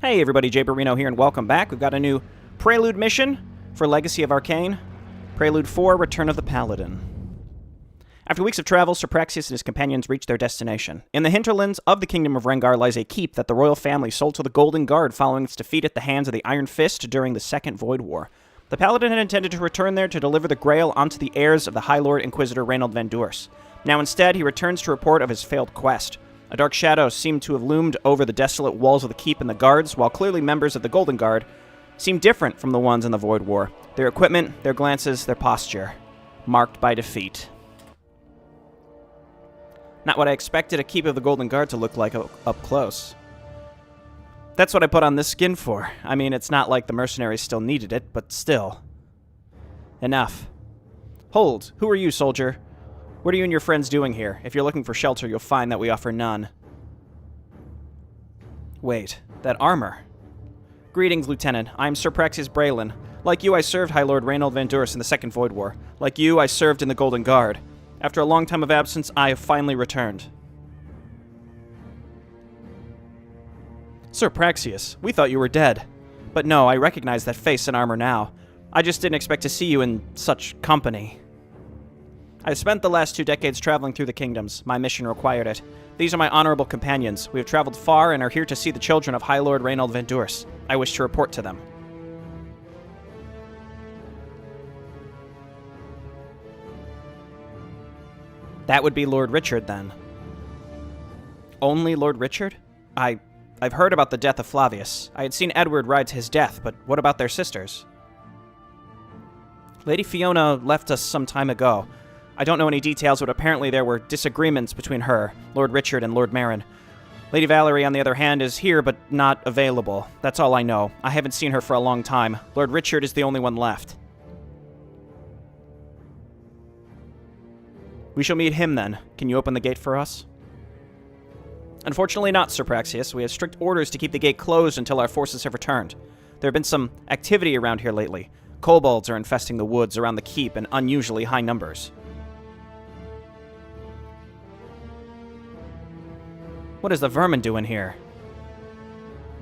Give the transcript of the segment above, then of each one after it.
Hey everybody, Jay Barino here, and welcome back. We've got a new Prelude mission for Legacy of Arkain. Prelude 4, Return of the Paladin. After weeks of travel, Sir Praxius and his companions reached their destination. In the hinterlands of the Kingdom of Rengar lies a keep that the royal family sold to the Golden Guard following its defeat at the hands of the Iron Fist during the Second Void War. The Paladin had intended to return there to deliver the Grail onto the heirs of the High Lord Inquisitor Reynold Van Doors. Now instead, he returns to report of his failed quest. A dark shadow seemed to have loomed over the desolate walls of the keep and the guards, while clearly members of the Golden Guard seemed different from the ones in the Void War. Their equipment, their glances, their posture, marked by defeat. Not what I expected a keep of the Golden Guard to look like up close. That's what I put on this skin for. I mean, it's not like the mercenaries still needed it, but still. Enough. Hold. Who are you, soldier? What are you and your friends doing here? If you're looking for shelter, you'll find that we offer none. Wait, that armor. Greetings, Lieutenant. I am Sir Praxius Braylon. Like you, I served High Lord Reynold Van Doors in the Second Void War. Like you, I served in the Golden Guard. After a long time of absence, I have finally returned. Sir Praxius, we thought you were dead. But no, I recognize that face and armor now. I just didn't expect to see you in such company. I've spent the last 2 decades traveling through the kingdoms. My mission required it. These are my honorable companions. We have traveled far and are here to see the children of High Lord Reynold Van Doors. I wish to report to them. That would be Lord Richard, then. Only Lord Richard? I've heard about the death of Flavius. I had seen Edward ride to his death, but what about their sisters? Lady Fiona left us some time ago. I don't know any details, but apparently there were disagreements between her, Lord Richard, and Lord Marin. Lady Valerie, on the other hand, is here but not available. That's all I know. I haven't seen her for a long time. Lord Richard is the only one left. We shall meet him, then. Can you open the gate for us? Unfortunately not, Sir Praxius. We have strict orders to keep the gate closed until our forces have returned. There have been some activity around here lately. Kobolds are infesting the woods around the keep in unusually high numbers. What is the vermin doing here?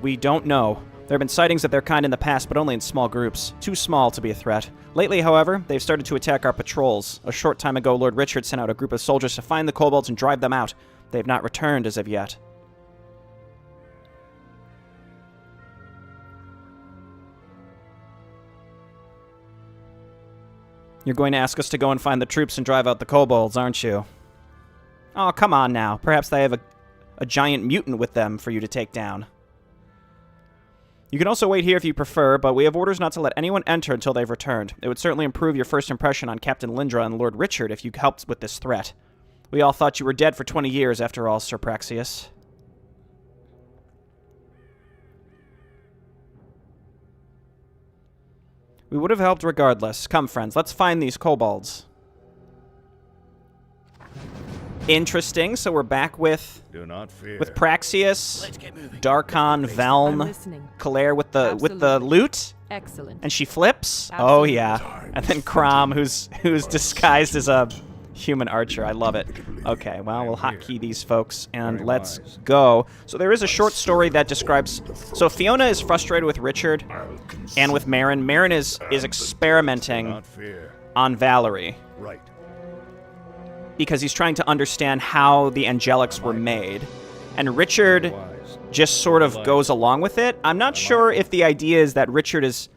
We don't know. There have been sightings of their kind in the past, but only in small groups. Too small to be a threat. Lately, however, they've started to attack our patrols. A short time ago, Lord Richard sent out a group of soldiers to find the kobolds and drive them out. They have not returned as of yet. You're going to ask us to go and find the troops and drive out the kobolds, aren't you? Oh, come on now. Perhaps they have a giant mutant with them for you to take down. You can also wait here if you prefer, but we have orders not to let anyone enter until they've returned. It would certainly improve your first impression on Captain Lindra and Lord Richard if you helped with this threat. We all thought you were dead for 20 years, after all, Sir Praxius. We would have helped regardless. Come, friends, let's find these kobolds. Interesting. So we're back with Praxius, Darkon, Velm, Claire with the loot. Excellent. And she flips. Absolutely. Oh yeah. And then Crom, who's disguised as a human archer. I love it. Okay, well, we'll hotkey these folks and let's go. So there is a short story that describes. So Fiona is frustrated with Richard and with Marin. Marin is experimenting on Valerie. Right. Because he's trying to understand how the angelics were made. And Richard just sort of goes along with it. I'm not sure if the idea is that Richard is...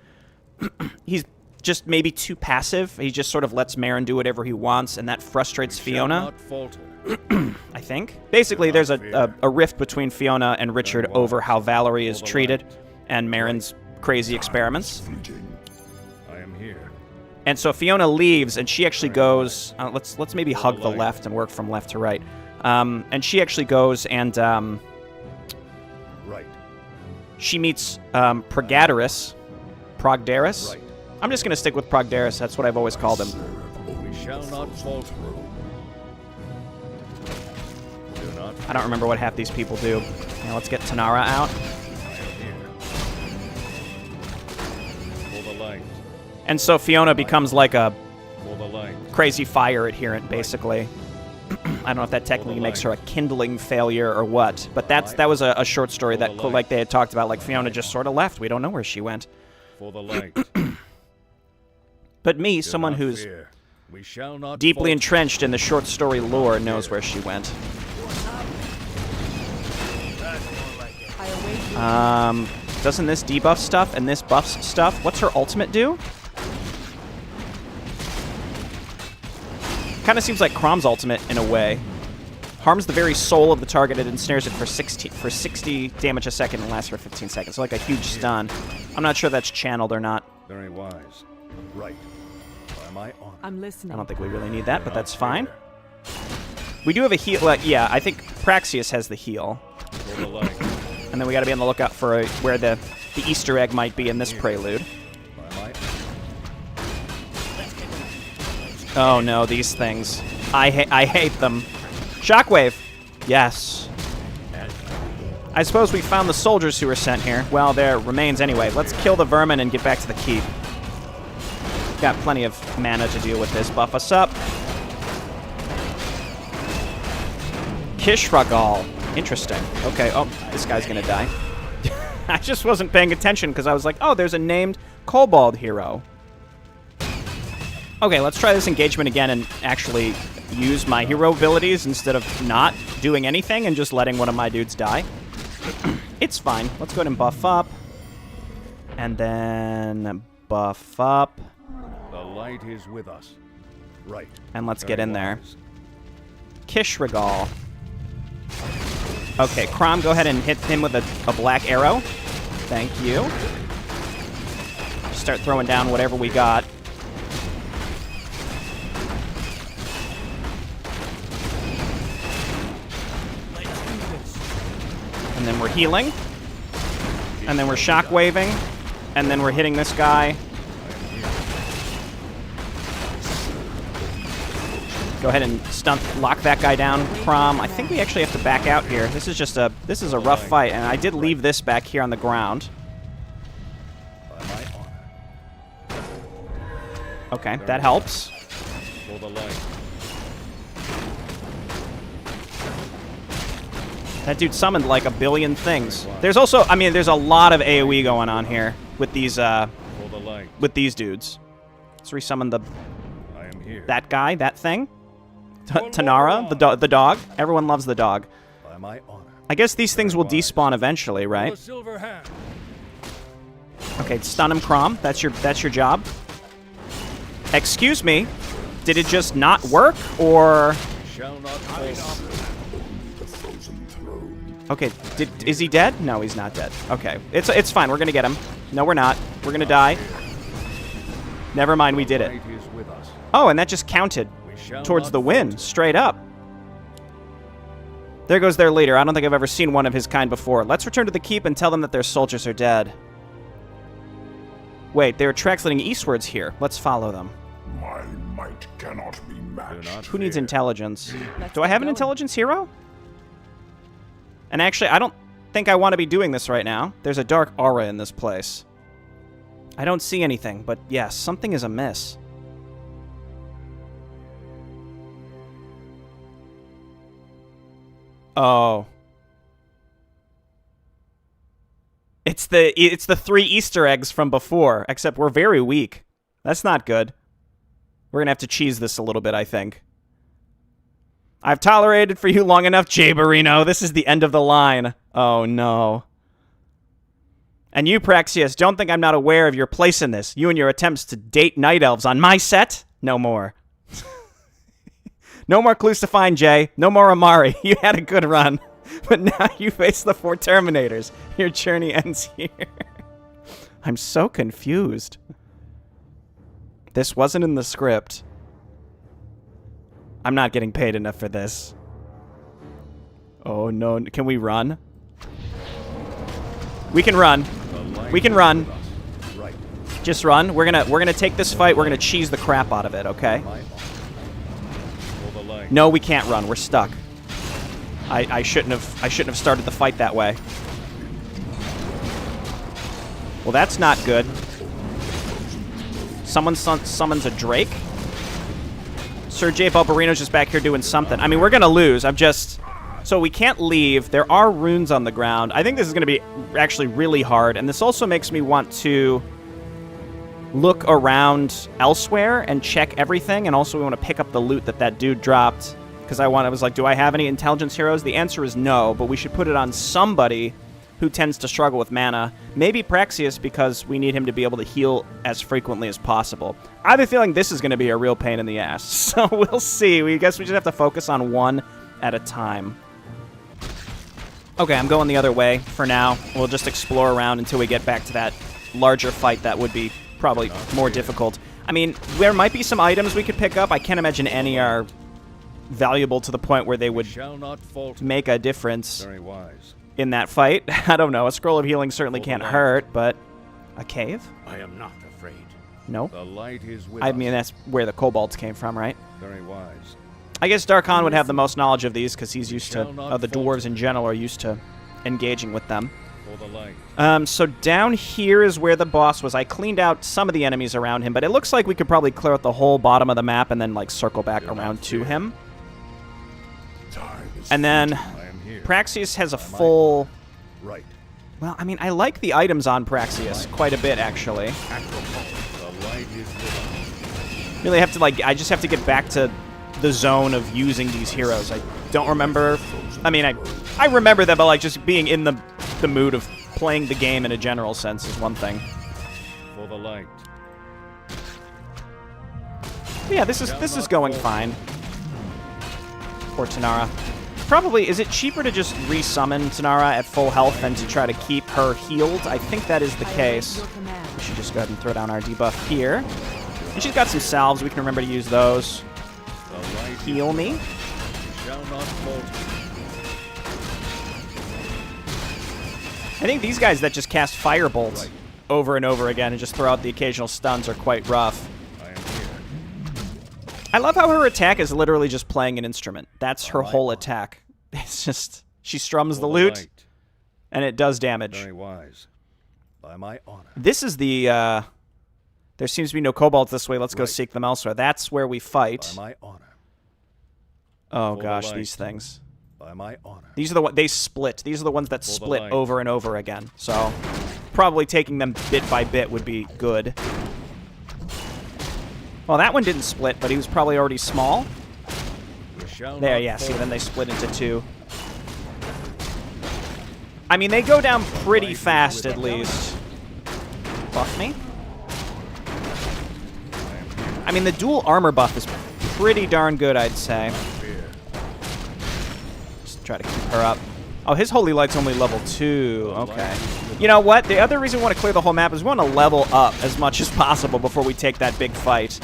he's just maybe too passive. He just sort of lets Marin do whatever he wants, and that frustrates Fiona. I think. Basically, there's a rift between Fiona and Richard over how Valerie is treated and Marin's crazy experiments. And so Fiona leaves, and she actually goes... let's maybe hug the left and work from left to right. And she actually goes and... she meets Progdaris. Progdaris? I'm just going to stick with Progdaris. That's what I've always called him. We shall not falter. I don't remember what half these people do. Now let's get Tanara out. And so Fiona becomes like a crazy fire adherent, basically. I don't know if that technically makes her a kindling failure or what, but that was a short story that, like they had talked about, like Fiona just sort of left. We don't know where she went. For the light. But me, Do someone not who's fear. We shall not deeply falter. entrenched in the short story lore, knows where she went. Doesn't this debuff stuff and this buffs stuff? What's her ultimate do? Kind of seems like Crom's ultimate in a way. Harms the very soul of the target and ensnares it for 60 damage a second and lasts for 15 seconds. So like a huge stun. I'm not sure that's channeled or not. Very wise. Right. By my honor. I'm listening. I don't think we really need that, but that's fine. We do have a heal. Yeah, I think Praxius has the heal. For the light. And then we got to be on the lookout for where the Easter egg might be in this prelude. By my Oh no, these things. I hate them. Shockwave. Yes. I suppose we found the soldiers who were sent here. Well, their remains anyway. Let's kill the vermin and get back to the keep. Got plenty of mana to deal with this. Buff us up. Kishragal. Interesting. Okay, oh, this guy's gonna die. I just wasn't paying attention because I was like, oh, there's a named kobold hero. Okay, let's try this engagement again and actually use my hero abilities instead of not doing anything and just letting one of my dudes die. It's fine. Let's go ahead and buff up. And then buff up. The light is with us. Right. And let's get in there. Kishragal. Okay, Crom, go ahead and hit him with a black arrow. Thank you. Start throwing down whatever we got. And then we're healing. And then we're shockwaving. And then we're hitting this guy. Go ahead and lock that guy down, Crom. I think we actually have to back out here. This is a rough fight, and I did leave this back here on the ground. Okay, that helps. For the light. That dude summoned like a billion things. There's also, I mean, there's a lot of AoE going on here with these dudes. Let's resummon I am here. that guy, that thing. Tanara, the dog. Everyone loves the dog. By my honor. I guess these things will despawn eventually, right? The silver hand. Okay, stun him, Crom. That's your job. Excuse me. Did it just not work, or? Shall not falter. Okay, is he dead? No, he's not dead. Okay, it's fine. We're gonna get him. No, we're not. We're gonna die. Never mind, we did it. Light is with us. Oh, and that just counted towards the win, straight up. There goes their leader. I don't think I've ever seen one of his kind before. Let's return to the keep and tell them that their soldiers are dead. Wait, there are tracks leading eastwards here. Let's follow them. My might cannot be matched. Who needs fear. intelligence? Let's Do I get have an going. intelligence hero? And actually, I don't think I want to be doing this right now. There's a dark aura in this place. I don't see anything, but yes, something is amiss. Oh. It's the 3 Easter eggs from before, except we're very weak. That's not good. We're going to have to cheese this a little bit, I think. I've tolerated for you long enough, Jaberino. This is the end of the line. Oh, no. And you, Praxius, don't think I'm not aware of your place in this. You and your attempts to date night elves on my set? No more. No more clues to find, Jay. No more Amari. You had a good run. But now you face the 4 Terminators. Your journey ends here. I'm so confused. This wasn't in the script. I'm not getting paid enough for this. Oh, no. Can we run? We can run. We can run. Right. Just run. We're gonna take this fight. We're gonna cheese the crap out of it, okay? My honor. For the light. No, we can't run. We're stuck. I shouldn't have started the fight that way. Well, that's not good. Someone summons a Drake. Sir J. Barbarino's just back here doing something. I mean, we're going to lose. So we can't leave. There are runes on the ground. I think this is going to be actually really hard. And this also makes me want to look around elsewhere and check everything. And also we want to pick up the loot that dude dropped. Because I was like, do I have any intelligence heroes? The answer is no, but we should put it on somebody who tends to struggle with mana. Maybe Praxius, because we need him to be able to heal as frequently as possible. I have a feeling this is going to be a real pain in the ass. So we'll see. I guess we just have to focus on one at a time. Okay, I'm going the other way for now. We'll just explore around until we get back to that larger fight that would be probably more difficult. I mean, there might be some items we could pick up. I can't imagine any are valuable to the point where they would make a difference. Very wise. In that fight. I don't know. A scroll of healing certainly can't hurt, but a cave? I am not afraid. Nope. The light is with I mean, that's where the kobolds came from, right? Very wise. I guess Darkon would have the most knowledge of these because he's used to, the dwarves in general are used to engaging with them. For the light. So down here is where the boss was. I cleaned out some of the enemies around him, but it looks like we could probably clear out the whole bottom of the map and then, like, circle back around to him. And then Praxius has a full... Right. Well, I mean, I like the items on Praxius quite a bit, actually. The light is with Really have to, like, I just have to get back to the zone of using these heroes. I don't remember... I mean, I remember them, but, like, just being in the mood of playing the game in a general sense is one thing. For the light. But yeah, this is going fine. Poor Tanara. Probably, is it cheaper to just resummon Tanara at full health than to try to keep her healed? I think that is the case. We should just go ahead and throw down our debuff here. And she's got some salves. We can remember to use those. Heal me. I think these guys that just cast Firebolt over and over again and just throw out the occasional stuns are quite rough. I love how her attack is literally just playing an instrument. That's her whole attack. It's just, she strums the lute, and it does damage. Very wise. By my honor. This is the, there seems to be no kobolds this way. Let's go seek them elsewhere. That's where we fight. By my honor. Oh gosh, these things. By my honor. These are the they split. These are the ones that split over and over again. So, probably taking them bit by bit would be good. Well, that one didn't split, but he was probably already small. There, yeah, see, then they split into two. I mean, they go down pretty fast, at least. Buff me? I mean, the dual armor buff is pretty darn good, I'd say. Just try to keep her up. Oh, his Holy Light's only level 2. Okay. You know what? The other reason we want to clear the whole map is we want to level up as much as possible before we take that big fight.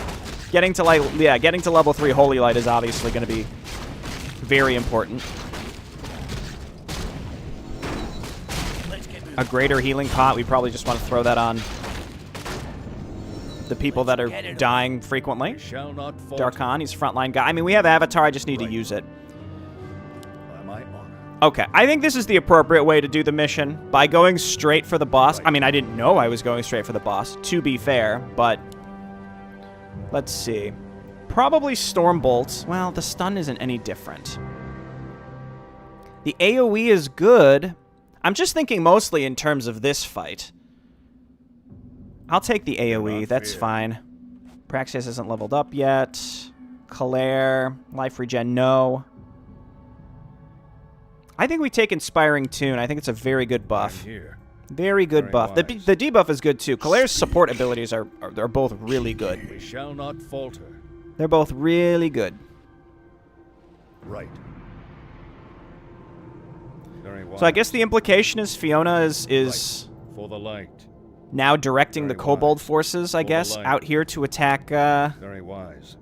Getting to, like, yeah, getting to level 3 Holy Light is obviously going to be very important. A greater healing pot, we probably just want to throw that on the people that are dying frequently. Darkon, he's frontline guy. I mean, we have Avatar, I just need to use it. Okay, I think this is the appropriate way to do the mission, by going straight for the boss. I mean, I didn't know I was going straight for the boss, to be fair, but let's see. Probably Stormbolt. Well, the stun isn't any different. The AoE is good. I'm just thinking mostly in terms of this fight. I'll take the AoE, that's fine. Praxius isn't leveled up yet. Claire, life regen, no. I think we take Inspiring Tune. I think it's a very good buff. Very good buff. The debuff is good too. Claire's support abilities are both really good. We shall not falter. They're both really good. Right. Very wise. So I guess the implication is Fiona is for the light. Now directing the kobold forces, I guess, out here to attack Very wise.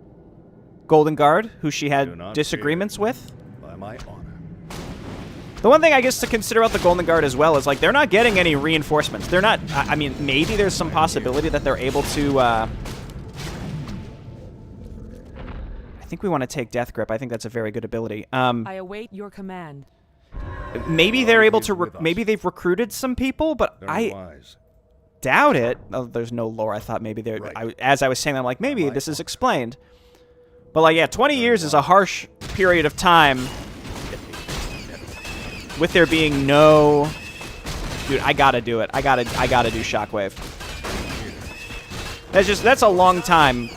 Golden Guard, who she had disagreements with. By my honor. The one thing I guess to consider about the Golden Guard as well is, like, they're not getting any reinforcements. They're not, I mean, maybe there's some possibility that they're able to, I think we want to take Death Grip. I think that's a very good ability. I await your command. Maybe they're able to, maybe they've recruited some people, but I doubt it. Oh, there's no lore. I thought maybe they're, as I was saying, I'm like, maybe this is explained. But like, yeah, 20 years is a harsh period of time with there being no... Dude, I gotta do it. I gotta do Shockwave. That's a long time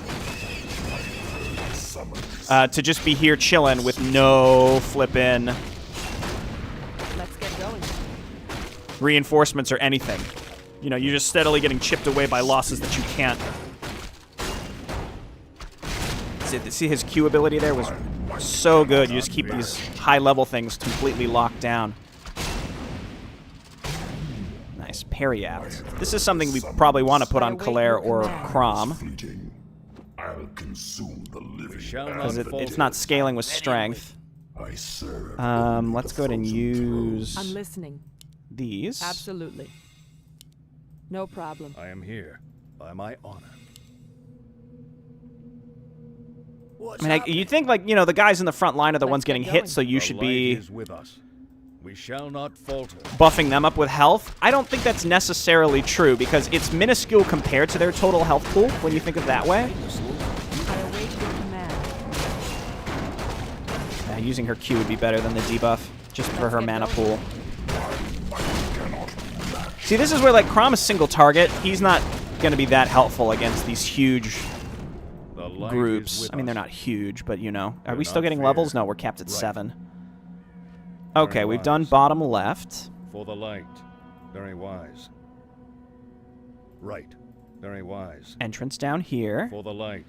to just be here chilling with no flippin' Let's get going. reinforcements or anything. You know, you're just steadily getting chipped away by losses that you can't. See his Q ability there was so good. You just keep these high-level things completely locked down. Nice. Parry out. This is something we probably want to put on Claire or Crom. I'll consume the living. Because it's not scaling with strength. I serve. Let's go ahead and use I'm listening. these. Absolutely. No problem. I am here by my honor. I mean, you'd think, like, you know, the guys in the front line are the ones getting hit, so you should be With us. We shall not falter. buffing them up with health. I don't think that's necessarily true, because it's minuscule compared to their total health pool, when you think of it that way. I await your command. Yeah, using her Q would be better than the debuff, just for her mana pool. See, this is where, like, Crom is single target. He's not going to be that helpful against these huge groups. I mean, they're not huge, but, you know. Are we still getting levels? No, we're capped at 7. Okay, we've done bottom left. For the light. Very wise. Right. Very wise. Entrance down here. For the light.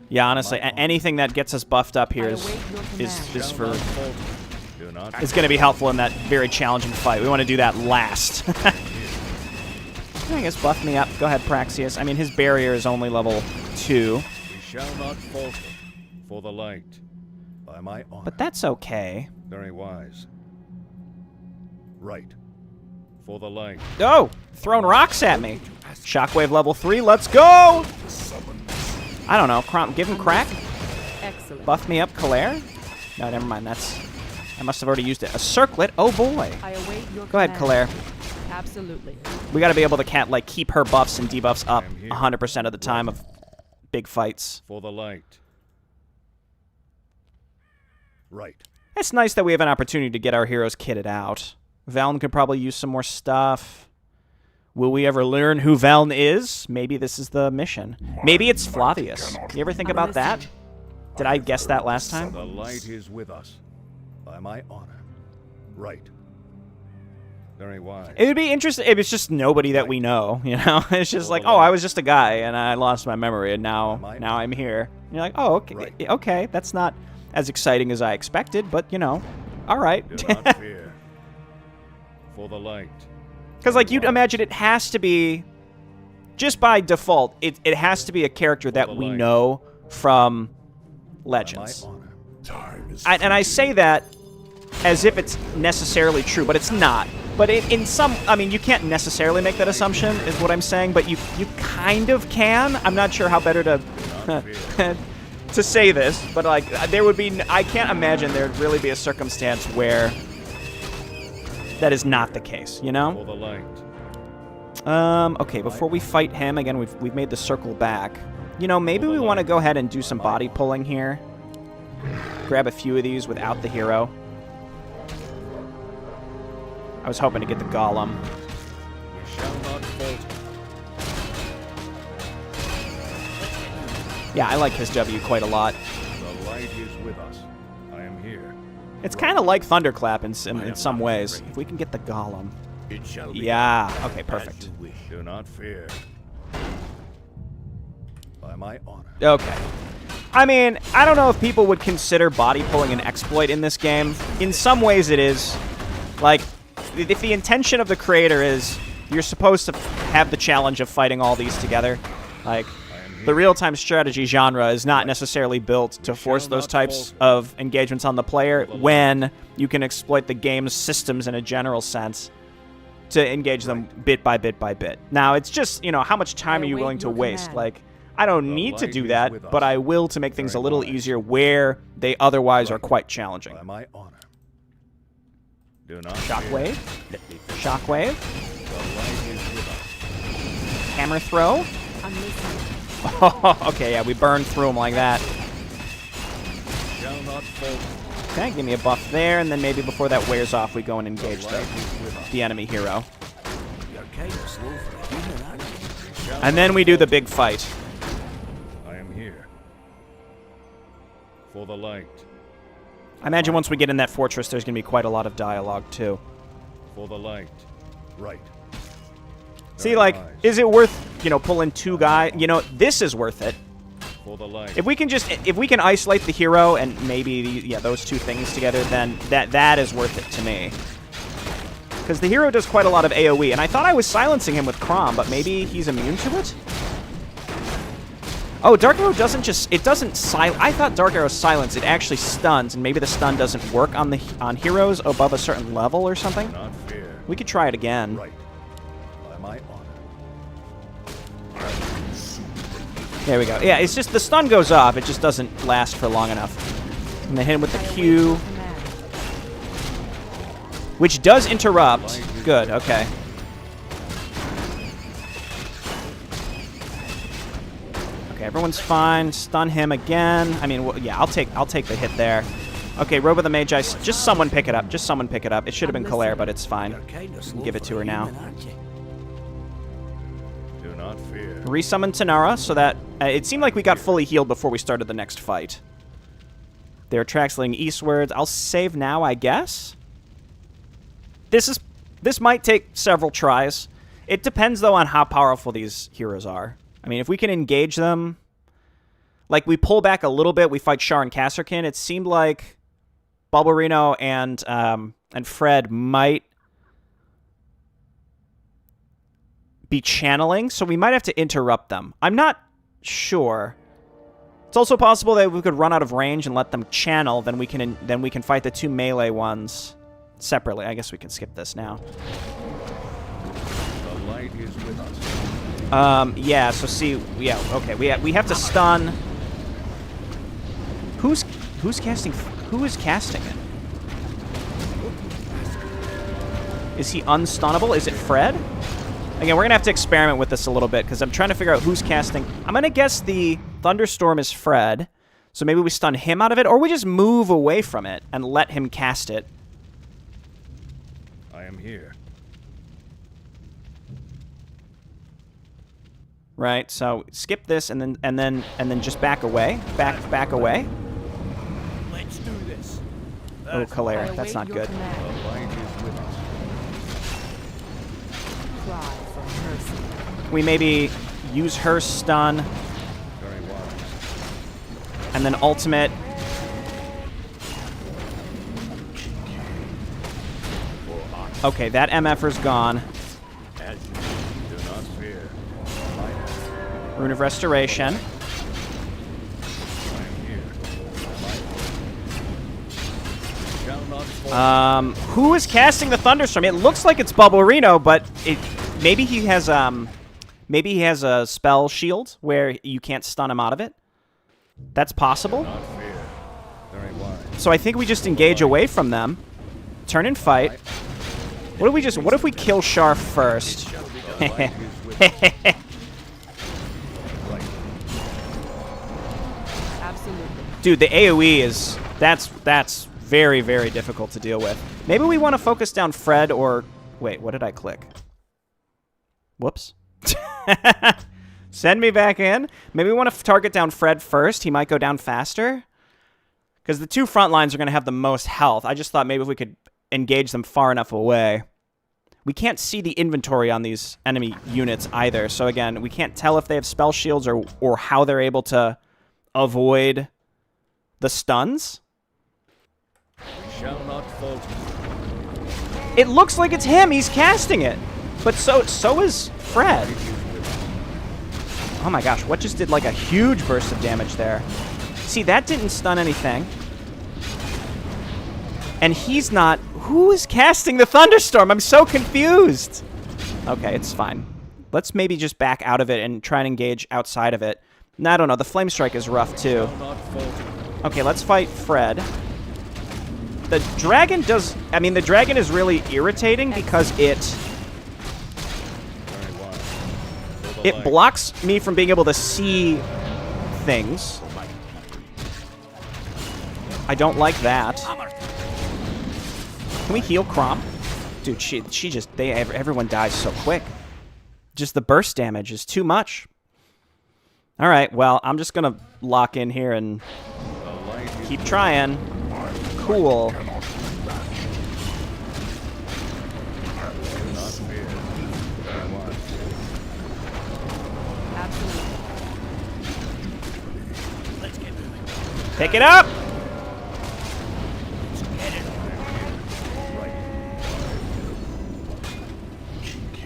Yeah, honestly, anything that gets us buffed up here I is await your is command. for Do not is going to be helpful in that very challenging fight. We want to do that last. I guess buff me up. Go ahead, Praxius. I mean, his barrier is only level 2. We shall not falter. For the light. By my honor. But that's okay. Very wise. Right. For the light. Oh! Throwing rocks at me. Shockwave level 3. Let's go! I don't know. Give him crack? Excellent. Buff me up, Claire? No, never mind. I must have already used it. A circlet? Oh, boy. I await your Go ahead, command. Claire. Absolutely. We got to be able to keep her buffs and debuffs up 100% of the time of big fights. For the light. Right. It's nice that we have an opportunity to get our heroes kitted out. Valen could probably use some more stuff. Will we ever learn who Valen is? Maybe this is the mission. Maybe it's Flavius. You ever think about that? Did I guess that last time? The light is with us. By my honor. Right. Very wise. It would be interesting if it's just nobody that we know, you know? It's just like, oh, I was just a guy, and I lost my memory, and now I'm here. And you're like, oh, okay, okay, that's not as exciting as I expected, but, you know, all right. Do not fear. For the light. Because, like, you'd imagine it has to be, just by default, it has to be a character that we know from Legends. And I say that as if it's necessarily true, but it's not. But in some, I mean, you can't necessarily make that assumption, is what I'm saying, but you kind of can. I'm not sure how better to to say this, but, like, there would be, I can't imagine there'd really be a circumstance where that is not the case, you know? For the light. Okay, before we fight him, again, we've made the circle back. You know, maybe we want to go ahead and do some body pulling here. Grab a few of these without the hero. I was hoping to get the golem. We shall not falter. Yeah, I like his W quite a lot. The light is with us. I am here. It's kind of like Thunderclap in some ways. If we can get the golem. It shall be. Yeah, okay, perfect. Do not fear. By my honor. Okay. I mean, I don't know if people would consider body pulling an exploit in this game. In some ways it is. Like, if the intention of the creator is you're supposed to have the challenge of fighting all these together, like, the real-time strategy genre is not necessarily built to force those types of engagements on the player when you can exploit the game's systems in a general sense to engage them bit by bit by bit. Now, it's just, you know, how much time are you willing to waste? Like, I don't need to do that, but I will to make things a little easier where they otherwise are quite challenging. By my honor. Do not Shockwave. Shockwave. The light is with us. Hammer throw. I'm listening. Oh, okay, yeah, we burned through them like that. Shall not falter. Okay, give me a buff there, and then maybe before that wears off, we go and engage the enemy hero. You're kind of slow for a human, aren't you? And then we do the big fight. I am here. For the light. I imagine once we get in that fortress, there's going to be quite a lot of dialogue, too. For the light. Right. See, like, is it worth, pulling two guys? This is worth it. For the light. If we can isolate the hero and maybe, those two things together, then that is worth it to me. Because the hero does quite a lot of AoE, and I thought I was silencing him with Crom, but maybe he's immune to it? Oh, Dark Arrow doesn't just... It doesn't silence... I thought Dark Arrow silence. It actually stuns, and maybe the stun doesn't work on heroes above a certain level or something. Not fear. We could try it again. Right. By my honor. There we go. Yeah, it's just the stun goes off. It just doesn't last for long enough. And then hit him with the Q, which does interrupt. Good, okay. Okay, everyone's fine. Stun him again. I mean, yeah, I'll take the hit there. Okay, Robe of the Magi, just someone pick it up. Just someone pick it up. It should have been Claire, but it's fine. Give it to her now. Do not fear. Resummon Tanara, so that... it seemed like we got fully healed before we started the next fight. Their tracks leading eastwards. I'll save now, I guess? This might take several tries. It depends, though, on how powerful these heroes are. I mean, if we can engage them... Like, we pull back a little bit, we fight Shar and Kasserkin. It seemed like Bulbarino and Fred might be channeling, so we might have to interrupt them. I'm not sure. It's also possible that we could run out of range and let them channel, then we can fight the two melee ones separately. I guess we can skip this now. The light is with us. Yeah, so see, yeah, okay, we have to stun. Who's casting? Who is casting it? Is he unstunnable? Is it Fred? Again, we're gonna have to experiment with this a little bit because I'm trying to figure out who's casting. I'm gonna guess the thunderstorm is Fred, so maybe we stun him out of it, or we just move away from it and let him cast it. I am here. Right, so skip this and then just back away, back away. Let's do this. Oh, Claire, that's not good. The light is with us. Cry for mercy. We maybe use her stun Very wise. and then ultimate. Okay, that MFer's gone. As you do not fear. Light. Rune of Restoration. I am here. Light. Shall not fall. Who is casting the thunderstorm? It looks like it's Bulbarino, but maybe he has a spell shield where you can't stun him out of it. That's possible. Not fear. Very wise. So I think we just engage away from them, turn and fight. What if we kill Shar first? The light is with us. Right. Absolutely. Dude, the AoE is that's very, very difficult to deal with. Maybe we want to focus down Fred or wait, what did I click? Whoops. Send me back in. Maybe we want to target down Fred first. He might go down faster. Because the two front lines are going to have the most health. I just thought maybe if we could engage them far enough away. We can't see the inventory on these enemy units either. So again, we can't tell if they have spell shields or how they're able to avoid the stuns. We shall not falter. It looks like it's him. He's casting it. But so is Fred. Oh my gosh, what just did like a huge burst of damage there? See, that didn't stun anything. And he's not... Who is casting the thunderstorm? I'm so confused. Okay, it's fine. Let's maybe just back out of it and try and engage outside of it. No, I don't know. The flame strike is rough too. Shall not falter. Okay, let's fight Fred. The dragon does... I mean, the dragon is really irritating because Very wise. For the it light. blocks me from being able to see things. I don't like that. Can we heal Crom? Dude, she just, everyone dies so quick. Just the burst damage is too much. All right, well, I'm just gonna lock in here and keep trying. Cool. Pick it up!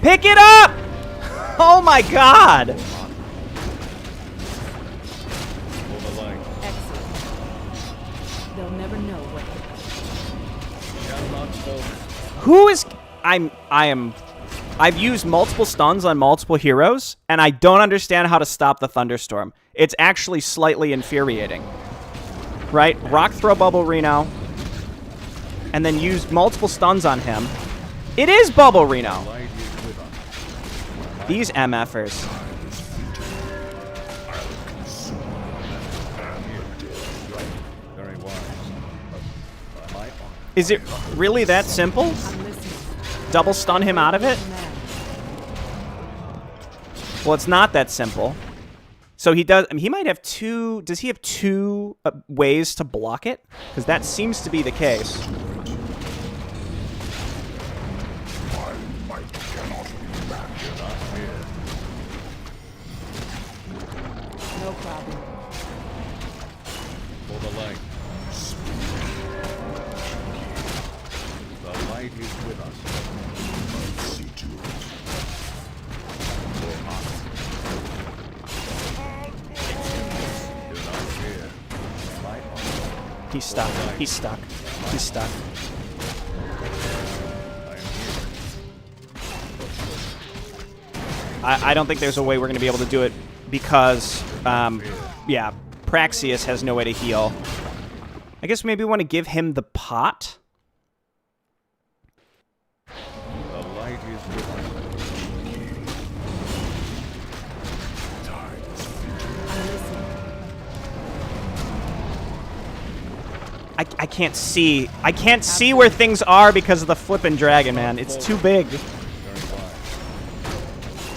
Pick it up! Oh my god! Excellent. They'll never know what Who is... I've used multiple stuns on multiple heroes, and I don't understand how to stop the thunderstorm. It's actually slightly infuriating. Right? Rock throw Bubble Reno, and then use multiple stuns on him. It is Bubble Reno! These MFers. Is it really that simple? I'm listening. Double stun him out of it? Command. Well, it's not that simple. So he does. I mean, he might have two. Does he have two ways to block it? Because that seems to be the case. No problem. For the light. The light is with us. See to it. Do not fear. My honor. He's stuck. He's stuck. He's stuck. I am here. I don't think there's a way we're going to be able to do it because, yeah, Praxius has no way to heal. I guess maybe we want to give him the pot. The light is with us. I'm listening. I can't see. I can't see where things are because of the flippin' dragon, man. It's too big. Very wise.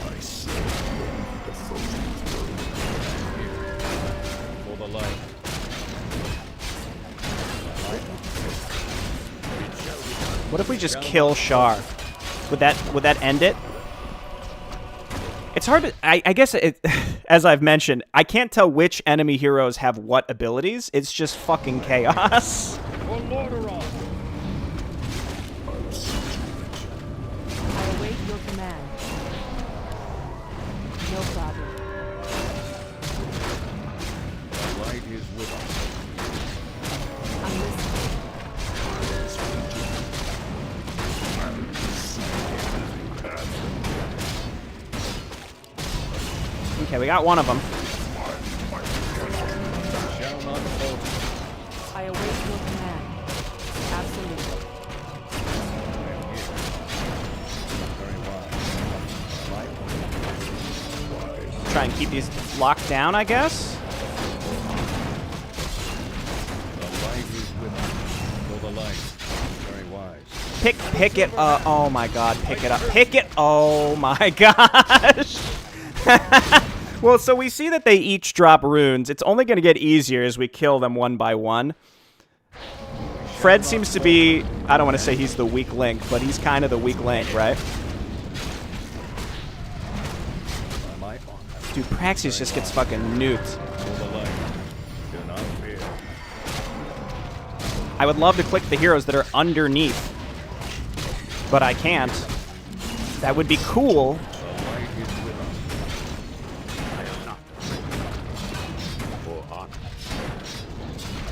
I serve the frozen For the light. What if we just kill Shar? Would that end it? It's hard to... I guess, as I've mentioned, I can't tell which enemy heroes have what abilities. It's just fucking chaos. For Lordaeron. I await your command. No problem. The light is with us. I'm listening. Okay, we got one of them. Shall not falter. I await your command. Absolutely. Very wise. Try and keep these locked down, I guess. The light is with us. For the light. Very wise. Pick it up. Oh my god, pick it up. Pick it. Oh my gosh. Well, so we see that they each drop runes. It's only going to get easier as we kill them one by one. Fred seems to be, I don't want to say he's the weak link, but he's kind of the weak link, right? By my honor. Dude, Praxius just gets fucking nuked. For the light. Do not fear. I would love to click the heroes that are underneath, but I can't. That would be cool. The light is with us. I am not for honor.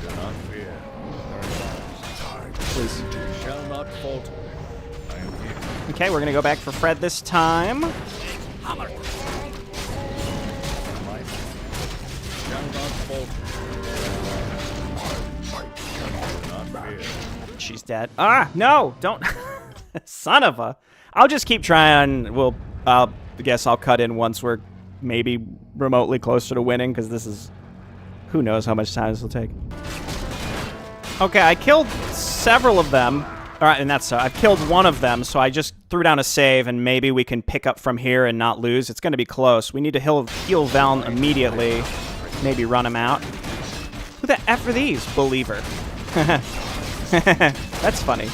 Do not fear. Very wise. Please. We shall not falter. I am here. Okay, we're going to go back for Fred this time. My shall not falter. Do not fear. She's dead. Ah, no, don't. Son of a. I'll just keep trying. I guess I'll cut in once we're maybe remotely closer to winning, because this is, who knows how much time this will take. Okay, I killed several of them. All right, and that's I've killed one of them, so I just threw down a save, and maybe we can pick up from here and not lose. It's going to be close. We need to heal Veln immediately. Maybe run him out. Who the F are these? Believer. That's funny.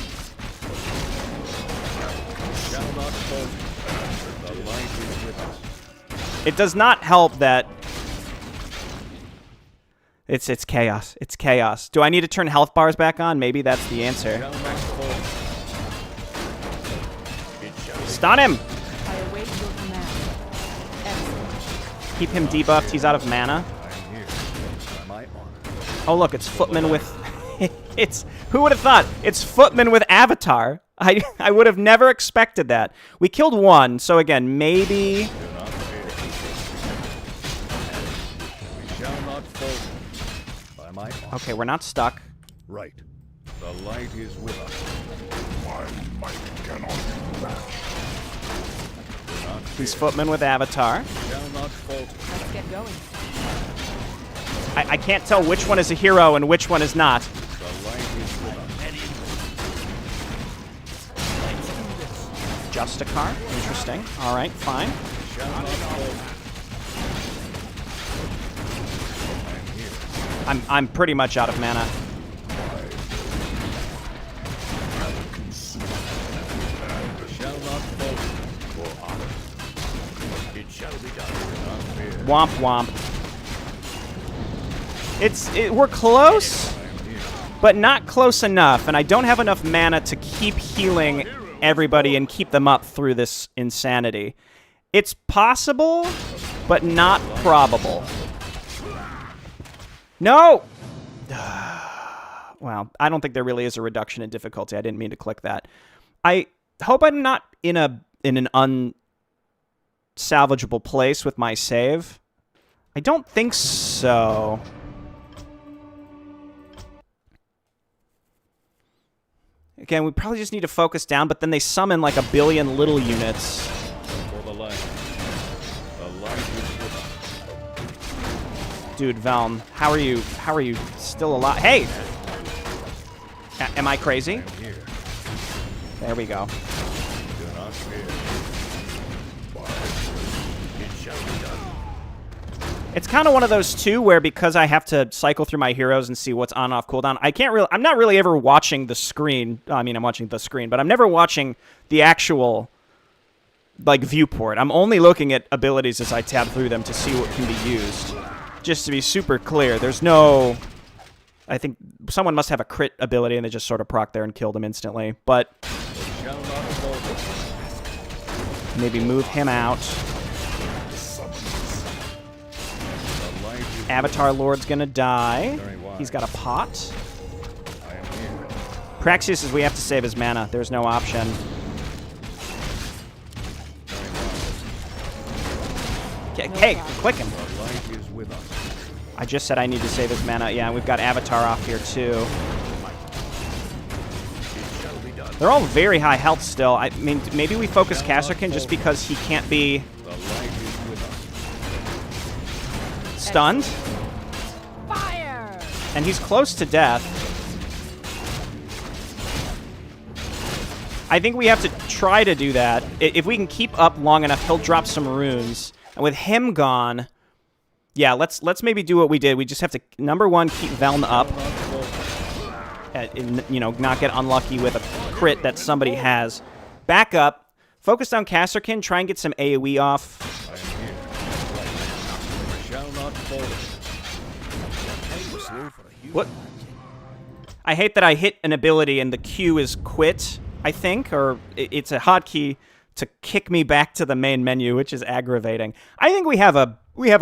It does not help that it's chaos. It's chaos. Do I need to turn health bars back on? Maybe that's the answer. Stun him! I await your command. Excellent. Keep him debuffed. He's out of mana. Oh, look, it's Footman with... Who would have thought? It's Footman with Avatar. I would have never expected that. We killed one, so again, maybe... Okay, we're not stuck. Right. The light is with us. My might cannot be matched. He's Footman with Avatar. Shall not falter. Let's get going. I can't tell which one is a hero and which one is not. The light is with us. Justicar. Interesting. All right, fine. Shall not falter. I'm pretty much out of mana. Shall not falter. For honor. It shall be done. Not fear. Womp womp. We're close, but not close enough, and I don't have enough mana to keep healing everybody and keep them up through this insanity. It's possible, but not probable. No! Well, I don't think there really is a reduction in difficulty. I didn't mean to click that. I hope I'm not in an unsalvageable place with my save. I don't think so. Again, we probably just need to focus down, but then they summon like a billion little units. For the light. The light is with us. Dude, Veln, how are you still alive? Hey! Am I crazy? Here. There we go. Do not fear. It shall be done. It's kind of one of those too where because I have to cycle through my heroes and see what's on and off cooldown, I'm not really ever watching the screen. I mean, I'm watching the screen, but I'm never watching the actual like viewport. I'm only looking at abilities as I tab through them to see what can be used. Just to be super clear, there's no... I think someone must have a crit ability and they just sort of proc there and kill them instantly. But Shall not falter. maybe move him out. The light is Avatar Lord's gonna die. very wise. He's got a pot. I am here. Praxis says we have to save his mana. There's no option. Hey, click him. The light is with us. I just said I need to save his mana. Yeah, we've got Avatar off here too. It shall be done. They're all very high health still. I mean, maybe we focus Kasserkin just because he can't be The light is with us. stunned. Fire! And he's close to death. I think we have to try to do that. If we can keep up long enough, he'll drop some runes. And with him gone, yeah, let's maybe do what we did. We just have to, number one, keep Veln up. You know, not get unlucky with a crit that somebody has. Back up. Focus on Kasserkin. Try and get some AoE off. I am here. Shall not falter. What? I hate that I hit an ability and the Q is quit, I think, or it's a hotkey to kick me back to the main menu, which is aggravating. I think we have a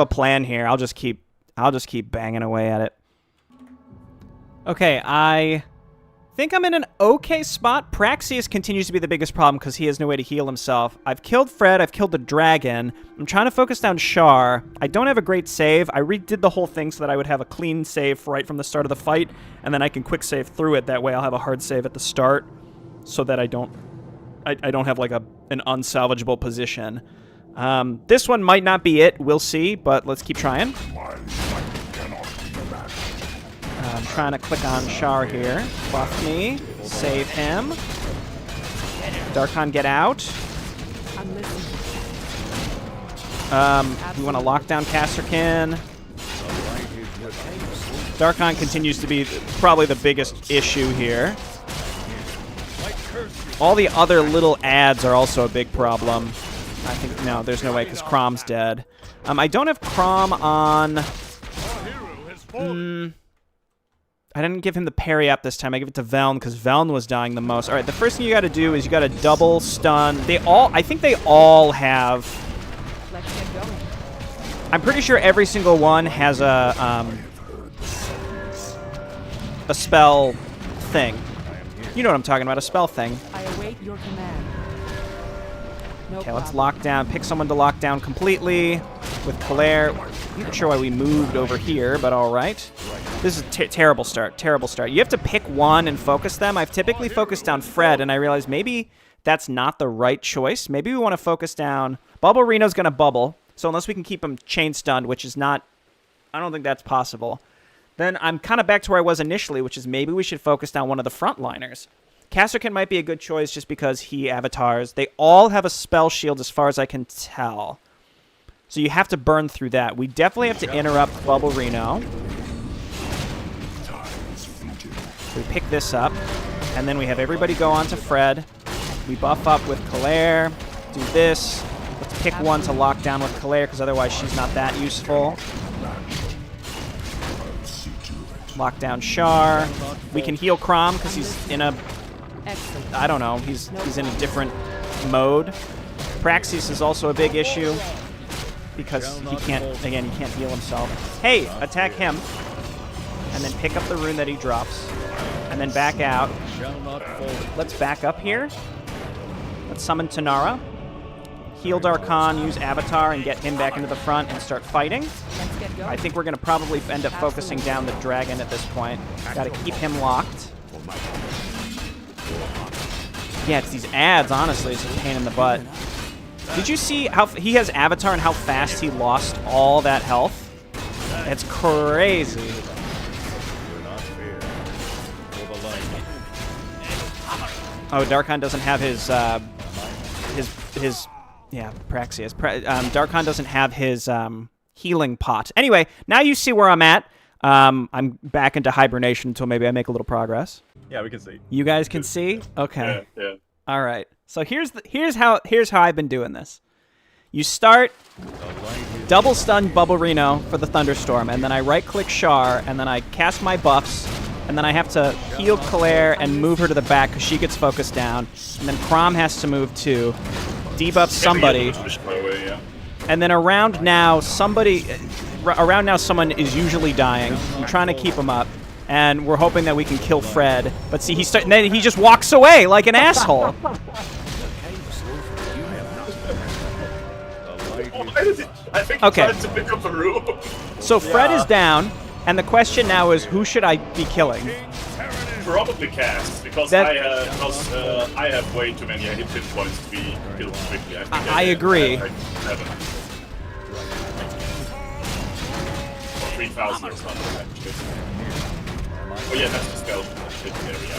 plan here. I'll just keep banging away at it. Okay, I think I'm in an okay spot. Praxius continues to be the biggest problem because he has no way to heal himself. I've killed Fred. I've killed the dragon. I'm trying to focus down Char. I don't have a great save. I redid the whole thing so that I would have a clean save right from the start of the fight, and then I can quick save through it. That way I'll have a hard save at the start so that I don't have like an unsalvageable position. This one might not be it. We'll see, but let's keep trying. My might cannot be matched. I'm trying to click on Shar here. Buff me. Save him. Darkon, get out. I'm listening. We want to lock down Casterkin. Darkon continues to be probably the biggest issue here. All the other little ads are also a big problem. I think, no, there's no way because Crom's dead. I don't have Crom on... I didn't give him the parry up this time. I give it to Veln because Veln was dying the most. All right, the first thing you got to do is you got to double stun. I think they all have... Let's get going. I'm pretty sure every single one has a spell thing. You know what I'm talking about, a spell thing. I await your command. No Okay, let's problem. lock down. Pick someone to lock down completely with Claire. I'm not sure why we moved over here, but all right. This is a terrible start. Terrible start. You have to pick one and focus them. I've typically focused down Fred, and I realized maybe that's not the right choice. Maybe we want to focus down... Bubble Reno's going to bubble, so unless we can keep him chain stunned, which is not... I don't think that's possible. Then I'm kind of back to where I was initially, which is maybe we should focus down one of the frontliners. Casterkin might be a good choice just because he avatars. They all have a spell shield as far as I can tell. So you have to burn through that. We definitely have to interrupt Bubble Reno. We pick this up, and then we have everybody go on to Fred. We buff up with Claire. Do this. Let's pick one to lock down with Claire, because otherwise she's not that useful. Lock down Shar. We can heal Crom because he's in a... Excellent. I don't know. He's in a different mode. Praxis is also a big issue because he can't heal himself. Hey, attack him. And then pick up the rune that he drops. And then back out. Let's back up here. Let's summon Tanara. Heal Darkon, use Avatar, and get him back into the front and start fighting. Let's get going. I think we're going to probably end up focusing down the dragon at this point. Got to keep him locked. Yeah, it's these ads, honestly. It's a pain in the butt. Did you see how he has Avatar and how fast he lost all that health? It's crazy. Oh, Darkon doesn't have his yeah, Praxius. Darkon doesn't have his healing pot. Anyway, now you see where I'm at. I'm back into hibernation until maybe I make a little progress. Yeah, we can see. You guys can see? Okay. Yeah. All right. So here's how I've been doing this. You start double stun Bubble Reno for the thunderstorm, and then I right click Shar, and then I cast my buffs, and then I have to heal Claire and move her to the back because she gets focused down, and then Crom has to move too. Debuff somebody, and then around now someone is usually dying. I'm trying to keep him up, and we're hoping that we can kill Fred. But see, then he just walks away like an asshole. I think Okay. he tried to pick up a room. So Fred is down, and the question now is who should I be killing? Probably cast, because That- I have way too many hit points to be killed quickly. I agree. Like 7. Or 3,000 or something, actually. Oh yeah, that's the spell. There we go.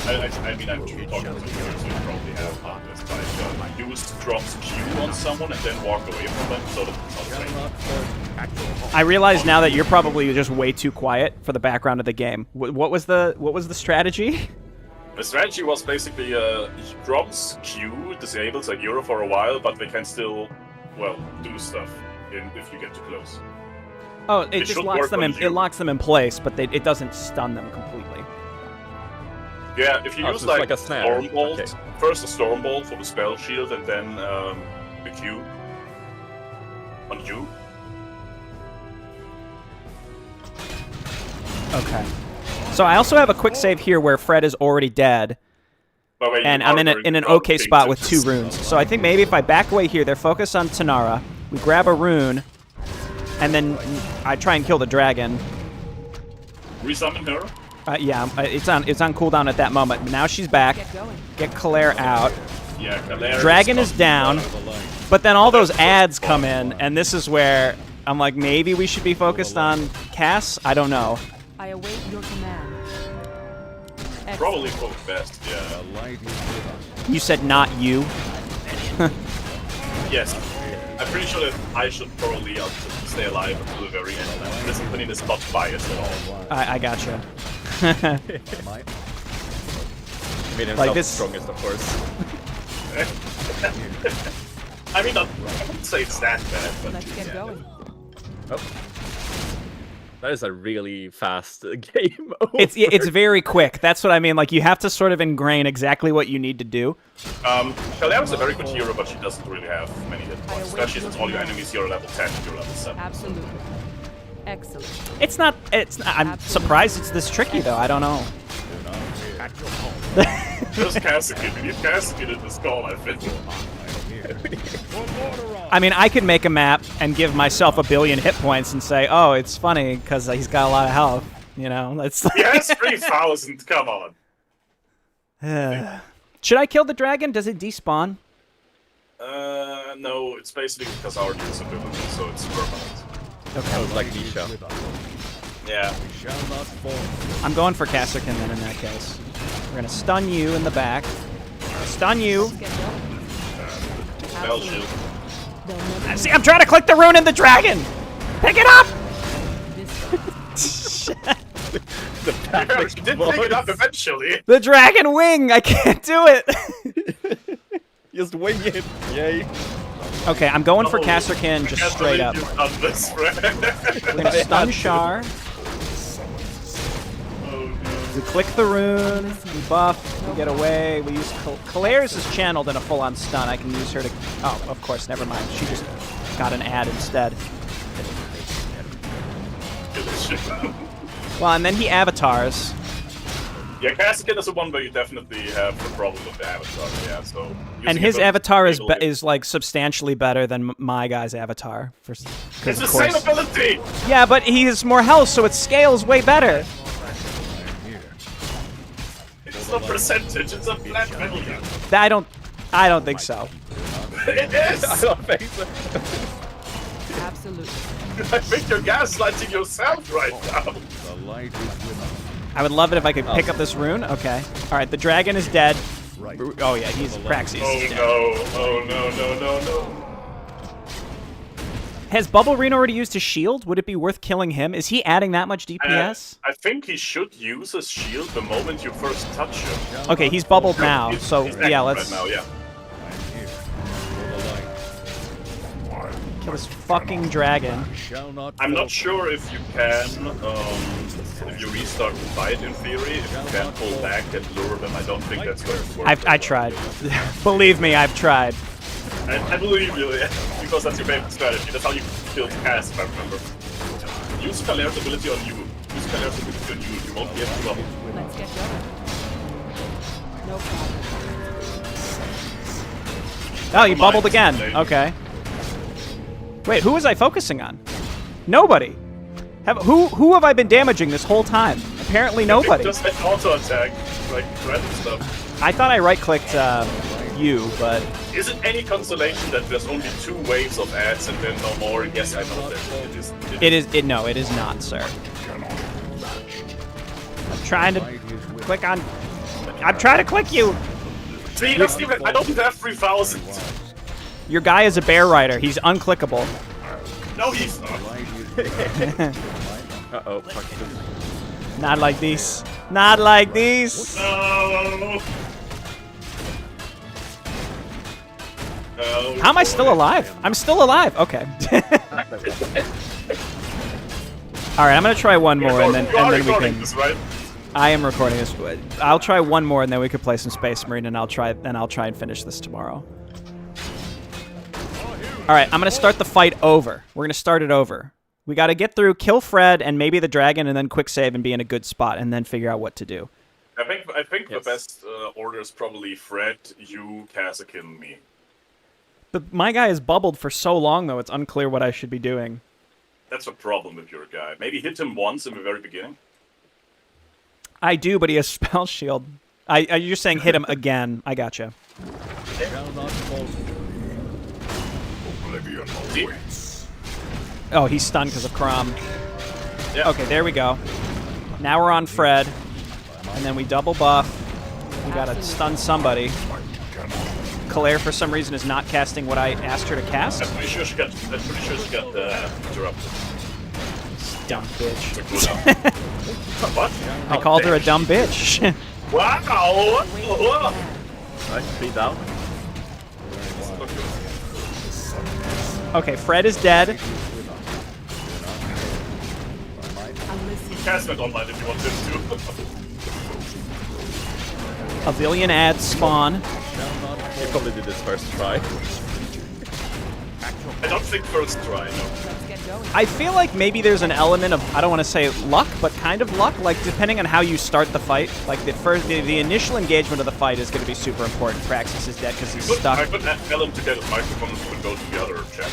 I mean, I'm talking to you, so you probably have this, but use drops Q on someone and then walk away from them, so that it's not. I realize now that you're probably just way too quiet for the background of the game. What was the strategy? The strategy was basically drops Q disables like Euro for a while, but they can still, well, do stuff if you get too close. Oh, it just should locks work them on in. you. It locks them in place, but it doesn't stun them completely. Yeah, if you use so it's like a snare. Stormbolt, Okay. first a Stormbolt for the spell shield, and then the Q on you. Okay. So I also have a quick save here where Fred is already dead, But when and you I'm in armor, an you okay don't spot think with 2 to- runes. So I think maybe if I back away here, they're focused on Tanara. We grab a rune, and then I try and kill the dragon. Resummon her. Yeah, it's on cooldown at that moment. Now she's back. Get going. Get Claire out. Yeah, Valerie Dragon is not down, Over the line. but then all those ads come in, and this is where I'm like, maybe we should be focused on Cass? I don't know. I await your command. Excellent. Probably both best, yeah. The light is with us. You said not you. Yes. I'm pretty sure that I should probably stay alive until the very end. This company is not biased at all. I gotcha. Might. Made himself Like the this- strongest, of course. I mean, I wouldn't say it's that bad, but Let's get going. Oh. That is a really fast game. It's very quick. That's what I mean. Like, you have to sort of ingrain exactly what you need to do. Valeria's a very good hero, but she doesn't really have many hit points, especially since all your enemies are level 10 and you're level 7. Absolutely. Excellent. It's not. I'm surprised it's this tricky, though. I don't know. Just Cassidy. We need Cassidy in this call, I think. I mean, I could make a map and give myself 1 billion hit points and say, oh, it's funny because he's got a lot of health. You know, that's. He has 3,000, come on. Should I kill the dragon? Does it despawn? No, it's basically because our disability, so it's permanent. Oh, like Nisha. Yeah. Shall not fall. I'm going for Kasserkin then in that case. We're gonna stun you in the back. Stun you. Let's get going. Spell shield. They'll never See, I'm trying to click the rune in the dragon. Pick it up. this Yeah, you did pick it up eventually. The dragon wing. I can't do it. Just wing it. Yay. Okay, I'm going for Oh, Kasserkin I just can't straight believe up. you've done this, friend. We're gonna stun Char. We click the rune, we buff, we get away, we use... Kalairs is channeled in a full-on stun. I can use her to... Oh, of course, never mind. She just got an ad instead. Well, and then he avatars. Yeah, Cassidy is the one where you definitely have the problem with the avatar, yeah, so... And his avatar is like, substantially better than my guy's avatar. It's the same ability! Yeah, but he has more health, so it scales way better. It's not percentage, it's a flat value. I don't think so. It is! I don't think so. absolutely. I think you're gaslighting yourself right now. The light is with us. I would love it if I could pick up this rune. Okay. Alright, the dragon is dead. Right. Oh yeah, he's Praxis Oh is dead. no. Has Bubble Rune already used his shield? Would it be worth killing him? Is he adding that much DPS? I think he should use his shield the moment you first touch him. Okay, he's bubbled now, He's- so he's yeah, active let's right now, yeah. I'm here. For the light. kill this fucking dragon. Shall not I'm fall. not sure if you can, if you restart the fight in theory, if you can pull back and lure them. I don't think that's going to work. I tried. Believe me, I've tried. I believe you, yeah, because that's your favorite strategy. That's how you killed Cass, if I remember. Use Kalai's ability on you. Use Kalai's ability on you. You won't be able to bubble. Let's get going. No problem. Oh, you Never bubbled mind, again. lady. Okay. Wait, who was I focusing on? Nobody. Who have I been damaging this whole time? Apparently nobody. Just an auto attack, like random stuff. I thought I right-clicked you, but Is it any consolation that there's only 2 waves of ads and then no more? Yes, I know that. it is. No, it is not, sir. I'm trying to click on. I'm trying to click you. See, that's even, I don't even have 3,000. Your guy is a bear rider. He's unclickable. No, he's not. Uh-oh. Fuck. Not like these. Not like these. No. Oh, How am I still boy. alive? I'm still alive. Okay. All right, I'm gonna try one more, and then You are we recording can. this, right? I am recording this. I'll try one more, and then we could play some Space Marine, and I'll try and finish this tomorrow. All right, I'm gonna start the fight over. We're gonna start it over. We got to get through, kill Fred, and maybe the dragon, and then quick save and be in a good spot, and then figure out what to do. I think Yes. the best order is probably Fred, you, Kazakin, me. But my guy is bubbled for so long, though, it's unclear what I should be doing. That's a problem with your guy. Maybe hit him once in the very beginning. I do, but he has spell shield. You're saying hit him again. I gotcha. Shall not falter. Oblivion See? awaits. Oh, he's stunned because of Crom. Yeah. Okay, there we go. Now we're on Fred. And then we double buff. We gotta stun somebody. Claire, for some reason, is not casting what I asked her to cast. I'm pretty sure she got interrupted. Dumb bitch. It's a cooldown. What? I called her a dumb bitch. Wow! Whoa. Nice, 3 down. Okay, Fred is dead. I'm listening. Cast it online if you want him to. A billion ads spawn. He probably did this first try. I don't think first try, no. Let's get going. I feel like maybe there's an element of, I don't want to say luck, but kind of luck, like depending on how you start the fight. Like the initial engagement of the fight is going to be super important. Praxis is dead because he's I stuck. could tell him to get his microphone and go to the other chat.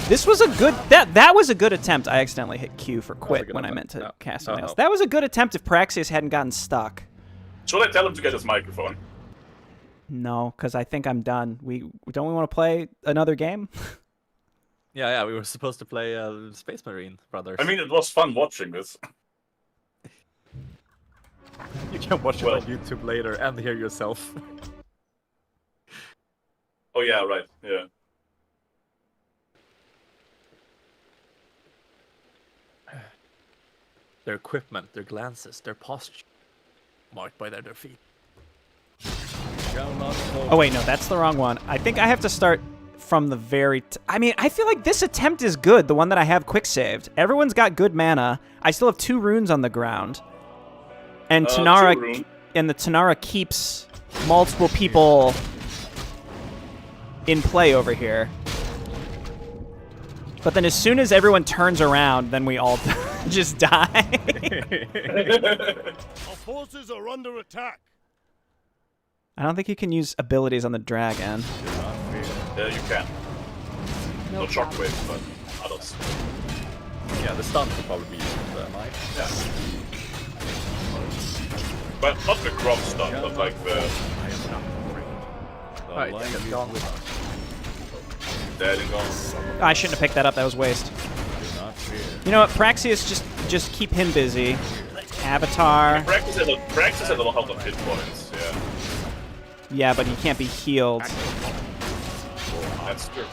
This was a good, that was a good attempt. I accidentally hit Q for quit good when I attempt. meant to No. cast something Oh. else. That was a good attempt if Praxis hadn't gotten stuck. Should I tell him to get his microphone? No, because I think I'm done. Don't we want to play another game? Yeah, we were supposed to play Space Marine Brothers. I mean, it was fun watching this. you can watch it well- on YouTube later and hear yourself. Oh yeah, right, yeah. Their equipment, their glances, their posture, marked by their defeat. Shall not fall. Oh wait, no, that's the wrong one. I think I have to start from the very... I mean, I feel like this attempt is good, the one that I have quick saved. Everyone's got good mana. I still have 2 runes on the ground. And Two Tanara... rune. And the Tanara keeps multiple people in play over here. But then as soon as everyone turns around, then we all just die. Our forces are under attack. I don't think you can use abilities on the dragon. Yeah, you can. No Not problem. shockwave, but others. Yeah, the stun will probably be used. Yeah. But not the crop stuff, but like the Alright, get gone. dead and gone. I shouldn't have picked that up. That was waste. You know what? Praxius, just keep him busy. Avatar. Practice at a lot of hit points, yeah. Yeah, but he can't be healed. That's true.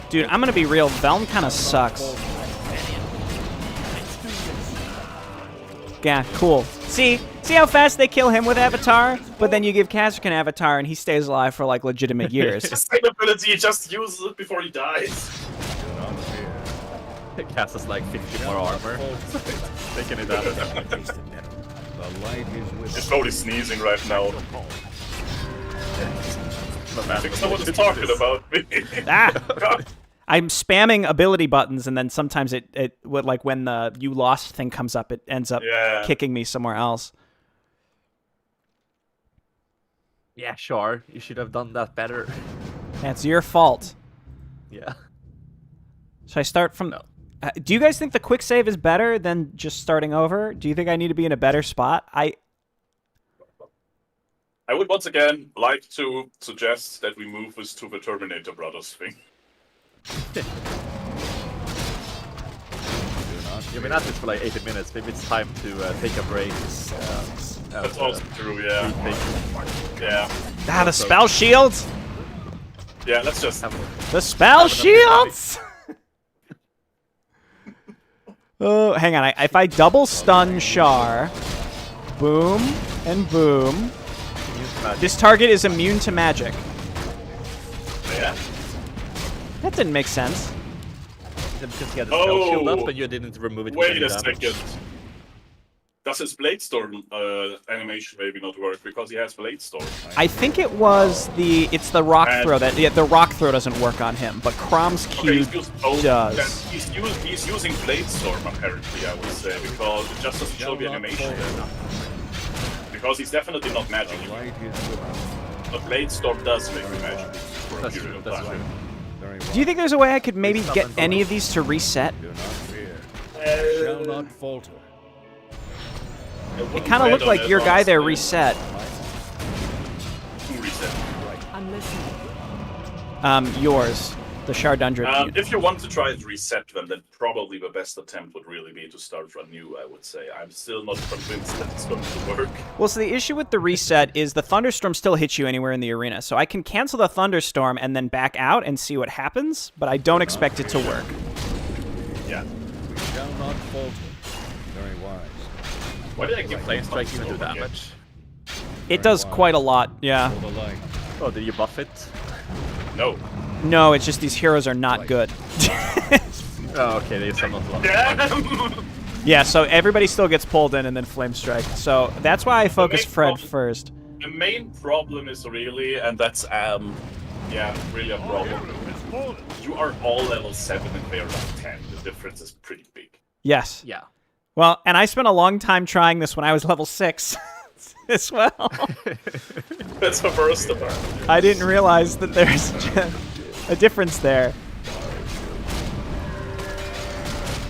Dude, I'm gonna be real. Velm kind of sucks. Yeah, cool. See how fast they kill him with Avatar? But then you give Kazakh an Avatar and he stays alive for like legitimate years. His same ability, he just uses it before he dies. Cass has like 50 more armor. Taking it out. The light is with He's probably sneezing right now. Not bad. I think someone is talking about me. Ah! I'm spamming ability buttons and then sometimes it would, like when the you lost thing comes up, it ends up Yeah. kicking me somewhere else. Yeah, sure. You should have done that better. That's your fault. Yeah. Should I start from... No. Do you guys think the quick save is better than just starting over? Do you think I need to be in a better spot? I would once again like to suggest that we move this to the Terminator Brothers thing. You've been at this for like 80 minutes. Maybe it's time to take a break. That's also true, yeah. Yeah. Ah, the spell shields! Yeah, let's just... The spell shields! Oh, hang on. If I double stun Char, boom and boom, this target is immune to magic. Yeah. That didn't make sense. Because you had the spell shield up Oh, and you didn't remove it. with Wait any a damage. second. Does his Blade Storm animation maybe not work because he has Blade Storm? I think it was it's the rock And- throw that the rock throw doesn't work on him, but Crom's Q Okay, he's does. He's using Blade Storm apparently, I would say, because it just doesn't show the animation. Because he's definitely not magic. the light is with us. But Blade Storm does make the magic for a That's period true. of That's time. true. Very Do you think there's a way I could maybe Please get summon any both. of these to reset? Do not fear. Shall Shall not falter. It kind of looked like your guy there reset. Who reset? I'm listening. Yours. The Shardundra. If you want to try to reset them, then probably the best attempt would really be to start from new, I would say. I'm still not convinced that it's going to work. Well, so the issue with the reset is the thunderstorm still hits you anywhere in the arena. So I can cancel the thunderstorm and then back out and see what happens, but I don't expect it to work. Yeah. We shall not falter. Very wise. Why did I give Flame Strike even do again? damage? It does quite a lot, yeah. For the light. Oh, did you buff it? No. No, it's just these heroes are not good. Oh, okay, they summon a lot. Damn! Yeah, so everybody still gets pulled in and then Flame Strike. So that's why I focus main Fred problem- first. The main problem is really, and that's, yeah, really a problem. You are all level 7 and they're level 10. The difference is pretty big. Yes. Yeah. Well, and I spent a long time trying this when I was level 6 as well. That's the worst of it. I didn't realize that there's a difference there.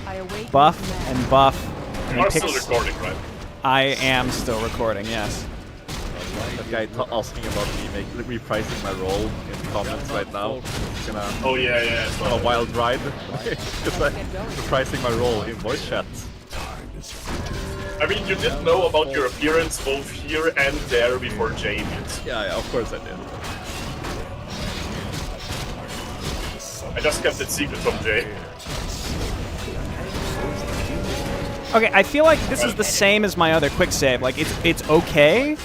I await Buff your command. and buff. And You are it still picks- recording, right? I am still recording, yes. That guy asking about me repricing my role in the comments right now. It's gonna Oh, yeah, it's a wild ride. Because I'm repricing my role in voice chat. I mean, you did know about your appearance both here and there before Jay did. Yeah, of course I did. I just kept it secret from Jay. Okay, I feel like this is the same as my other quick save. Like, it's okay,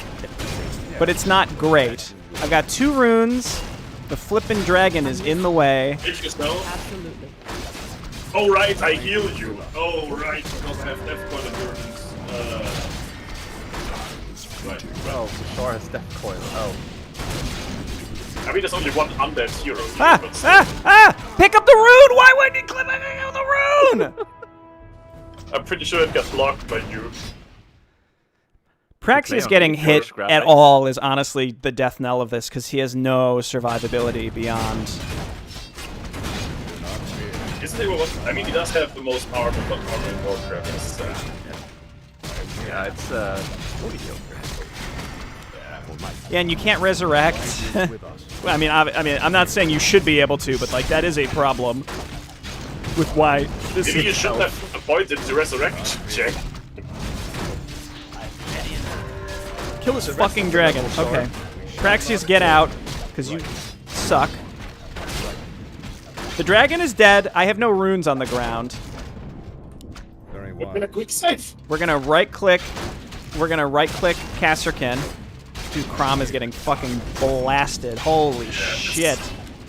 but it's not great. I've got 2 runes. The flippin' dragon is in the way. Did you know? Absolutely. Oh, right, I healed you. Oh, right, because I have Death Coil and Burdens. Right. Oh, Bashar has Death Coil. Oh. I mean, there's only one undead hero here, Ah! but still. Pick up the rune! Why wouldn't you click on the rune? I'm pretty sure it got blocked by you. Praxius on getting the hit first at graphics. all is honestly the death knell of this, because he has no survivability beyond. Isn't he what? I mean, he does have the most armor, but armor in Warcraft is, Yeah, it's Yeah, and you can't resurrect. I mean, I'm not saying you should be able to, but like that is a problem with why this maybe you is. should have avoided the resurrection check. Kill this fucking dragon. Okay. Praxius, get out, because you suck. The dragon is dead. I have no runes on the ground. Very Been a wise. quick save. We're gonna right-click. We're gonna right-click Casterkin. Dude, Crom is getting fucking blasted. Holy shit.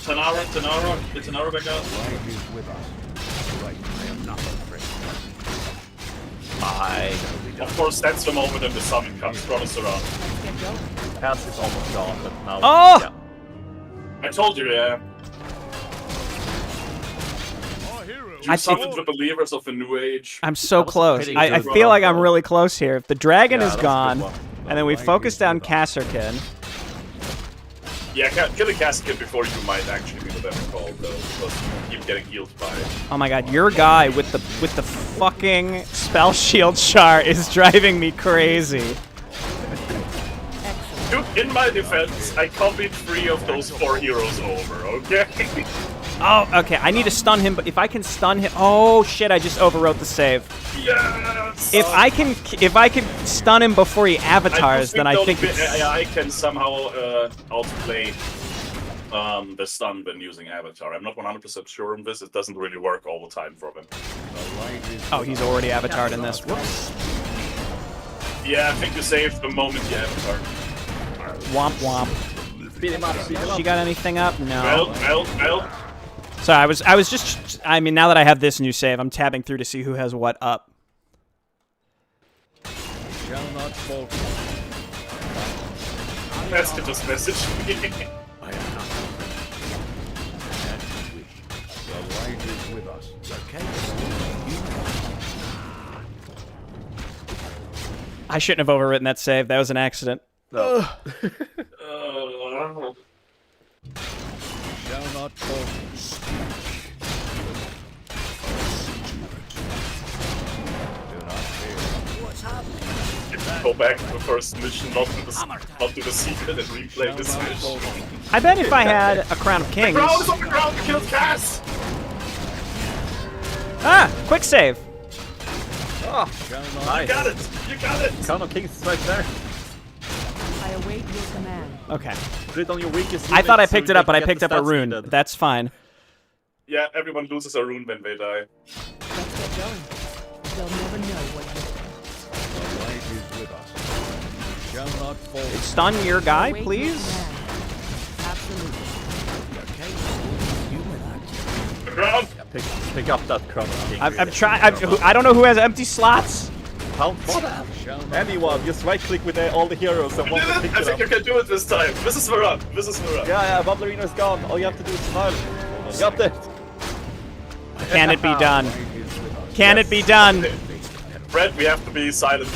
Tanara, it's Tanara back out. Light is with us. Right. I am not afraid. Of course, that's the moment when the summon comes. Run us around. Get going. Pass is almost gone, but now. Oh! Yeah. I told you, yeah. Our hero. You I summoned the believers of the New Age. I'm so That was a close. pretty I good feel like run, I'm though. really close here. If the dragon Yeah, is that was a good gone, one. and then we focus down Casterkin. Yeah, kill a casket before you might actually be the better call, though, because you keep getting healed by it. Oh my god, your guy with the fucking spell shield char is driving me crazy. Dude, in my defense, I copied 3 of those 4 heroes over, okay? Oh, okay. I need to stun him, but if I can stun him, oh shit! I just overwrote the save. Yes! If I can stun him before he avatars, then I think it's. I can somehow outplay the stun when using Avatar. I'm not 100% sure on this. It doesn't really work all the time for him. The light is Oh, he's already avatared in this. Whoops. Yeah, I think you saved the moment you Avatar. Womp womp. Beat him up, beat him up. She got anything up? No. Well. So I was just. I mean, now that I have this new save, I'm tabbing through to see who has what up. shall not falter. That's to just message me. I am not afraid. The light is with us. I shouldn't have overwritten that save. That was an accident. No. Shall not falter. Do not fear. If go back to the first mission, not to the secret, and replay this mission. I bet if I had a Crown of Kings... Crown is on the ground to kill Cass! Ah! Quick save! Oh, You got it! You got it! Crown of Kings is right there. I await your command. Okay. Put it on your weakest I thought I unit so picked it they up, but can I get picked the up a stats rune. needed. That's fine. Yeah, everyone loses a rune when they die. Let's get going. They'll never know what hit. The light is with us. We shall not fall. Stun your guy, Await your please. command. Absolutely. Arkain is human, aren't you? The ground! Yeah, pick up that Crown of Kings. I'm trying. I don't know who has empty slots. How for that? Shall not Anyone, just right click with all the heroes and You one to did pick it! I it think up. you can do it this time. This is Marin. This is Marin. Yeah, Ballerina's gone. All you have to do is smile. You got it. Can it be done? light is with us. Can it be done? Brett, we have to be silent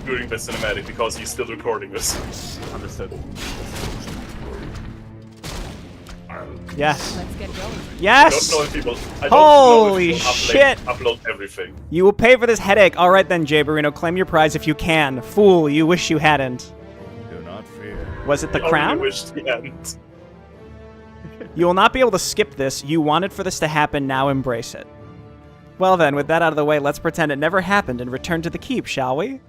during the cinematic because he's still recording this. Understood. Yes. Let's get going. I don't Yes. know if people. I don't Holy know if people shit. upload everything. You will pay for this headache. All right then, Jay Barino, claim your prize if you can. Fool, you wish you hadn't. Do not fear. Was it the I crown? really wished he hadn't. You will not be able to skip this. You wanted for this to happen, now embrace it. Well then, with that out of the way, let's pretend it never happened and return to the keep, shall we?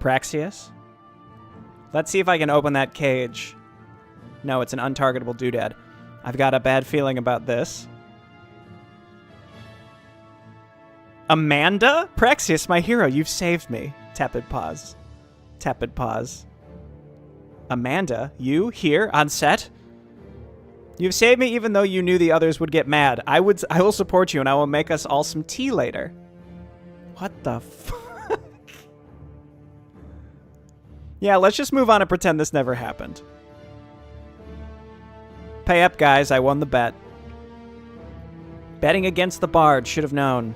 Praxius? Let's see if I can open that cage. No, it's an untargetable doodad. I've got a bad feeling about this. Amanda? Praxius, my hero, you've saved me. Tepid pause. Tepid pause. Amanda, you here on set? You've saved me even though you knew the others would get mad. I will support you and I will make us all some tea later. What the fuck? Yeah, let's just move on and pretend this never happened. Pay up, guys. I won the bet. Betting against the bard. Should have known.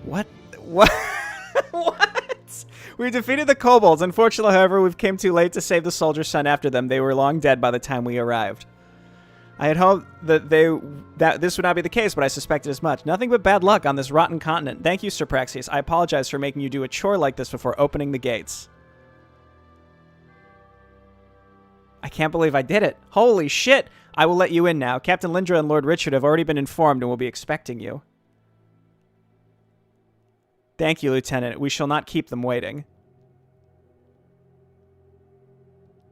What? What? What? We defeated the kobolds. Unfortunately, however, we came too late to save the soldier's son after them. They were long dead by the time we arrived. I had hoped that this would not be the case, but I suspected as much. Nothing but bad luck on this rotten continent. Thank you, Sir Praxius. I apologize for making you do a chore like this before opening the gates. I can't believe I did it. Holy shit! I will let you in now. Captain Lindra and Lord Richard have already been informed and will be expecting you. Thank you, Lieutenant. We shall not keep them waiting.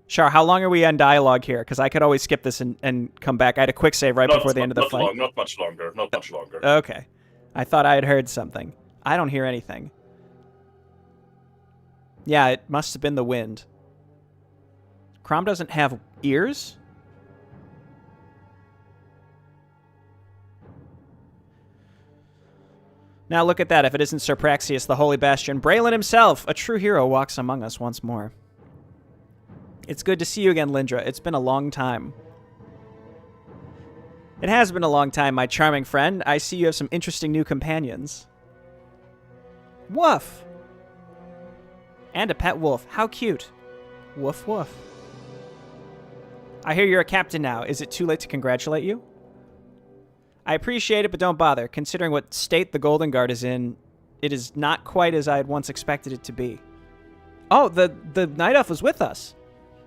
Char, how long are we on dialogue here? Because I could always skip this and come back. I had a quick save right before the end of the fight. Not much longer. Not much longer. Okay. I thought I had heard something. I don't hear anything. Yeah, it must have been the wind. Crom doesn't have ears? Now look at that. If it isn't Sir Praxius, the Holy Bastion, Braylon himself, a true hero, walks among us once more. It's good to see you again, Lindra. It's been a long time. It has been a long time, my charming friend. I see you have some interesting new companions. Woof! And a pet wolf. How cute. Woof woof. I hear you're a captain now. Is it too late to congratulate you? I appreciate it, but don't bother. Considering what state the Golden Guard is in, it is not quite as I had once expected it to be. Oh, the Night Elf was with us.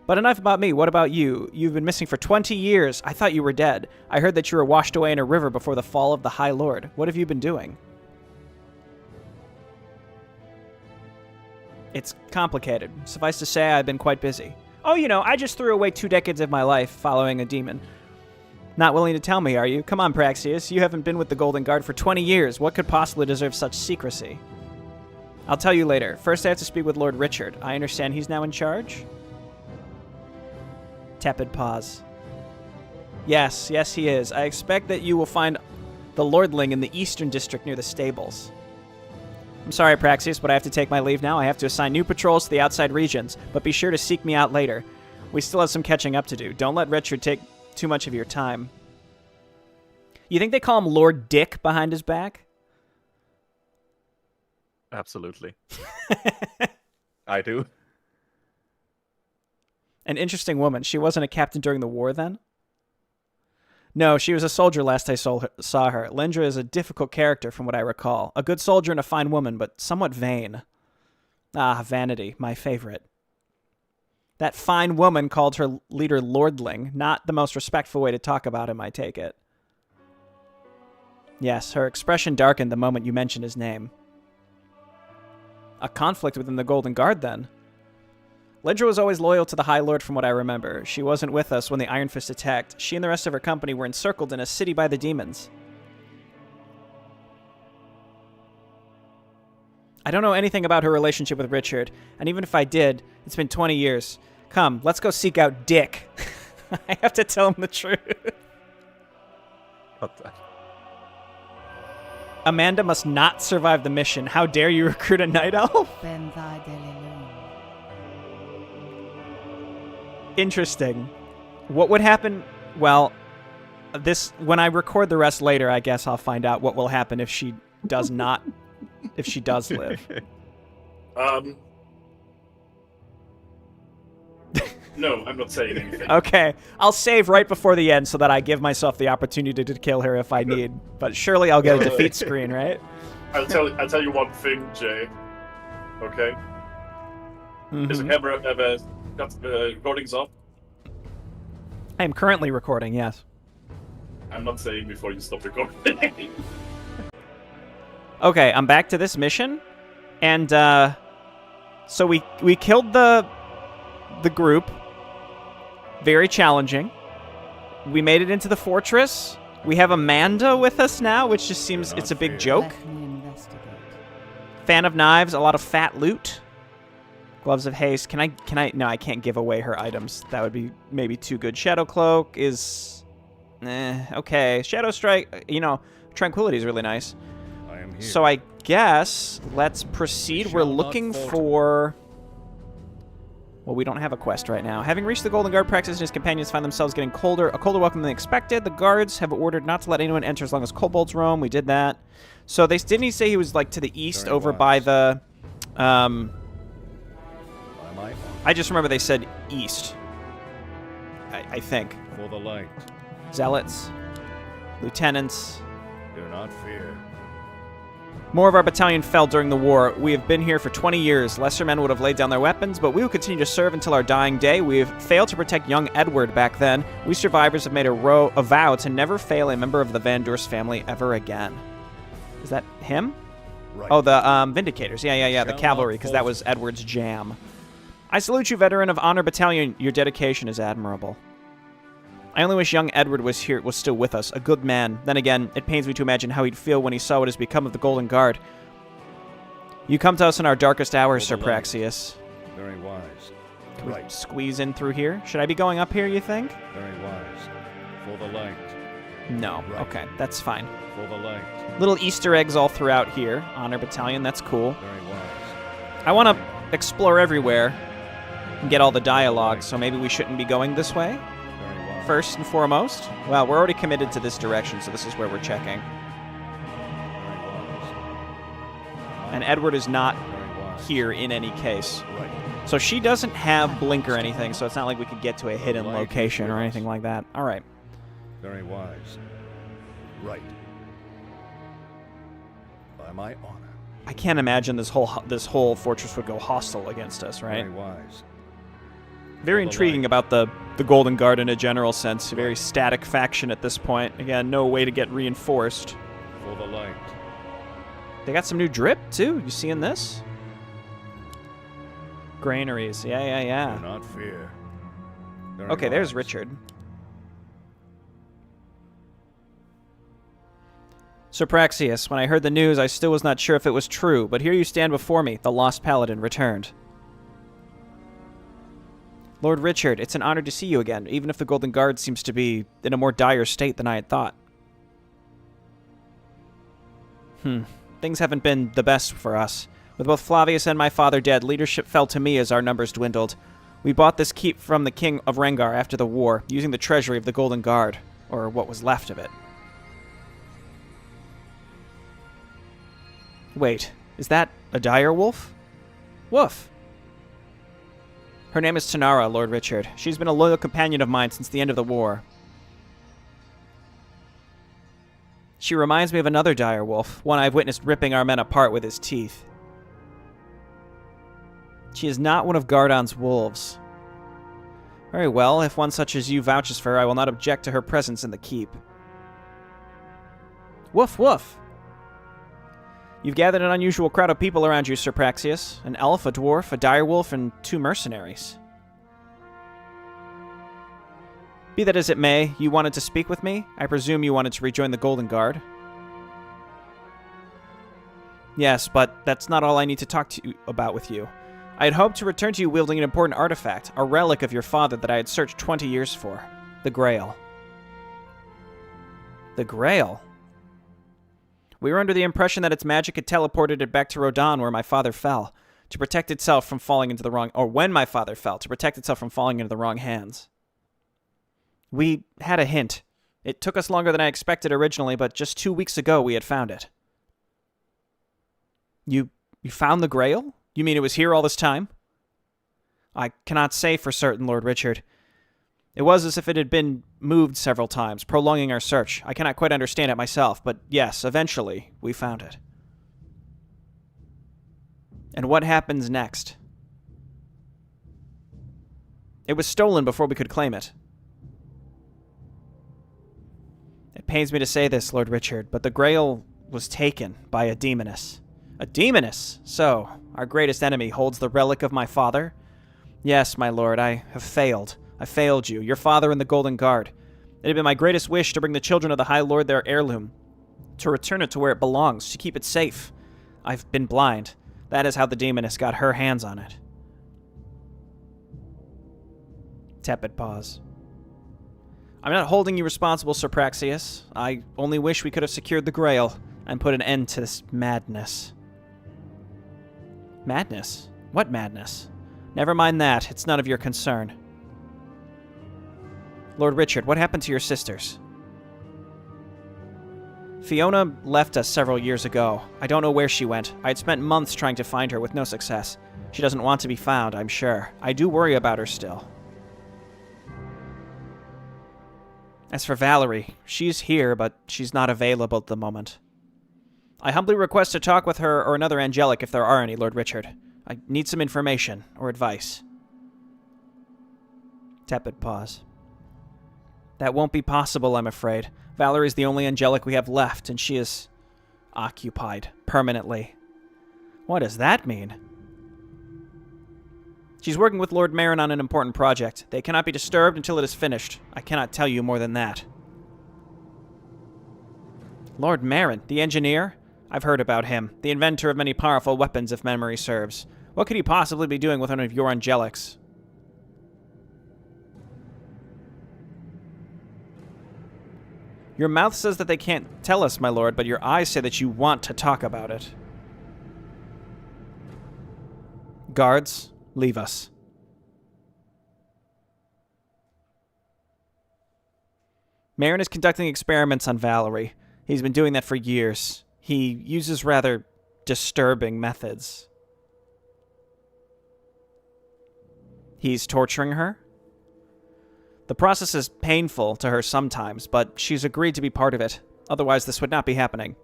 But enough about me. What about you? You've been missing for 20 years. I thought you were dead. I heard that you were washed away in a river before the fall of the High Lord. What have you been doing? It's complicated. Suffice to say, I've been quite busy. Oh, you know, I just threw away 2 decades of my life following a demon. Not willing to tell me, are you? Come on, Praxius. You haven't been with the Golden Guard for 20 years. What could possibly deserve such secrecy? I'll tell you later. First, I have to speak with Lord Richard. I understand he's now in charge? Tepid pause. Yes, he is. I expect that you will find the Lordling in the Eastern District near the stables. I'm sorry, Praxius, but I have to take my leave now. I have to assign new patrols to the outside regions, but be sure to seek me out later. We still have some catching up to do. Don't let Richard take too much of your time. You think they call him Lord Dick behind his back? Absolutely. I do. An interesting woman. She wasn't a captain during the war then? No, she was a soldier last I saw her. Lindra is a difficult character from what I recall. A good soldier and a fine woman, but somewhat vain. Ah, vanity, my favorite. That fine woman called her leader lordling. Not the most respectful way to talk about him, I take it. Yes, her expression darkened the moment you mentioned his name. A conflict within the Golden Guard, then. Lindra was always loyal to the High Lord from what I remember. She wasn't with us when the Iron Fist attacked. She and the rest of her company were encircled in a city by the demons. I don't know anything about her relationship with Richard, and even if I did, it's been 20 years. Come, let's go seek out Dick. I have to tell him the truth. What the? Amanda must not survive the mission. How dare you recruit a night elf? Ben thy delilum. Interesting. What would happen? Well, when I record the rest later, I guess I'll find out what will happen if she does not, if she does live. No, I'm not saying anything. Okay, I'll save right before the end so that I give myself the opportunity to kill her if I need. But surely I'll get a defeat screen, right? I'll tell you one thing, Jay. Okay? Is the camera ever got recordings off? I am currently recording, yes. I'm not saying before you stop recording. Okay, I'm back to this mission. And, so we killed the group. Very challenging. We made it into the fortress. We have Amanda with us now, which just seems it's a big joke. Let me investigate. Fan of knives, a lot of fat loot. Gloves of haste. Can I? No, I can't give away her items. That would be maybe too good. Shadow cloak is, okay. Shadow strike. Tranquility is really nice. I am here. So I guess let's proceed. We're looking for. Well, we don't have a quest right now. Having reached the Golden Guard, Praxis and his companions find themselves getting a colder welcome than expected. The guards have ordered not to let anyone enter as long as kobolds roam. We did that. So didn't he say he was like to the east Very over wise. by the By my I just remember they said east. I think. for the light. Zealots. Lieutenants. Do not fear. More of our battalion fell during the war. We have been here for 20 years. Lesser men would have laid down their weapons, but we will continue to serve until our dying day. We have failed to protect young Edward back then. We survivors have made a vow to never fail a member of the Van Dorst family ever again. Is that him? Right. Oh, the Vindicators. Yeah, the Shall cavalry, not because that falter. was Edward's jam. I salute you, veteran of Honor Battalion. Your dedication is admirable. I only wish young Edward was still with us, a good man. Then again, it pains me to imagine how he'd feel when he saw what has become of the Golden Guard. You come to us in our darkest hours, Sir For the light. Praxius. Very wise. Can we Right. squeeze in through here? Should I be going up here, you think? Very wise. For the light. No. Right. Okay, that's fine. For the light. Little Easter eggs all throughout here. Honor Battalion, that's cool. Very wise. I want to explore everywhere and get all the dialogue, so maybe we shouldn't be going this way Very wise. first and foremost. Well, we're already committed to this direction, so this is where we're checking. Very wise. And Edward is not Very wise. here in any case. Right. So she doesn't have blink or anything, so it's not like we could get to a hidden Light location is or with anything us. like that. All right. Very wise. Right. By my honor. I can't imagine this whole fortress would go hostile against us, right? Very wise. Very the intriguing light. about the Golden Guard in a general sense. A very static faction at this point. Again, no way to get reinforced. For the light. They got some new drip, too. You seeing this? Granaries. Yeah. Do not fear. Very Okay, there's wise. Richard. Sir Praxius, when I heard the news, I still was not sure if it was true, but here you stand before me, the lost paladin returned. Lord Richard, it's an honor to see you again, even if the Golden Guard seems to be in a more dire state than I had thought. Things haven't been the best for us. With both Flavius and my father dead, leadership fell to me as our numbers dwindled. We bought this keep from the King of Rengar after the war, using the treasury of the Golden Guard, or what was left of it. Wait, is that a dire wolf? Woof. Her name is Tanara, Lord Richard. She's been a loyal companion of mine since the end of the war. She reminds me of another dire wolf, one I've witnessed ripping our men apart with his teeth. She is not one of Gardon's wolves. Very well, if one such as you vouches for her, I will not object to her presence in the keep. Woof woof! You've gathered an unusual crowd of people around you, Sir Praxius. An elf, a dwarf, a direwolf, and 2 mercenaries. Be that as it may, you wanted to speak with me? I presume you wanted to rejoin the Golden Guard. Yes, but that's not all I need to talk to you about with you. I had hoped to return to you wielding an important artifact, a relic of your father that I had searched 20 years for. The Grail. The Grail? We were under the impression that its magic had teleported it back to Rodan where my father fell, to protect itself from falling into the wrong... or when my father fell, to protect itself from falling into the wrong hands. We had a hint. It took us longer than I expected originally, but just 2 weeks ago we had found it. You found the Grail? You mean it was here all this time? I cannot say for certain, Lord Richard. It was as if it had been moved several times, prolonging our search. I cannot quite understand it myself, but yes, eventually, we found it. And what happens next? It was stolen before we could claim it. It pains me to say this, Lord Richard, but the Grail was taken by a demoness. A demoness? So, our greatest enemy holds the relic of my father? Yes, my lord, I have failed. I failed you, your father and the Golden Guard. It had been my greatest wish to bring the children of the High Lord their heirloom, to return it to where it belongs, to keep it safe. I've been blind. That is how the demoness got her hands on it. Tepid pause. I'm not holding you responsible, Sir Praxius. I only wish we could have secured the Grail and put an end to this madness. Madness? What madness? Never mind that. It's none of your concern. Lord Richard, what happened to your sisters? Fiona left us several years ago. I don't know where she went. I had spent months trying to find her with no success. She doesn't want to be found, I'm sure. I do worry about her still. As for Valerie, she's here, but she's not available at the moment. I humbly request to talk with her or another angelic if there are any, Lord Richard. I need some information or advice. Tepid pause. That won't be possible, I'm afraid. Valerie's the only angelic we have left, and she is occupied permanently. What does that mean? She's working with Lord Marin on an important project. They cannot be disturbed until it is finished. I cannot tell you more than that. Lord Marin, the engineer? I've heard about him. The inventor of many powerful weapons, if memory serves. What could he possibly be doing with one of your angelics? Your mouth says that they can't tell us, my lord, but your eyes say that you want to talk about it. Guards, leave us. Marin is conducting experiments on Valerie. He's been doing that for years. He uses rather disturbing methods. He's torturing her? The process is painful to her sometimes, but she's agreed to be part of it. Otherwise, this would not be happening.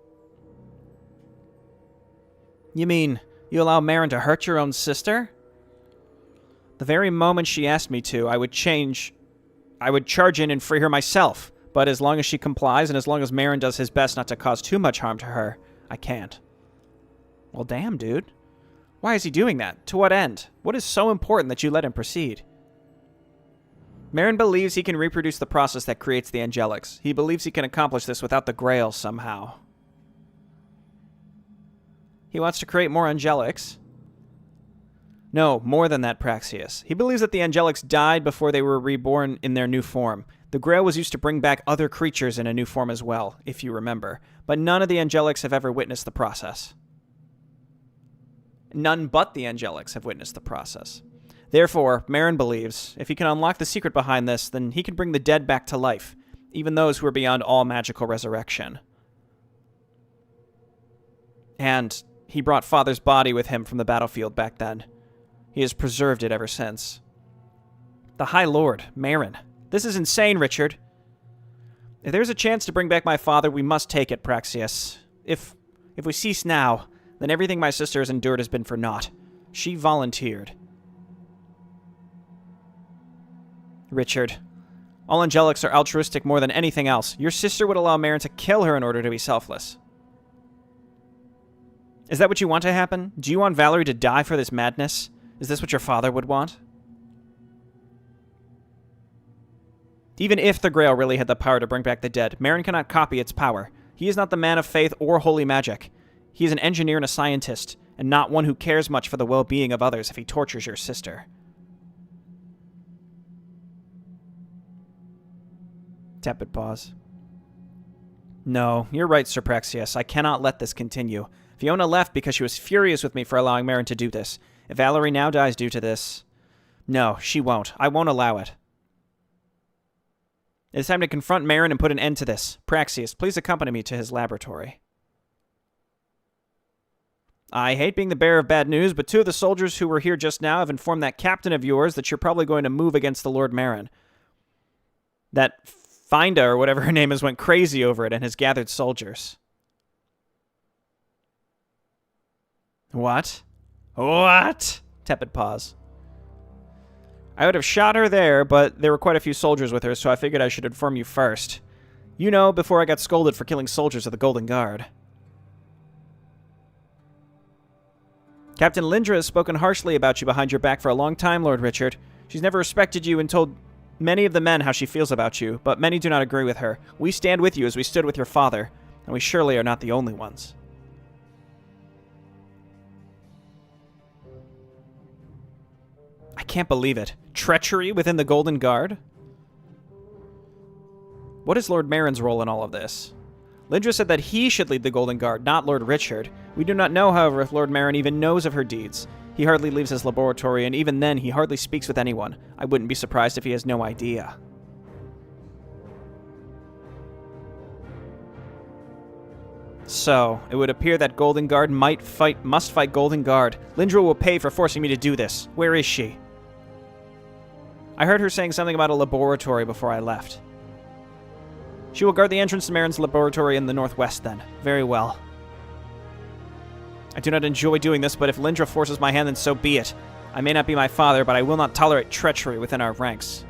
You mean, you allow Marin to hurt your own sister? The very moment she asked me to, I would charge in and free her myself. But as long as she complies, and as long as Marin does his best not to cause too much harm to her, I can't. Well, damn, dude. Why is he doing that? To what end? What is so important that you let him proceed? Marin believes he can reproduce the process that creates the angelics. He believes he can accomplish this without the Grail somehow. He wants to create more angelics. No, more than that, Praxius. He believes that the angelics died before they were reborn in their new form. The Grail was used to bring back other creatures in a new form as well, if you remember. But none of the angelics have ever witnessed the process. None but the angelics have witnessed the process. Therefore, Marin believes, if he can unlock the secret behind this, then he can bring the dead back to life, even those who are beyond all magical resurrection. And he brought Father's body with him from the battlefield back then. He has preserved it ever since. The High Lord, Marin. This is insane, Richard. If there's a chance to bring back my father, we must take it, Praxius. If we cease now, then everything my sister has endured has been for naught. She volunteered. Richard, all angelics are altruistic more than anything else. Your sister would allow Marin to kill her in order to be selfless. Is that what you want to happen? Do you want Valerie to die for this madness? Is this what your father would want? Even if the Grail really had the power to bring back the dead, Marin cannot copy its power. He is not the man of faith or holy magic. He is an engineer and a scientist, and not one who cares much for the well-being of others if he tortures your sister. Tepid pause. No, you're right, Sir Praxius. I cannot let this continue. Fiona left because she was furious with me for allowing Marin to do this. If Valerie now dies due to this... No, she won't. I won't allow it. It's time to confront Marin and put an end to this. Praxius, please accompany me to his laboratory. I hate being the bearer of bad news, but two of the soldiers who were here just now have informed that captain of yours that you're probably going to move against the Lord Marin. That Finda, or whatever her name is, went crazy over it and has gathered soldiers. What? What? Tepid pause. I would have shot her there, but there were quite a few soldiers with her, so I figured I should inform you first. You know, before I got scolded for killing soldiers of the Golden Guard. Captain Lindra has spoken harshly about you behind your back for a long time, Lord Richard. She's never respected you and told many of the men how she feels about you, but many do not agree with her. We stand with you as we stood with your father, and we surely are not the only ones. I can't believe it. Treachery within the Golden Guard? What is Lord Marin's role in all of this? Lindra said that he should lead the Golden Guard, not Lord Richard. We do not know, however, if Lord Marin even knows of her deeds. He hardly leaves his laboratory, and even then, he hardly speaks with anyone. I wouldn't be surprised if he has no idea. So, it would appear that Golden Guard must fight Golden Guard. Lindra will pay for forcing me to do this. Where is she? I heard her saying something about a laboratory before I left. She will guard the entrance to Marin's laboratory in the northwest, then. Very well. I do not enjoy doing this, but if Lindra forces my hand, then so be it. I may not be my father, but I will not tolerate treachery within our ranks.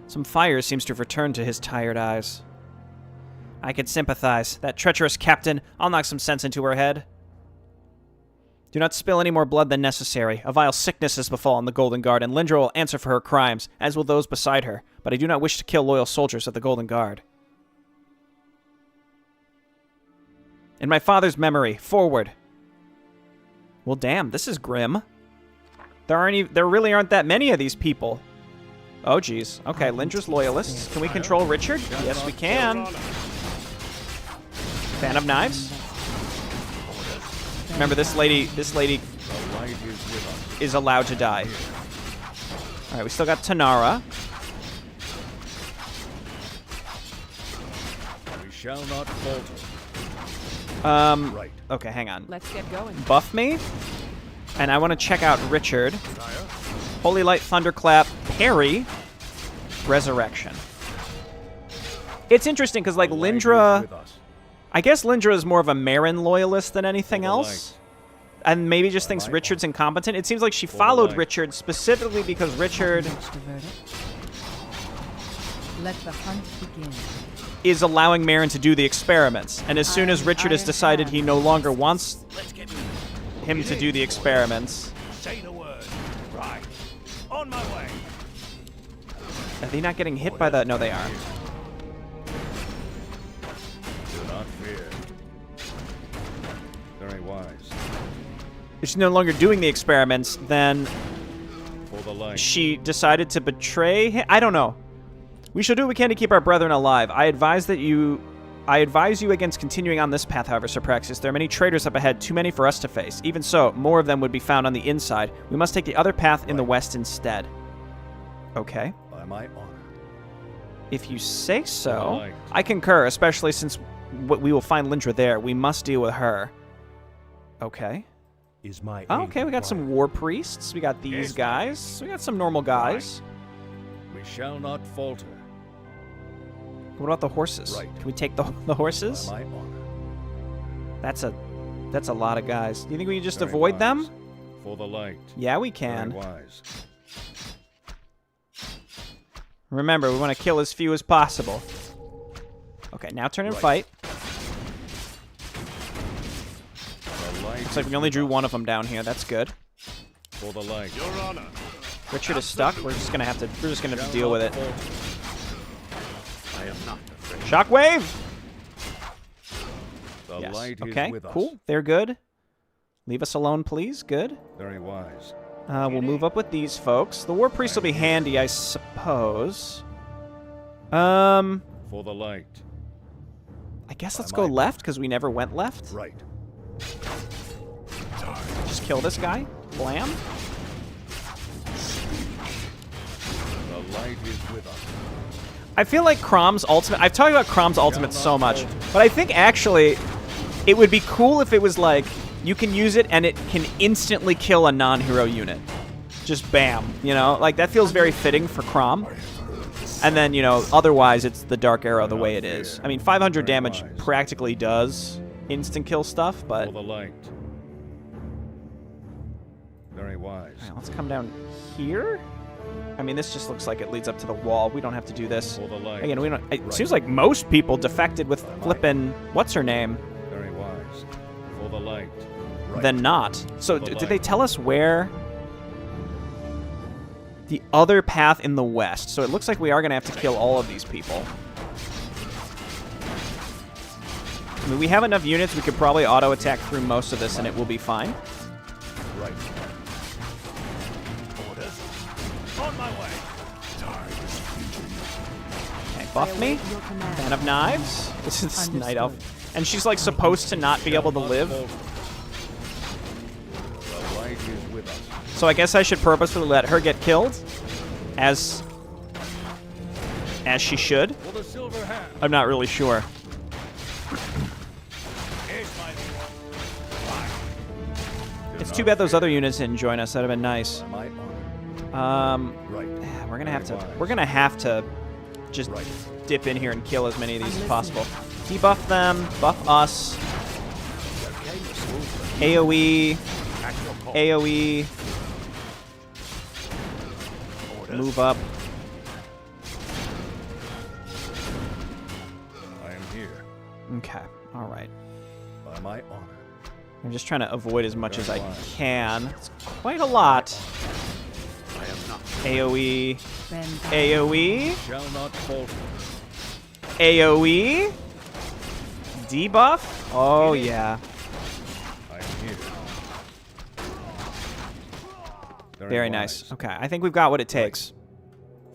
Some fire seems to have returned to his tired eyes. I can sympathize. That treacherous captain, I'll knock some sense into her head. Do not spill any more blood than necessary. A vile sickness has befallen the Golden Guard, and Lindra will answer for her crimes, as will those beside her. But I do not wish to kill loyal soldiers of the Golden Guard. In my father's memory, forward. Well, damn, this is grim. There really aren't that many of these people. Oh, geez. Okay, Lindra's loyalists. Can we control Richard? Yes, we can. Fan of knives? Remember, this lady is allowed to die. Alright, we still got Tanara. We shall not falter. Okay, hang on. Let's get going. Buff me. And I want to check out Richard. Holy Light, Thunderclap, Parry, Resurrection. It's interesting because, like, Lindra... I guess Lindra is more of a Marin loyalist than anything else. And maybe just thinks Richard's incompetent. It seems like she followed Richard specifically because Richard Let the hunt begin. is allowing Marin to do the experiments. And as soon as Richard has decided he no longer wants him to do the experiments... Say the word. Right. On my way. Are they not getting hit by the... No, they are. Do not fear. Very wise. If she's no longer doing the experiments, then For the light. she decided to betray him? I don't know. We shall do what we can to keep our brethren alive. I advise you against continuing on this path, however, Sir Praxius. There are many traitors up ahead, too many for us to face. Even so, more of them would be found on the inside. We must take the other path in the west instead. Okay. By my honor. If you say so. Right. I concur, especially since we will find Lindra there. We must deal with her. Okay. is my Oh, aid okay, we got some required? war priests. We got these guys. We got some normal guys. We shall not falter. What about the horses? Right. Can we take the horses? By my honor. That's a lot of guys. Do you think we can just Very avoid wise. them? For the light. Yeah, we Very can. wise. Remember, we want to kill as few as possible. Okay, now turn and Right. fight. The light Looks like we only drew one of them down here. That's good. for the light. Your honor. Richard is stuck. We're just gonna have to deal with it. I am not afraid. Shockwave. The Yes. light Okay. is with us. Cool. They're good. Leave us alone, please. Good. Very wise. We'll move up with these folks. The war priest will be handy, I suppose. I For the light. guess let's go left because we never went left. Right. Just kill this guy. Blam. The light is with us. I feel like Crom's ultimate... I've talked about Crom's ultimate so much, but I think actually it would be cool if it was like you can use it and it can instantly kill a non-hero unit. Just bam, you know? Like, that feels very fitting for Crom. And then, you know, otherwise it's the Dark Arrow the way it is. I mean, 500 damage practically does instant kill stuff, but... For the light. Very wise. All right, let's come down here. I mean, this just looks like it leads up to the wall. We don't have to do this. For the light. Again, we don't... It seems like most people defected with flippin'... What's her name? Very wise. For the light. Right. Than not. So, For the did they light. tell us where... The other path in the west. So it looks like we are going to have to kill all of these people. I mean, we have enough units. We could probably auto-attack through most of this, and it will be fine. Right. Orders. On my way. Okay, buff me. Your command. Man of Knives. This is Understood. Night Elf. And she's, like, supposed to not be able to live. The light is with us. So I guess I should purposefully let her get killed. As she should. For the silver hand. I'm not really sure. Here's my It's too bad those other units didn't join us. That'd have been nice. My honor. Right. We're gonna have to just dip in here and kill as many of these as possible. Debuff them, buff us. AoE. AoE. Move up. I am here. Okay. All right. By my honor. I'm just trying to avoid as much as I Very wise. can. It's quite a lot. AoE. Bend. AoE. Shall not falter. AoE. Debuff. Oh, yeah. I am here. Very nice. Okay, I think we've got what it takes.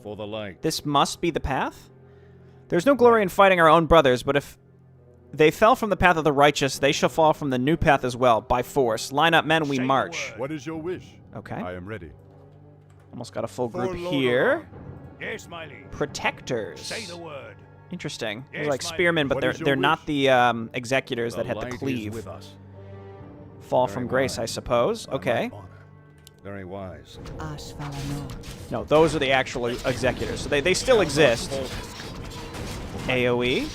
For the light. This must be the path. There's no glory in fighting our own brothers, but if they fell from the path of the righteous, they shall fall from the new path as well, by force. Line up, men, we march. What is your wish? Okay. I am ready. Almost got a full group Lord here. Yes, my liege. Protectors. Say the word. Interesting. They're Yes, like my spearmen, but What is your they're not wish? the executors that The had light to is cleave. with us. Fall Very from grace, I wise. suppose. By my Okay. honor. Very wise. Ash Valano. No, those are the actual executors. So they still exist. AoE.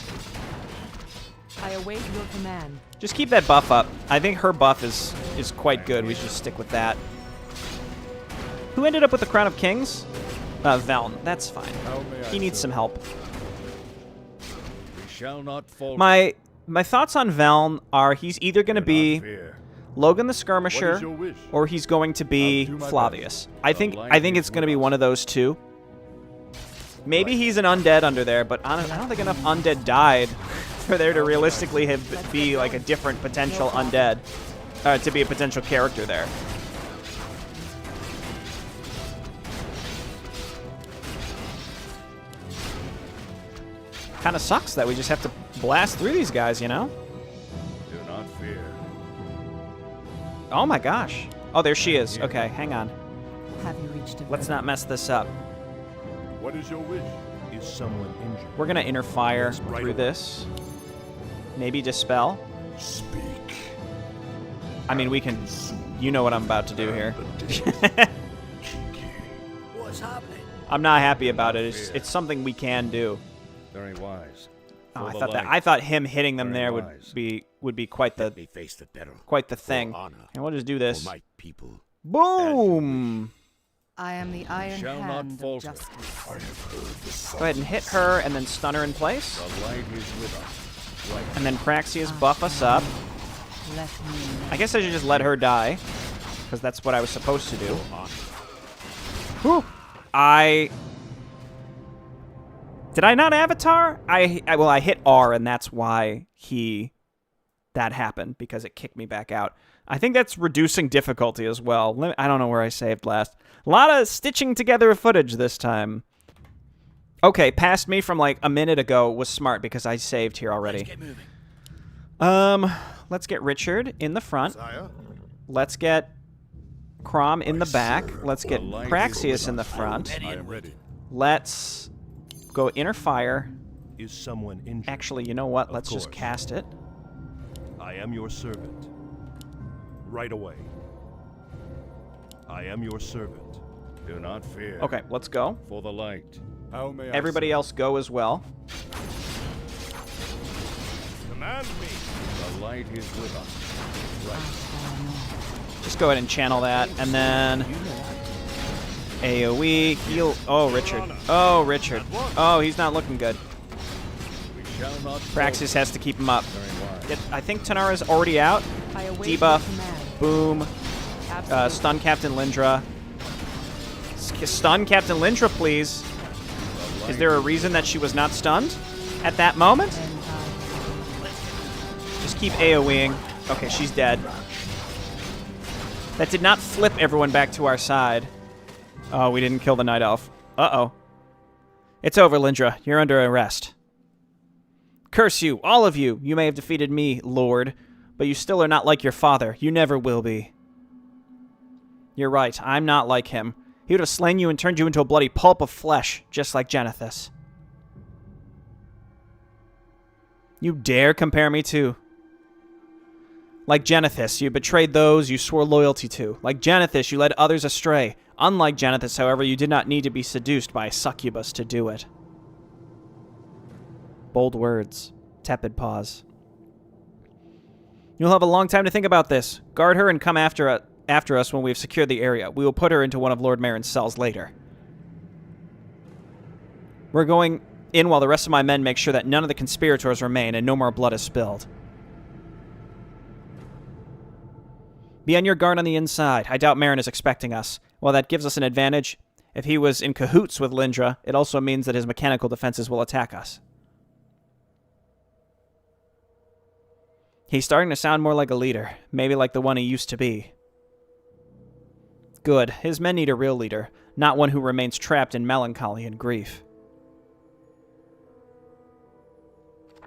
I await your command. Just keep that buff up. I think her buff is quite good. We should stick with that. Who ended up with the Crown of Kings? Veln. That's fine. He needs some help. We shall not falter. My thoughts on Veln are he's either going to Do not be fear. Logan the What is Skirmisher, your wish? or he's going to be I'll do my Flavius. best. I The think light is it's going to with be us. one of those two. Maybe he's an undead under there, but I don't think enough undead died for there to realistically be like a different potential undead, to be a potential character there. Kind of sucks that we just have to blast through these guys, you know? Do not fear. Oh my gosh. Oh, there she is. Okay, hang on. Have you reached a Let's not mess this up. What is your wish? Is someone injured? We're gonna inner fire Right through away. this. Maybe dispel. Speak. I mean, we can... You know what I'm about to do here. What's happening? I'm not happy about it. It's something we can do. Very wise. Oh, For the I thought him hitting them Very there wise. would be quite the They face the battle. thing. honor. And we'll just do this. For my people. Boom! I am the iron shall not hand of falter. justice. Go ahead and hit her, and then stun her in place. The light is with us. Right. And then Praxius buff us up. Let me. I guess I should just let her die, because that's what I was supposed to do. Whew. Did I not avatar? Well, I hit R, and that's why that happened, because it kicked me back out. I think that's reducing difficulty as well. I don't know where I saved last. A lot of stitching together footage this time. Okay, past me from like a minute ago was smart because I saved here already. Let's get moving. Let's get Richard in the front. Sire, Let's get Crom in the back. Let's get light is Praxius in the front. Ready I and am waiting. ready. Let's go inner fire. Is someone injured? Actually, you know what? Of Let's just course. cast it. I am your servant. Right away. I am your servant. Do not fear. Okay, let's go. For the light. How may I Everybody serve? else go as well. Command me. The light is with us. Right. Just go ahead and channel that, and then AoE heal. Oh, Richard. Oh, Richard. Oh, he's not looking good. We shall not Praxis has to keep him up. Very wise. I think Tanara's already out. I await your Debuff. command. Boom. Absolutely. Stun Captain Lindra. Stun Captain Lindra, please. Is there a reason that she was not stunned at that moment? And Just keep AoEing. Okay, she's dead. That did not flip everyone back to our side. Oh, we didn't kill the Night Elf. Uh-oh. It's over, Lindra. You're under arrest. Curse you, all of you. You may have defeated me, Lord, but you still are not like your father. You never will be. You're right. I'm not like him. He would have slain you and turned you into a bloody pulp of flesh, just like Genethys. You dare compare me to... Like Genethys, you betrayed those you swore loyalty to. Like Genethys, you led others astray. Unlike Genethys, however, you did not need to be seduced by a succubus to do it. Bold words. Tepid pause. You'll have a long time to think about this. Guard her and come after us when we've secured the area. We will put her into one of Lord Marin's cells later. We're going in while the rest of my men make sure that none of the conspirators remain and no more blood is spilled. Be on your guard on the inside. I doubt Marin is expecting us. While that gives us an advantage, if he was in cahoots with Lindra, it also means that his mechanical defenses will attack us. He's starting to sound more like a leader, maybe like the one he used to be. Good. His men need a real leader, not one who remains trapped in melancholy and grief.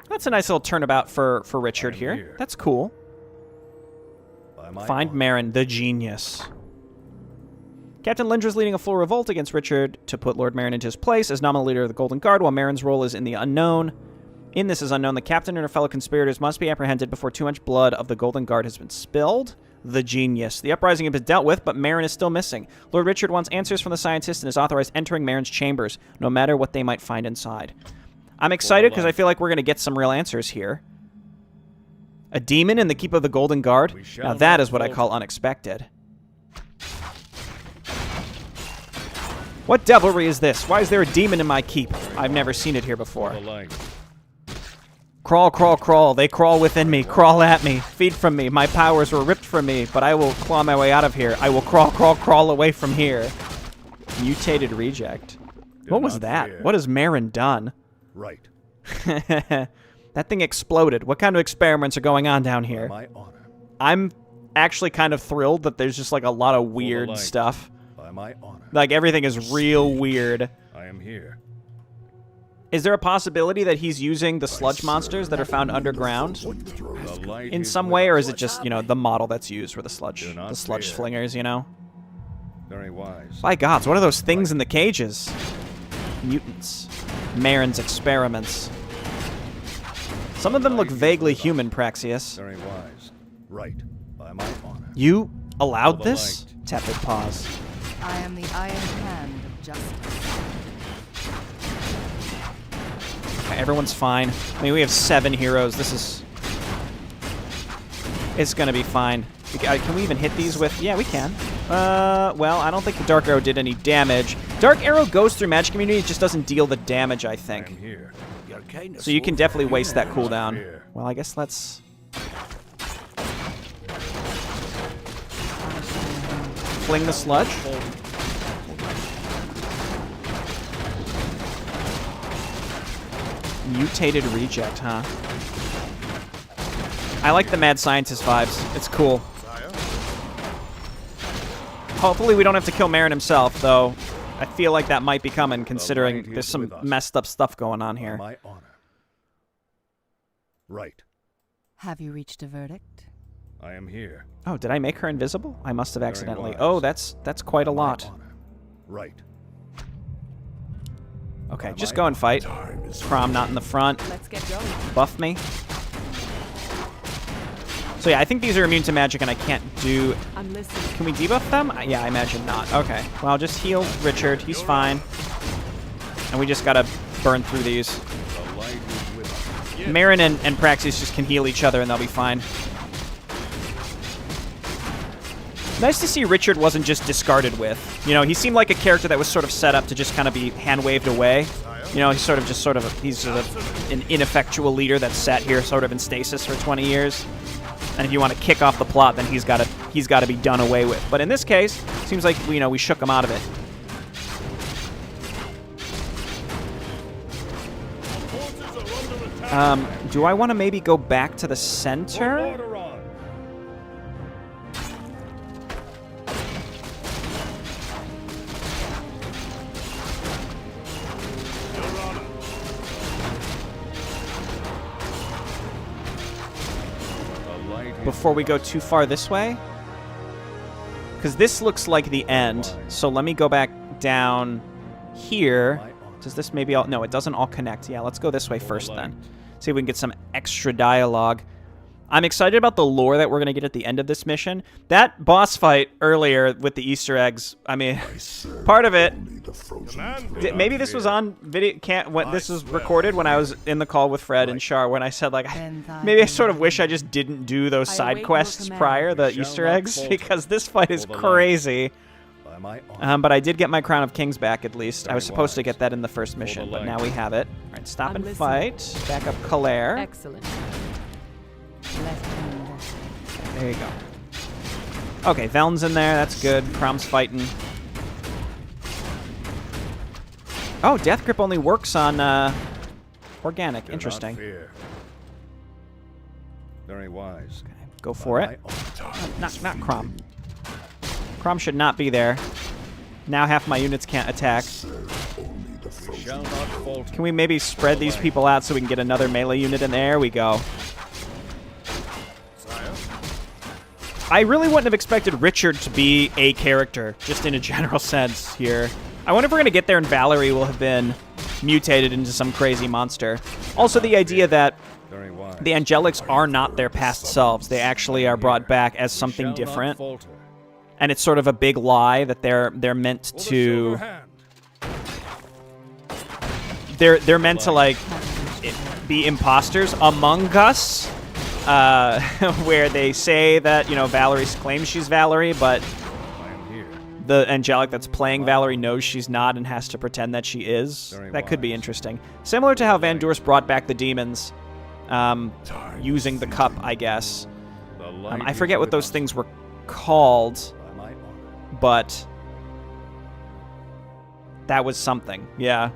That's a nice little turnabout for Richard here. That's cool. By my Find honor. Marin, the genius. Captain Lindra's leading a full revolt against Richard to put Lord Marin into his place as nominal leader of the Golden Guard, while Marin's role is in the unknown. In this is unknown, the captain and her fellow conspirators must be apprehended before too much blood of the Golden Guard has been spilled. The genius. The uprising has been dealt with, but Marin is still missing. Lord Richard wants answers from the scientists and has authorized entering Marin's chambers, no matter what they might find inside. I'm excited because I feel like we're going to get some real answers here. A demon in the keep of the Golden Guard? Now that is what I call unexpected. What devilry is this? Why is there a demon in my keep? I've never seen it here before. The light. Crawl, crawl, crawl. They crawl within me. Crawl at me. Feed from me. My powers were ripped from me, but I will claw my way out of here. I will crawl, crawl, crawl away from here. Mutated reject. What was not that? fear. What has Marin done? Right. That thing exploded. What kind of experiments are going on down By here? my honor. I'm actually kind of thrilled that there's just like a lot of weird light. stuff. By my honor. Like everything is real weird. I am here. Is there a possibility that he's using the sludge monsters that are found underground The light in is some with way, or us. is it just, you know, the model that's used for the sludge Do not fear. slingers, you know? Very wise. By gods, what are those things in the cages? Mutants. Marin's experiments. Some of them look vaguely human, Praxius. Very wise. Right. By By my honor. You allowed For the this? light. Tepid pause. I am the iron hand of justice. Okay, everyone's fine. I mean, we have 7 heroes. This is... It's gonna be fine. Can we even hit these with... Yeah, we can. Well, I don't think the Dark Arrow did any damage. Dark Arrow goes through magic immunity, it just doesn't deal the damage, I I think. am here. You're kind of So you can definitely waste that cooldown. Fear. Well, I guess let's... Fling the sludge. Mutated reject, huh? I like the mad scientist vibes. It's cool. Hopefully we don't have to kill Marin himself, though. I feel like that might be coming, considering light there's is some with us. messed up stuff going on By here. my honor. Right. Have you reached a verdict? I am here. Oh, did I make her invisible? I must have Very accidentally. wise. Oh, that's quite a By my lot. honor. Right. Okay, By just my go and fight. Crom not in the front. Let's get going. Buff me. So yeah, I think these are immune to magic and I can't do... I'm listening. Can we debuff them? Yeah, I imagine not. Okay. Well, I'll just heal Richard. He's fine. And we just gotta burn through these. The light is with us. Marin and Praxis just can heal each other and they'll be fine. Nice to see Richard wasn't just discarded with. You know, he seemed like a character that was sort of set up to just kind of be hand-waved away. You know, he's sort of an ineffectual leader that's sat here sort of in stasis for 20 years. And if you want to kick off the plot, then he's got to be done away with. But in this case, it seems like we shook him out of it. Do I want to maybe go back to the center? Order on. The light is Before we go too far this way? Because this looks like the end. So let me go back down here. Does this maybe all... No, it doesn't all connect. Yeah, let's go this way first then. See if we can get some extra dialogue. I'm excited about the lore that we're going to get at the end of this mission. That boss fight earlier with the Easter eggs, I mean, part of it... Maybe this was on video... this was recorded when I was in the call with Fred and Char when I said, like, maybe I sort of wish I just didn't do those I side await your quests command. prior, the shall Easter not eggs, falter. because this fight is For the light. crazy. By my honor. But I did get my Crown of Kings back, at least. I Very was supposed to wise. get that in the first For mission, the but light. now we have it. All right, stop I'm and listening. fight. Back up Claire. Excellent. Left hand. There you go. Okay, Veln's in there. That's good. Crom's fighting. Oh, Death Grip only works on organic. Do not Interesting. fear. Very wise. Okay, go for By it. my honor. Not Crom. Crom should not be there. Now half my units can't attack. We shall not falter. Can we maybe spread these people out so we can get another melee unit in there? We go. I really wouldn't have expected Richard to be a character, just in a general sense here. I wonder if we're going to get there and Valerie will have been mutated into some crazy monster. Also, the idea that Very wise. the Angelics are not their past selves. They actually are brought back as Shall something not different. falter. And it's sort of a big lie that they're meant For the to... silver hand. They're meant to, like, be imposters among us, where they say that, Valerie claims she's Valerie, but I am here. the angelic that's playing Valerie knows she's not and has to pretend that she is. Very That could be wise. interesting. Similar to how Van Doorst brought back the demons, using the cup, I guess. The light I is forget what with those us. things were called, By my honor. but that was something. Yeah.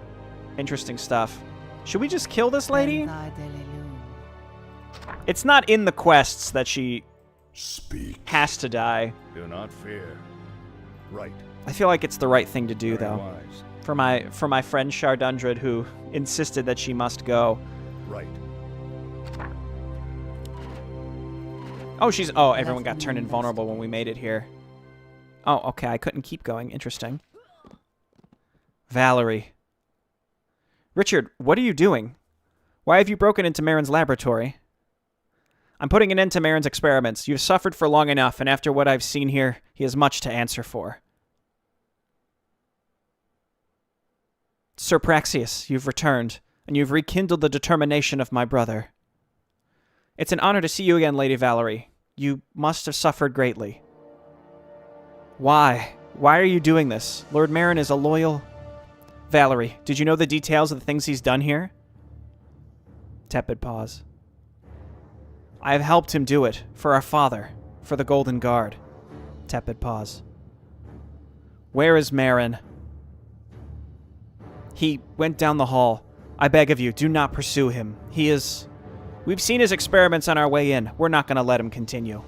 Interesting stuff. Should we just kill this lady? It's not in the quests that she has to die. Do not fear. Right. I feel like it's the right thing to do, Very though. wise. For my friend Shardundred, who insisted that she must go. Right. Oh, everyone got turned invulnerable when we made it here. Oh, okay, I couldn't keep going. Interesting. Valerie. Richard, what are you doing? Why have you broken into Marin's laboratory? I'm putting an end to Marin's experiments. You've suffered for long enough, and after what I've seen here, he has much to answer for. Sir Praxius, you've returned, and you've rekindled the determination of my brother. It's an honor to see you again, Lady Valerie. You must have suffered greatly. Why? Why are you doing this? Lord Marin is a loyal... Valerie, did you know the details of the things he's done here? Tepid pause. I have helped him do it, for our father, for the Golden Guard. Tepid pause. Where is Marin? He went down the hall. I beg of you, do not pursue him. He is... We've seen his experiments on our way in. We're not going to let him continue.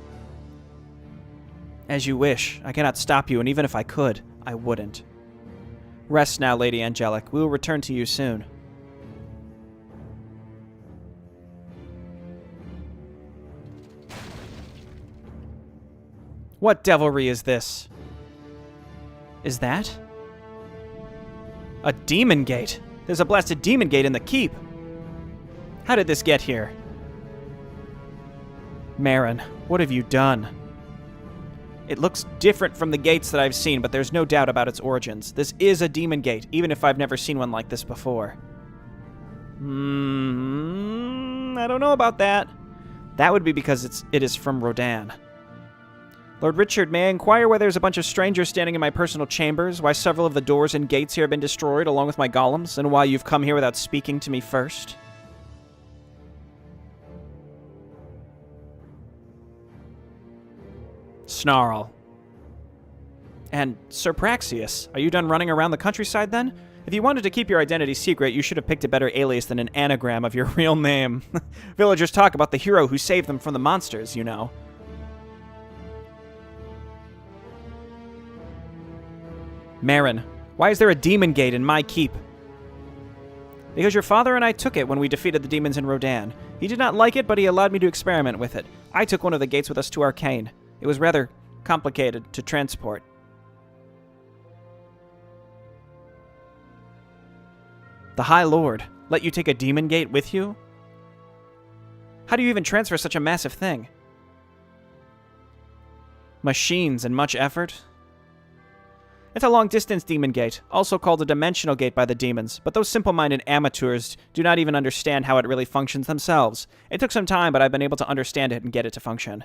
As you wish. I cannot stop you, and even if I could, I wouldn't. Rest now, Lady Angelic. We will return to you soon. What devilry is this? Is that? A demon gate? There's a blasted demon gate in the keep. How did this get here? Marin, what have you done? It looks different from the gates that I've seen, but there's no doubt about its origins. This is a demon gate, even if I've never seen one like this before. I don't know about that. That would be because it is from Rodan. Lord Richard, may I inquire why there's a bunch of strangers standing in my personal chambers, why several of the doors and gates here have been destroyed along with my golems, and why you've come here without speaking to me first? Snarl. And Sir Praxius, are you done running around the countryside then? If you wanted to keep your identity secret, you should have picked a better alias than an anagram of your real name. Villagers talk about the hero who saved them from the monsters, you know. Marin, why is there a demon gate in my keep? Because your father and I took it when we defeated the demons in Rodan. He did not like it, but he allowed me to experiment with it. I took one of the gates with us to Arkain. It was rather complicated to transport. The High Lord let you take a demon gate with you? How do you even transfer such a massive thing? Machines and much effort? It's a long-distance demon gate, also called a dimensional gate by the demons, but those simple-minded amateurs do not even understand how it really functions themselves. It took some time, but I've been able to understand it and get it to function.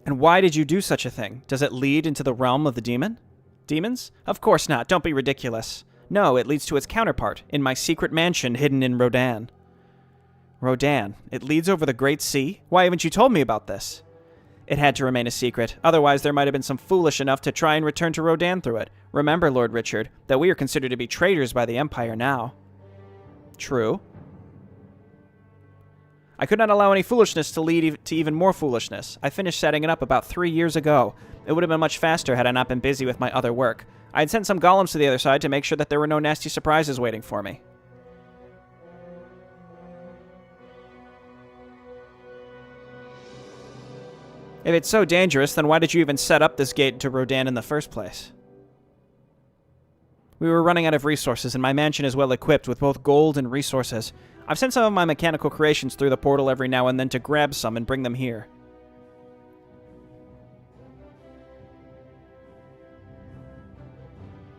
And why did you do such a thing? Does it lead into the realm of the demons? Of course not. Don't be ridiculous. No, it leads to its counterpart, in my secret mansion hidden in Rodan. Rodan. It leads over the Great Sea? Why haven't you told me about this? It had to remain a secret. Otherwise, there might have been some foolish enough to try and return to Rodan through it. Remember, Lord Richard, that we are considered to be traitors by the Empire now. True. I could not allow any foolishness to lead to even more foolishness. I finished setting it up about 3 years ago. It would have been much faster had I not been busy with my other work. I had sent some golems to the other side to make sure that there were no nasty surprises waiting for me. If it's so dangerous, then why did you even set up this gate to Rodan in the first place? We were running out of resources, and my mansion is well equipped with both gold and resources. I've sent some of my mechanical creations through the portal every now and then to grab some and bring them here.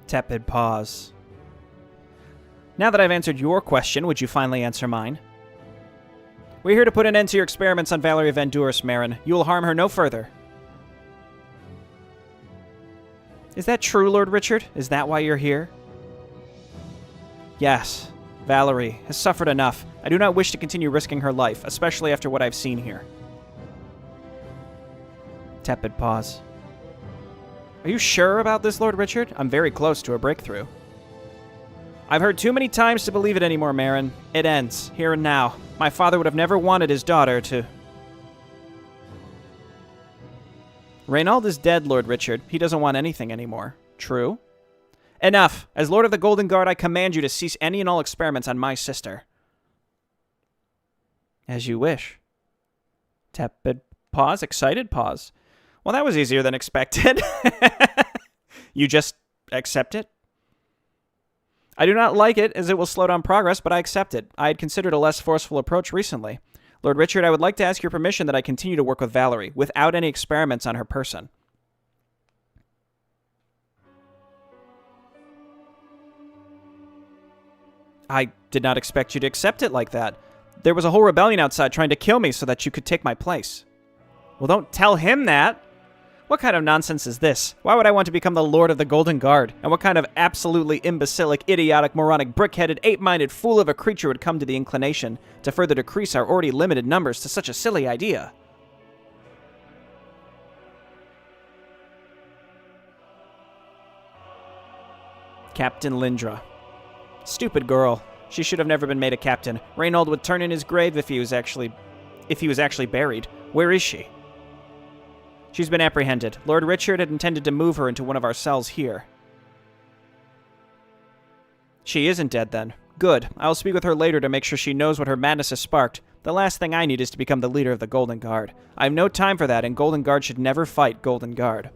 Tepid pause. Now that I've answered your question, would you finally answer mine? We're here to put an end to your experiments on Valerie Van Duris, Marin. You will harm her no further. Is that true, Lord Richard? Is that why you're here? Yes. Valerie has suffered enough. I do not wish to continue risking her life, especially after what I've seen here. Tepid pause. Are you sure about this, Lord Richard? I'm very close to a breakthrough. I've heard too many times to believe it anymore, Marin. It ends, here and now. My father would have never wanted his daughter to... Reynald is dead, Lord Richard. He doesn't want anything anymore. True? Enough! As Lord of the Golden Guard, I command you to cease any and all experiments on my sister. As you wish. Tepid pause, excited pause. Well, that was easier than expected. You just accept it? I do not like it, as it will slow down progress, but I accept it. I had considered a less forceful approach recently. Lord Richard, I would like to ask your permission that I continue to work with Valerie, without any experiments on her person. I did not expect you to accept it like that. There was a whole rebellion outside trying to kill me so that you could take my place. Well, don't tell him that! What kind of nonsense is this? Why would I want to become the Lord of the Golden Guard? And what kind of absolutely imbecilic, idiotic, moronic, brick-headed, ape-minded fool of a creature would come to the inclination to further decrease our already limited numbers to such a silly idea? Captain Lindra. Stupid girl. She should have never been made a captain. Reynold would turn in his grave if he was actually buried. Where is she? She's been apprehended. Lord Richard had intended to move her into one of our cells here. She isn't dead, then. Good. I'll speak with her later to make sure she knows what her madness has sparked. The last thing I need is to become the leader of the Golden Guard. I have no time for that, and Golden Guard should never fight Golden Guard.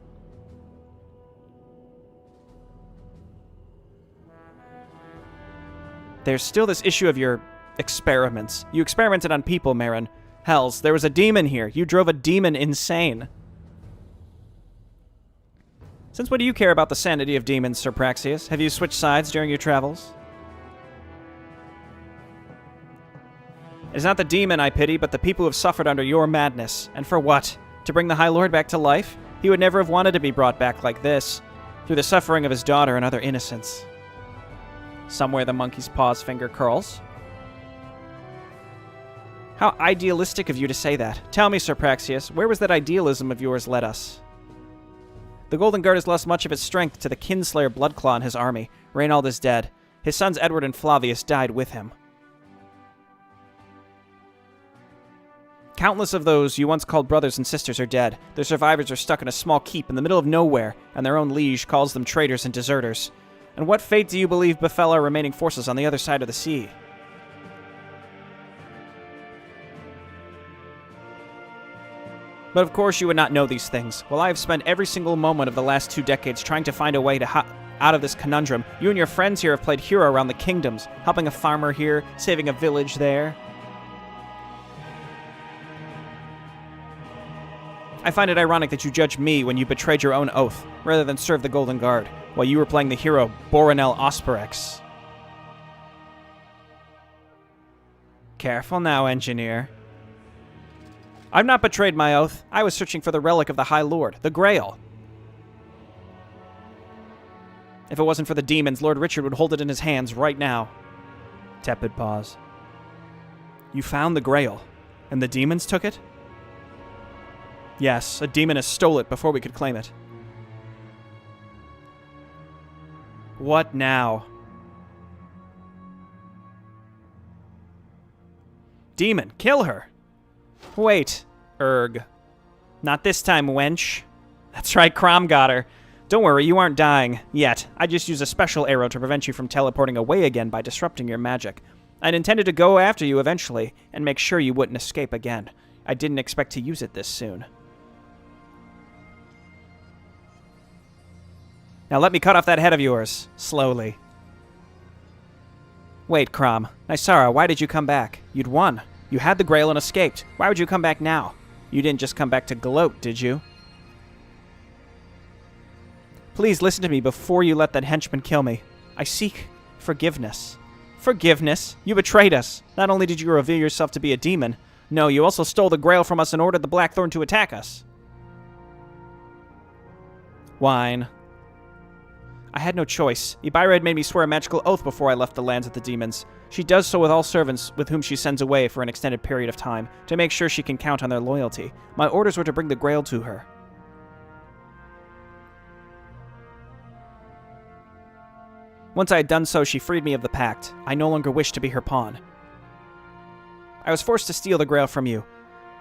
There's still this issue of your experiments. You experimented on people, Marin. Hells, there was a demon here. You drove a demon insane. Since when do you care about the sanity of demons, Sir Praxius? Have you switched sides during your travels? It is not the demon I pity, but the people who have suffered under your madness. And for what? To bring the High Lord back to life? He would never have wanted to be brought back like this, through the suffering of his daughter and other innocents. Somewhere the monkey's paw's finger curls. How idealistic of you to say that. Tell me, Sir Praxius, where was that idealism of yours led us? The Golden Guard has lost much of its strength to the Kinslayer Bloodclaw and his army. Reynold is dead. His sons Edward and Flavius died with him. Countless of those you once called brothers and sisters are dead. Their survivors are stuck in a small keep in the middle of nowhere, and their own liege calls them traitors and deserters. And what fate do you believe befell our remaining forces on the other side of the sea? But of course you would not know these things. While I have spent every single moment of the last 2 decades trying to find a way to out of this conundrum, you and your friends here have played hero around the kingdoms, helping a farmer here, saving a village there. I find it ironic that you judge me when you betrayed your own oath, rather than serve the Golden Guard, while you were playing the hero Boronel Osperex. Careful now, engineer. I've not betrayed my oath. I was searching for the relic of the High Lord, the Grail. If it wasn't for the demons, Lord Richard would hold it in his hands right now. Tepid pause. You found the Grail, and the demons took it? Yes, a demoness stole it before we could claim it. What now? Demon, kill her! Wait, Erg. Not this time, wench. That's right, Crom got her. Don't worry, you aren't dying. Yet. I just used a special arrow to prevent you from teleporting away again by disrupting your magic. I'd intended to go after you eventually, and make sure you wouldn't escape again. I didn't expect to use it this soon. Now let me cut off that head of yours. Slowly. Wait, Crom. Nysara, why did you come back? You'd won. You had the Grail and escaped. Why would you come back now? You didn't just come back to gloat, did you? Please listen to me before you let that henchman kill me. I seek forgiveness. Forgiveness? You betrayed us. Not only did you reveal yourself to be a demon, no, you also stole the Grail from us and ordered the Blackthorn to attack us. Whine. I had no choice. Ibira had made me swear a magical oath before I left the lands of the demons. She does so with all servants with whom she sends away for an extended period of time, to make sure she can count on their loyalty. My orders were to bring the Grail to her. Once I had done so, she freed me of the pact. I no longer wished to be her pawn. I was forced to steal the Grail from you.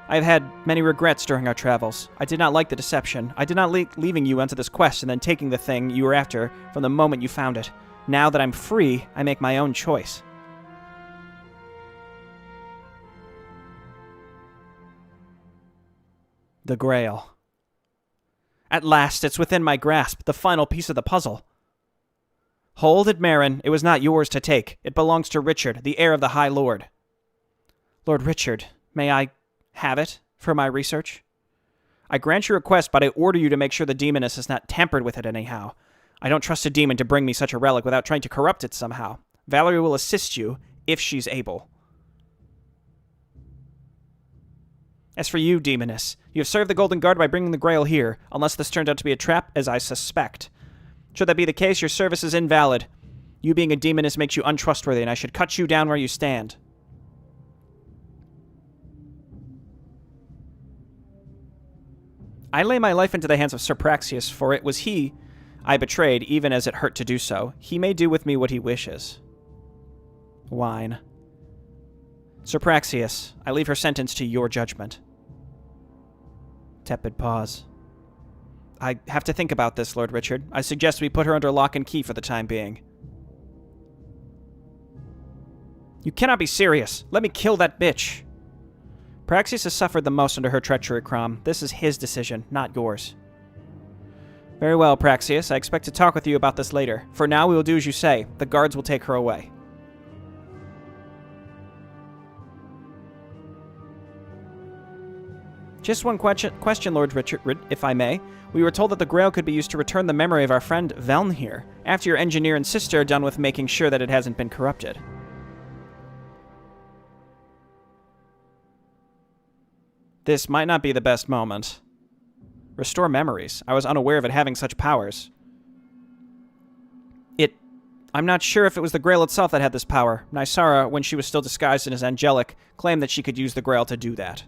I have had many regrets during our travels. I did not like the deception. I did not like leaving you onto this quest and then taking the thing you were after from the moment you found it. Now that I'm free, I make my own choice. The Grail. At last, it's within my grasp, the final piece of the puzzle. Hold it, Marin. It was not yours to take. It belongs to Richard, the heir of the High Lord. Lord Richard, may I have it for my research? I grant your request, but I order you to make sure the demoness is not tampered with it anyhow. I don't trust a demon to bring me such a relic without trying to corrupt it somehow. Valerie will assist you if she's able. As for you, demoness, you have served the Golden Guard by bringing the Grail here, unless this turned out to be a trap, as I suspect. Should that be the case, your service is invalid. You being a demoness makes you untrustworthy, and I should cut you down where you stand. I lay my life into the hands of Sir Praxius, for it was he I betrayed, even as it hurt to do so. He may do with me what he wishes. Wine. Sir Praxius, I leave her sentence to your judgment. Tepid pause. I have to think about this, Lord Richard. I suggest we put her under lock and key for the time being. You cannot be serious. Let me kill that bitch. Praxius has suffered the most under her treachery, Crom. This is his decision, not yours. Very well, Praxius. I expect to talk with you about this later. For now, we will do as you say. The guards will take her away. Just one question, Lord Richard, if I may. We were told that the Grail could be used to return the memory of our friend Veln here, after your engineer and sister are done with making sure that it hasn't been corrupted. This might not be the best moment. Restore memories. I was unaware of it having such powers. I'm not sure if it was the Grail itself that had this power. Nysara, when she was still disguised as angelic, claimed that she could use the Grail to do that.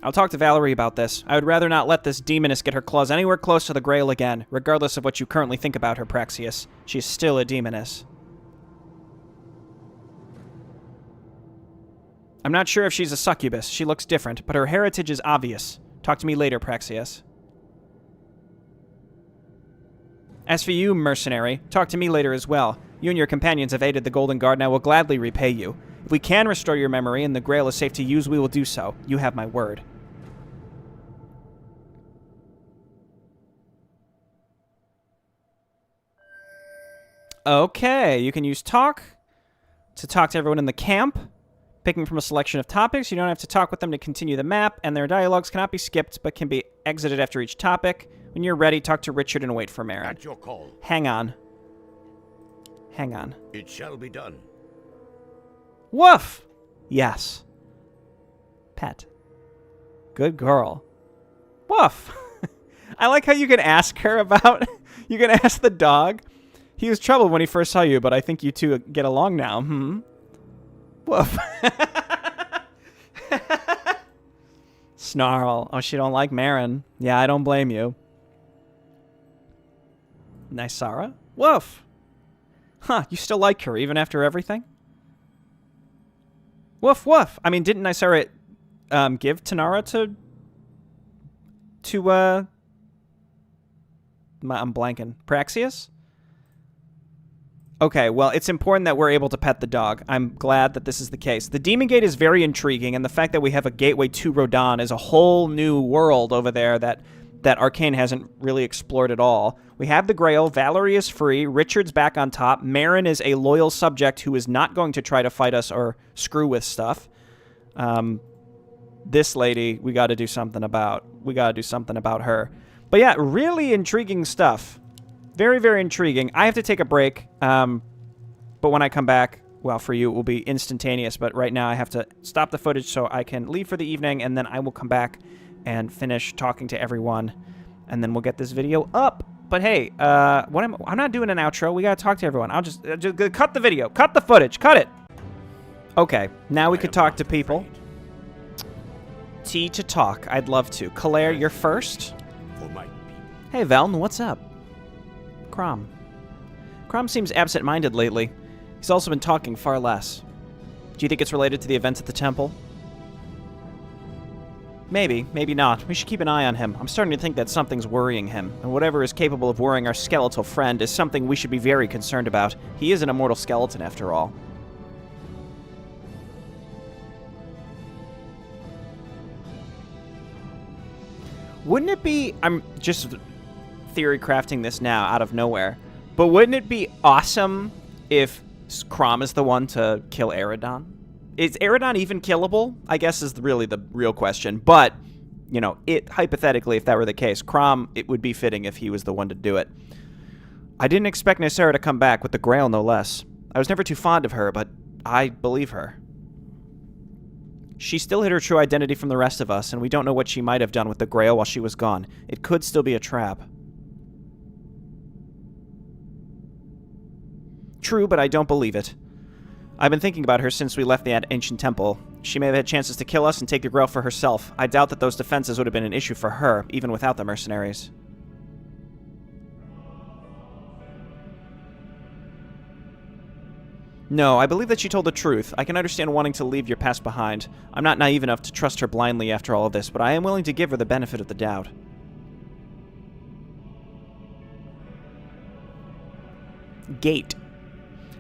I'll talk to Valerie about this. I would rather not let this demoness get her claws anywhere close to the Grail again, regardless of what you currently think about her, Praxius. She's still a demoness. I'm not sure if she's a succubus. She looks different, but her heritage is obvious. Talk to me later, Praxius. As for you, mercenary, talk to me later as well. You and your companions have aided the Golden Guard, and I will gladly repay you. If we can restore your memory and the Grail is safe to use, we will do so. You have my word. Okay, you can use talk to talk to everyone in the camp. Picking from a selection of topics, you don't have to talk with them to continue the map, and their dialogues cannot be skipped, but can be exited after each topic. When you're ready, talk to Richard and wait for Marin. At your call. Hang on. Hang on. It shall be done. Woof! Yes. Pet. Good girl. Woof! I like how you can ask her about... you can ask the dog. He was troubled when he first saw you, but I think you two get along now. Woof. Snarl. Oh, she don't like Marin. Yeah, I don't blame you. Nysara? Woof. Huh, you still like her even after everything? Woof, woof. I mean, didn't Nysara give Tanara to I'm blanking. Praxius? Okay, well, it's important that we're able to pet the dog. I'm glad that this is the case. The Demon Gate is very intriguing, and the fact that we have a gateway to Rodan is a whole new world over there that Arkain hasn't really explored at all. We have the Grail. Valerie is free. Richard's back on top. Marin is a loyal subject who is not going to try to fight us or screw with stuff. This lady, we got to do something about. We got to do something about her. But yeah, really intriguing stuff. Very, very intriguing. I have to take a break, but when I come back, well, for you, it will be instantaneous, but right now I have to stop the footage so I can leave for the evening, and then I will come back and finish talking to everyone, and then we'll get this video up. But hey, I'm not doing an outro. We gotta talk to everyone. I'll just cut the video. Cut the footage. Cut it. Okay, now we could talk to people. T to talk. I'd love to. Claire, you're first. For my people. Hey, Veln, what's up? Crom. Crom seems absent-minded lately. He's also been talking far less. Do you think it's related to the events at the temple? Maybe, maybe not. We should keep an eye on him. I'm starting to think that something's worrying him, and whatever is capable of worrying our skeletal friend is something we should be very concerned about. He is an immortal skeleton, after all. Wouldn't it be... I'm just theory crafting this now out of nowhere. But wouldn't it be awesome if Crom is the one to kill Aridon? Is Aridon even killable? I guess is really the real question. But, you know, hypothetically, if that were the case, Crom, it would be fitting if he was the one to do it. I didn't expect Nysera to come back with the Grail, no less. I was never too fond of her, but I believe her. She still hid her true identity from the rest of us, and we don't know what she might have done with the Grail while she was gone. It could still be a trap. True, but I don't believe it. I've been thinking about her since we left the ancient temple. She may have had chances to kill us and take the Grail for herself. I doubt that those defenses would have been an issue for her, even without the mercenaries. No, I believe that she told the truth. I can understand wanting to leave your past behind. I'm not naive enough to trust her blindly after all of this, but I am willing to give her the benefit of the doubt. Gate.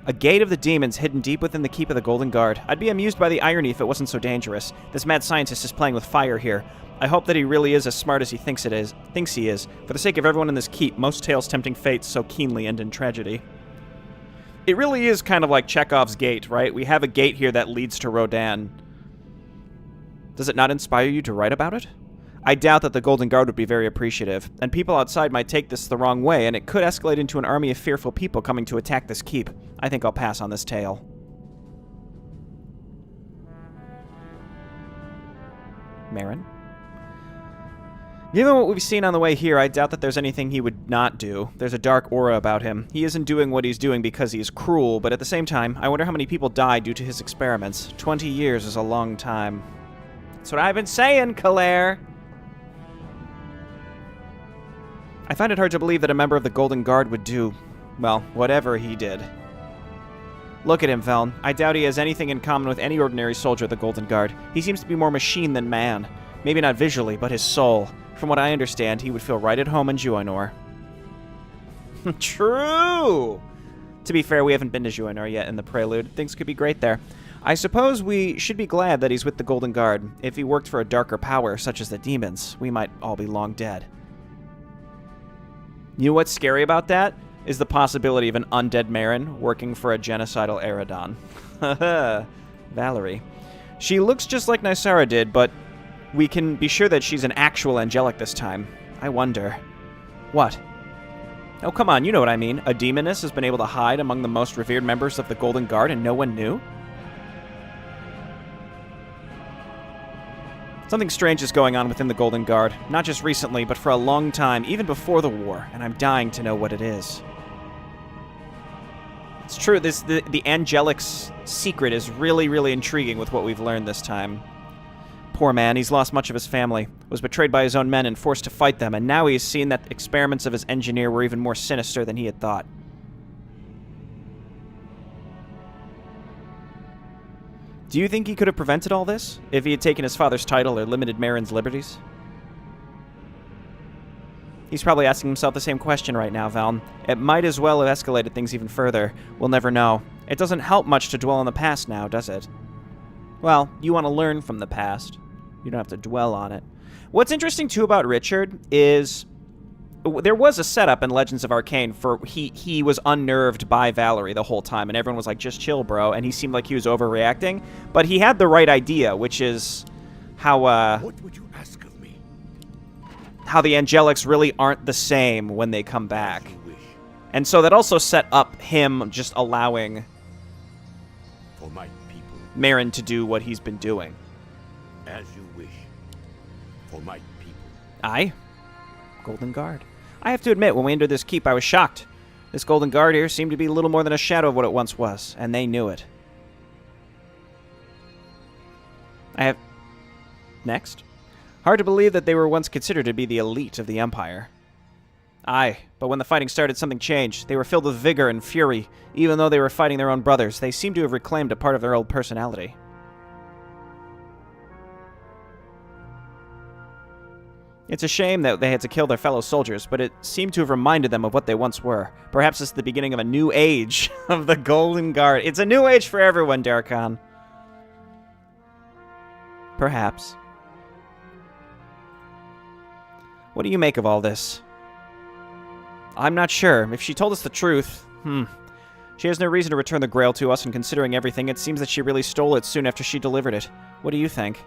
A gate of the demons hidden deep within the keep of the Golden Guard. I'd be amused by the irony if it wasn't so dangerous. This mad scientist is playing with fire here. I hope that he really is as smart as he thinks he is. For the sake of everyone in this keep, most tales tempting fate so keenly end in tragedy. It really is kind of like Chekhov's gate, right? We have a gate here that leads to Rodan. Does it not inspire you to write about it? I doubt that the Golden Guard would be very appreciative, and people outside might take this the wrong way, and it could escalate into an army of fearful people coming to attack this keep. I think I'll pass on this tale. Marin? Given what we've seen on the way here, I doubt that there's anything he would not do. There's a dark aura about him. He isn't doing what he's doing because he is cruel, but at the same time, I wonder how many people died due to his experiments. 20 years is a long time. That's what I've been saying, Claire! I find it hard to believe that a member of the Golden Guard would do, well, whatever he did. Look at him, Veln. I doubt he has anything in common with any ordinary soldier of the Golden Guard. He seems to be more machine than man. Maybe not visually, but his soul. From what I understand, he would feel right at home in Juinor. True! To be fair, we haven't been to Juinor yet in the Prelude. Things could be great there. I suppose we should be glad that he's with the Golden Guard. If he worked for a darker power, such as the demons, we might all be long dead. You know what's scary about that? Is the possibility of an undead Marin working for a genocidal Aridon. Valerie. She looks just like Nysera did, but we can be sure that she's an actual angelic this time. I wonder. What? Oh, come on, you know what I mean. A demoness has been able to hide among the most revered members of the Golden Guard and no one knew? Something strange is going on within the Golden Guard. Not just recently, but for a long time, even before the war, and I'm dying to know what it is. It's true, the Angelic's secret is really, really intriguing with what we've learned this time. Poor man, he's lost much of his family, was betrayed by his own men and forced to fight them, and now he's seen that the experiments of his engineer were even more sinister than he had thought. Do you think he could have prevented all this, if he had taken his father's title or limited Marin's liberties? He's probably asking himself the same question right now, Valm. It might as well have escalated things even further. We'll never know. It doesn't help much to dwell on the past now, does it? Well, you want to learn from the past. You don't have to dwell on it. What's interesting, too, about Richard is there was a setup in Legends of Arkain for he was unnerved by Valerie the whole time, and everyone was like, just chill, bro, and he seemed like he was overreacting. But he had the right idea, which is how, What would you ask of me? how the Angelics really aren't the same when they come back. As you wish. And so that also set up him just allowing For my people. Marin to do what he's been doing. As you wish. For my people. Aye. Golden Guard. I have to admit, when we entered this keep, I was shocked. This Golden Guard here seemed to be little more than a shadow of what it once was, and they knew it. Next. Hard to believe that they were once considered to be the elite of the Empire. Aye, but when the fighting started, something changed. They were filled with vigor and fury. Even though they were fighting their own brothers, they seemed to have reclaimed a part of their old personality. It's a shame that they had to kill their fellow soldiers, but it seemed to have reminded them of what they once were. Perhaps it's the beginning of a new age of the Golden Guard. It's a new age for everyone, Darkon. Perhaps. What do you make of all this? I'm not sure. If she told us the truth, She has no reason to return the Grail to us, and considering everything, it seems that she really stole it soon after she delivered it. What do you think?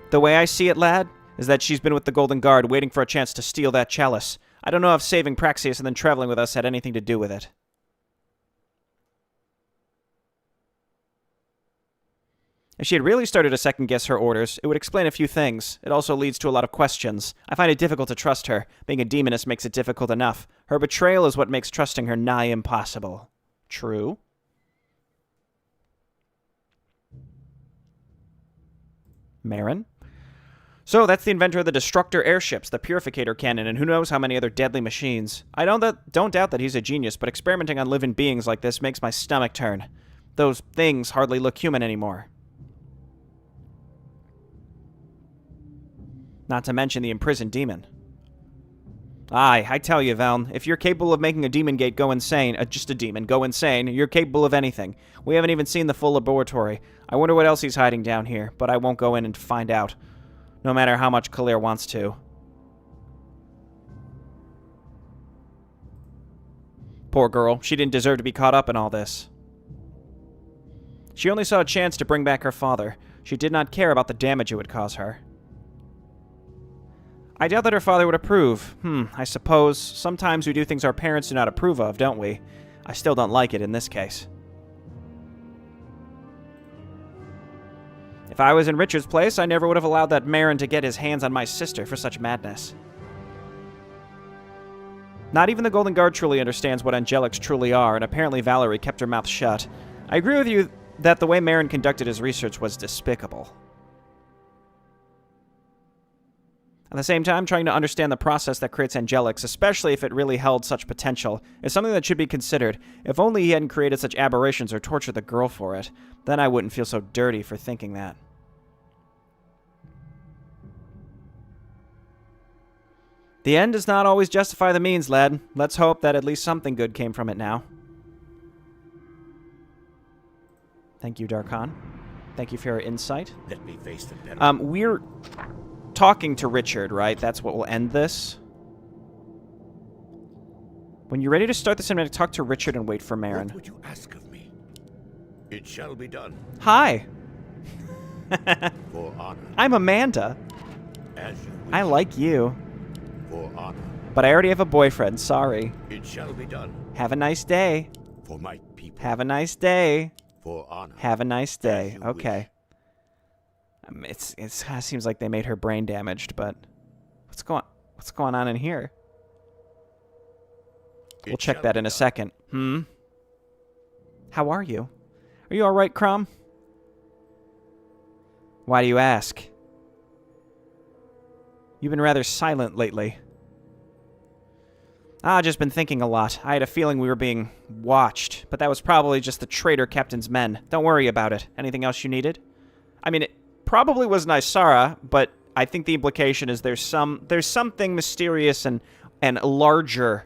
The way I see it, lad, is that she's been with the Golden Guard, waiting for a chance to steal that chalice. I don't know if saving Praxius and then traveling with us had anything to do with it. If she had really started to second-guess her orders, it would explain a few things. It also leads to a lot of questions. I find it difficult to trust her. Being a demoness makes it difficult enough. Her betrayal is what makes trusting her nigh impossible. True. Marin? So, that's the inventor of the Destructor airships, the Purificator cannon, and who knows how many other deadly machines. I don't doubt that he's a genius, but experimenting on living beings like this makes my stomach turn. Those things hardly look human anymore. Not to mention the imprisoned demon. Aye, I tell you, Val, if you're capable of making a demon gate go insane, just a demon go insane, you're capable of anything. We haven't even seen the full laboratory. I wonder what else he's hiding down here, but I won't go in and find out. No matter how much Kalir wants to. Poor girl, she didn't deserve to be caught up in all this. She only saw a chance to bring back her father. She did not care about the damage it would cause her. I doubt that her father would approve. I suppose sometimes we do things our parents do not approve of, don't we? I still don't like it in this case. If I was in Richard's place, I never would have allowed that Marin to get his hands on my sister for such madness. Not even the Golden Guard truly understands what angelics truly are, and apparently Valerie kept her mouth shut. I agree with you that the way Marin conducted his research was despicable. At the same time, trying to understand the process that creates angelics, especially if it really held such potential, is something that should be considered. If only he hadn't created such aberrations or tortured the girl for it, then I wouldn't feel so dirty for thinking that. The end does not always justify the means, lad. Let's hope that at least something good came from it now. Thank you, Darkon. Thank you for your insight. Let me face the penalty. We're talking to Richard, right? That's what will end this. When you're ready to start this, I'm going to talk to Richard and wait for Marin. What would you ask of me? It shall be done. Hi. For honor. I'm Amanda. As you wish. I like you. For honor. But I already have a boyfriend. Sorry. It shall be done. Have a nice day. For my people. Have a nice day. For honor. Have a nice day. As you Okay. It kind of seems like they made her brain damaged, but what's going on in here? We'll check that in a second. How are you? Are you all right, Crom? Why do you ask? You've been rather silent lately. I've just been thinking a lot. I had a feeling we were being watched, but that was probably just the traitor captain's men. Don't worry about it. Anything else you needed? I mean, it probably was Nysara, but I think the implication is there's something mysterious and larger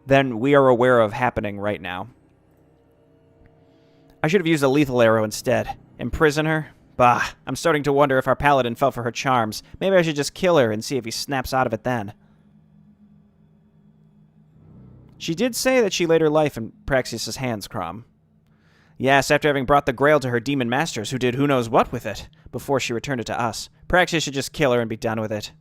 than we are aware of happening right now. I should have used a lethal arrow instead. Imprison her? Bah, I'm starting to wonder if our paladin fell for her charms. Maybe I should just kill her and see if he snaps out of it then. She did say that she laid her life in Praxius' hands, Crom. Yes, after having brought the Grail to her demon masters, who did who knows what with it, before she returned it to us. Praxius should just kill her and be done with it.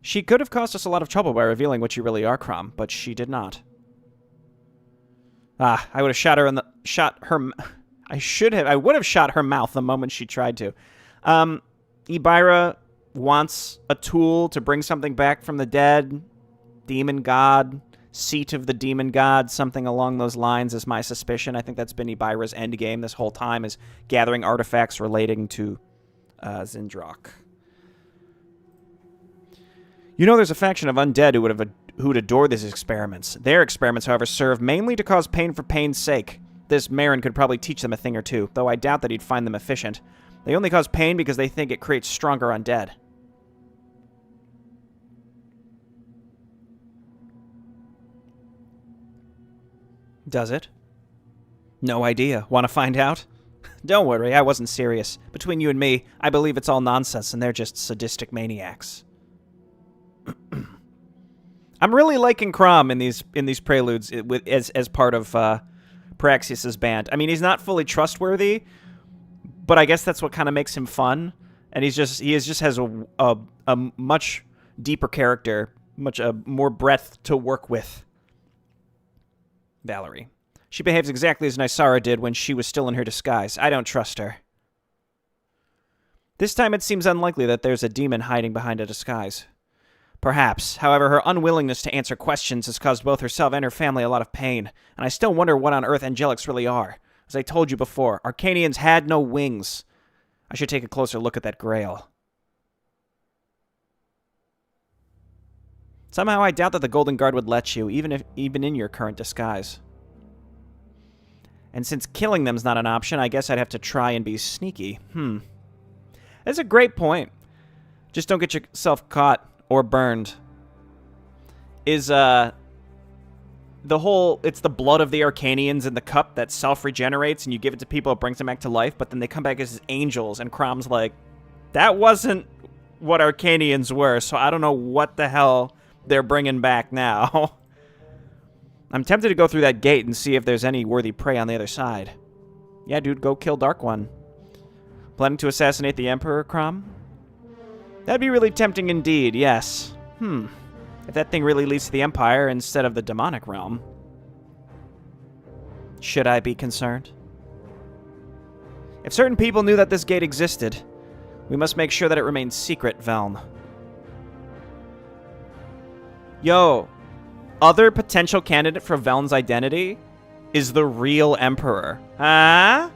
She could have caused us a lot of trouble by revealing what you really are, Crom, but she did not. I would have shot her in the... I would have shot her mouth the moment she tried to. Ibira wants a tool to bring something back from the dead. Demon god. Seat of the demon god. Something along those lines is my suspicion. I think that's been Ibira's endgame this whole time, is gathering artifacts relating to Zindrak. You know there's a faction of undead who'd adore these experiments. Their experiments, however, serve mainly to cause pain for pain's sake. This Marin could probably teach them a thing or two, though I doubt that he'd find them efficient. They only cause pain because they think it creates stronger undead. Does it? No idea. Want to find out? Don't worry, I wasn't serious. Between you and me, I believe it's all nonsense and they're just sadistic maniacs. I'm really liking Crom in these preludes as part of Praxius's band. I mean, he's not fully trustworthy, but I guess that's what kind of makes him fun. And he just has a much deeper character, much more breadth to work with. Valerie. She behaves exactly as Nysara did when she was still in her disguise. I don't trust her. This time it seems unlikely that there's a demon hiding behind a disguise. Perhaps. However, her unwillingness to answer questions has caused both herself and her family a lot of pain, and I still wonder what on earth angelics really are. As I told you before, Arcanians had no wings. I should take a closer look at that Grail. Somehow I doubt that the Golden Guard would let you, even in your current disguise. And since killing them's not an option, I guess I'd have to try and be sneaky. That's a great point. Just don't get yourself caught or burned. Is, the whole, it's the blood of the Arcanians in the cup that self-regenerates, and you give it to people, it brings them back to life, but then they come back as angels, and Crom's like, that wasn't what Arcanians were, so I don't know what the hell they're bringing back now. I'm tempted to go through that gate and see if there's any worthy prey on the other side. Yeah, dude, go kill Dark One. Planning to assassinate the Emperor, Crom? That'd be really tempting indeed, yes. If that thing really leads to the Empire instead of the demonic realm. Should I be concerned? If certain people knew that this gate existed, we must make sure that it remains secret, Veln. Yo, other potential candidate for Veln's identity is the real Emperor. Huh?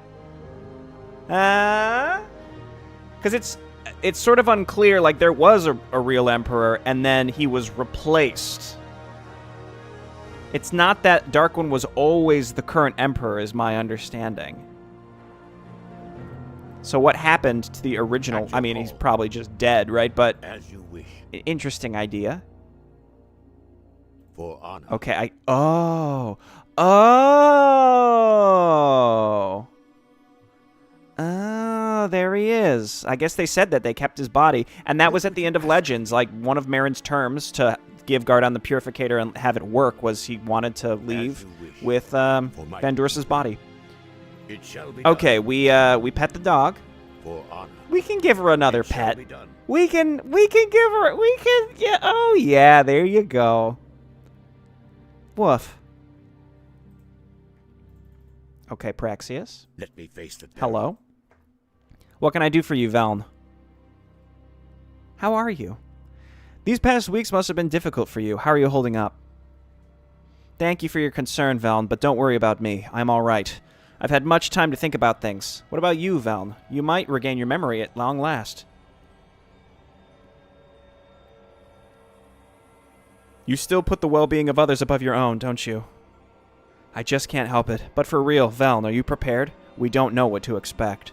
Because it's sort of unclear, like there was a real Emperor and then he was replaced. It's not that Dark One was always the current Emperor, is my understanding. So what happened to the original? I mean, he's probably just dead, right? But As you wish. Interesting idea. For honor. Okay, Oh, there he is. I guess they said that they kept his body. And that was at the end of Legends. Like, one of Marin's terms to give Gardon the Purificator and have it work was he wanted to leave with Vandurus's body. It shall be Okay, done. we pet the dog. For honor. We can give her another It shall pet. be done. We can give her, yeah, oh yeah, there you go. Woof. Okay, Praxius. Let me face the terror. Hello. What can I do for you, Veln? How are you? These past weeks must have been difficult for you. How are you holding up? Thank you for your concern, Veln, but don't worry about me. I'm all right. I've had much time to think about things. What about you, Veln? You might regain your memory at long last. You still put the well-being of others above your own, don't you? I just can't help it. But for real, Veln, are you prepared? We don't know what to expect.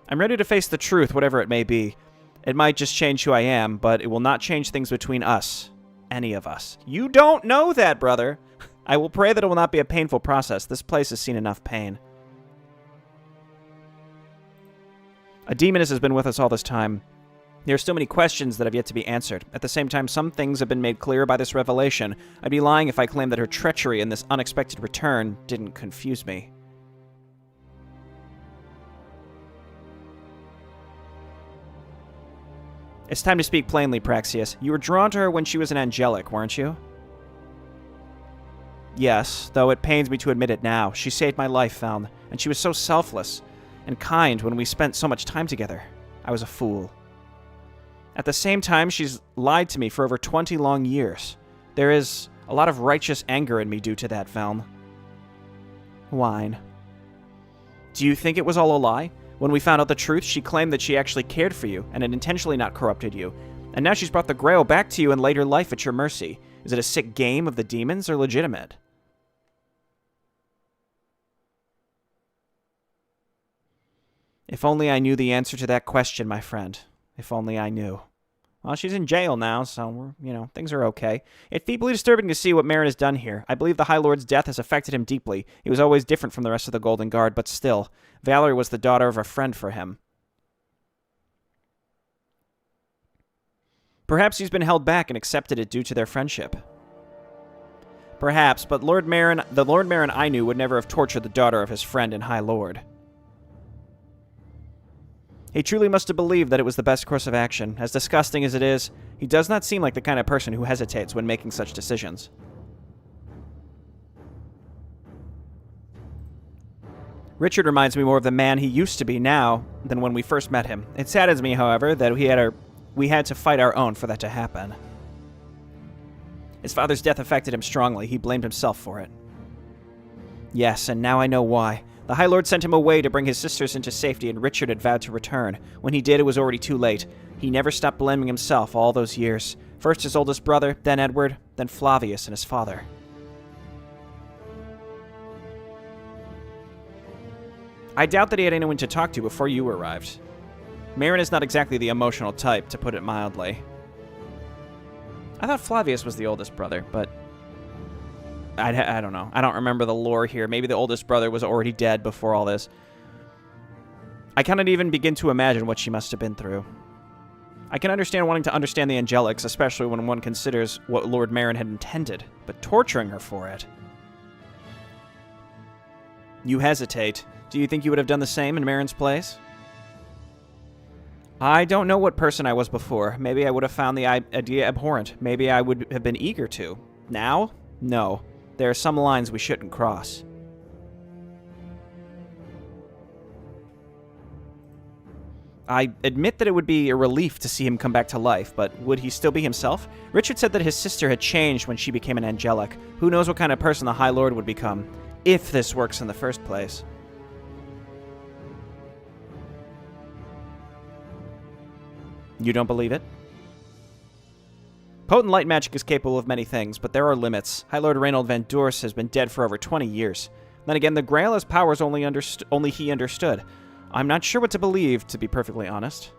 I'm ready to face the truth, whatever it may be. It might just change who I am, but it will not change things between us. Any of us. You don't know that, brother. I will pray that it will not be a painful process. This place has seen enough pain. A demoness has been with us all this time. There are still many questions that have yet to be answered. At the same time, some things have been made clear by this revelation. I'd be lying if I claimed that her treachery and this unexpected return didn't confuse me. It's time to speak plainly, Praxius. You were drawn to her when she was an angelic, weren't you? Yes, though it pains me to admit it now. She saved my life, Veln, and she was so selfless and kind when we spent so much time together. I was a fool. At the same time, she's lied to me for over 20 long years. There is a lot of righteous anger in me due to that, Veln. Whine. Do you think it was all a lie? When we found out the truth, she claimed that she actually cared for you and had intentionally not corrupted you. And now she's brought the Grail back to you and laid her life at your mercy. Is it a sick game of the demons or legitimate? If only I knew the answer to that question, my friend. If only I knew. Well, she's in jail now, so things are okay. It's deeply disturbing to see what Marin has done here. I believe the High Lord's death has affected him deeply. He was always different from the rest of the Golden Guard, but still, Valerie was the daughter of a friend for him. Perhaps he's been held back and accepted it due to their friendship. Perhaps, but the Lord Marin I knew would never have tortured the daughter of his friend and High Lord. He truly must have believed that it was the best course of action. As disgusting as it is, he does not seem like the kind of person who hesitates when making such decisions. Richard reminds me more of the man he used to be now than when we first met him. It saddens me, however, that we had to fight our own for that to happen. His father's death affected him strongly. He blamed himself for it. Yes, and now I know why. The High Lord sent him away to bring his sisters into safety, and Richard had vowed to return. When he did, it was already too late. He never stopped blaming himself all those years. First his oldest brother, then Edward, then Flavius and his father. I doubt that he had anyone to talk to before you arrived. Marin is not exactly the emotional type, to put it mildly. I thought Flavius was the oldest brother, but I don't know. I don't remember the lore here. Maybe the oldest brother was already dead before all this. I cannot even begin to imagine what she must have been through. I can understand wanting to understand the Angelics, especially when one considers what Lord Marin had intended, but torturing her for it. You hesitate. Do you think you would have done the same in Marin's place? I don't know what person I was before. Maybe I would have found the idea abhorrent. Maybe I would have been eager to. Now? No. There are some lines we shouldn't cross. I admit that it would be a relief to see him come back to life, but would he still be himself? Richard said that his sister had changed when she became an angelic. Who knows what kind of person the High Lord would become, if this works in the first place. You don't believe it? Potent light magic is capable of many things, but there are limits. High Lord Reynold Van Doors has been dead for over 20 years. Then again, the Grail has powers only he understood. I'm not sure what to believe, to be perfectly honest.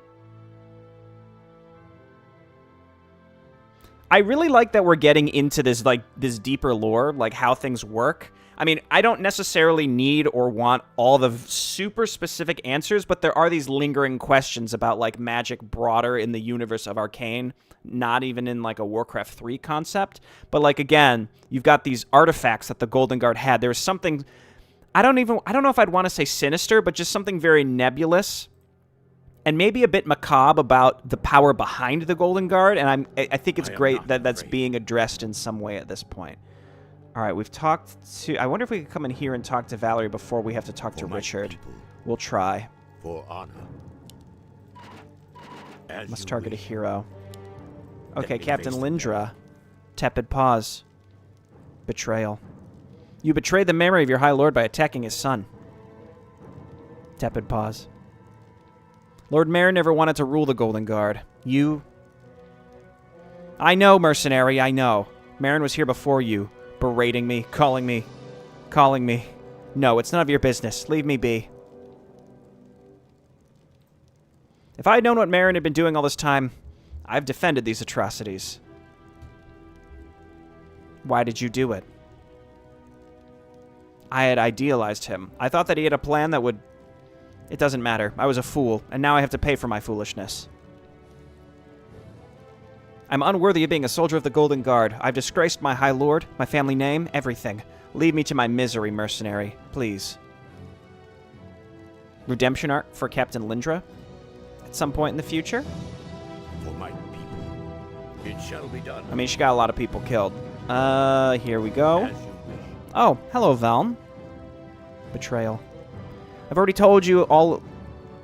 I really like that we're getting into this, this deeper lore, like how things work. I mean, I don't necessarily need or want all the super specific answers, but there are these lingering questions about, magic broader in the universe of Arkain, not even in, a Warcraft 3 concept. But, again, you've got these artifacts that the Golden Guard had. There's something, I don't know if I'd want to say sinister, but just something very nebulous and maybe a bit macabre about the power behind the Golden Guard, and I think it's great that that's being addressed in some way at this point. All right, we've talked to... I wonder if we could come in here and talk to Valerie before we have to talk to Richard. We'll try. For honor. Must target a hero. Okay, Captain Lindra. Tepid pause. Betrayal. You betrayed the memory of your High Lord by attacking his son. Tepid pause. Lord Marin never wanted to rule the Golden Guard. You... I know, mercenary, I know. Marin was here before you. Berating me, calling me. No, it's none of your business. Leave me be. If I had known what Marin had been doing all this time, I've defended these atrocities. Why did you do it? I had idealized him. I thought that he had a plan that would... It doesn't matter. I was a fool, and now I have to pay for my foolishness. I'm unworthy of being a soldier of the Golden Guard. I've disgraced my High Lord, my family name, everything. Leave me to my misery, mercenary. Please. Redemption arc for Captain Lindra? At some point in the future? For my people. It shall be done. I mean, she got a lot of people killed. Here we go. As you wish. Oh, hello, Valm. Betrayal. I've already told you all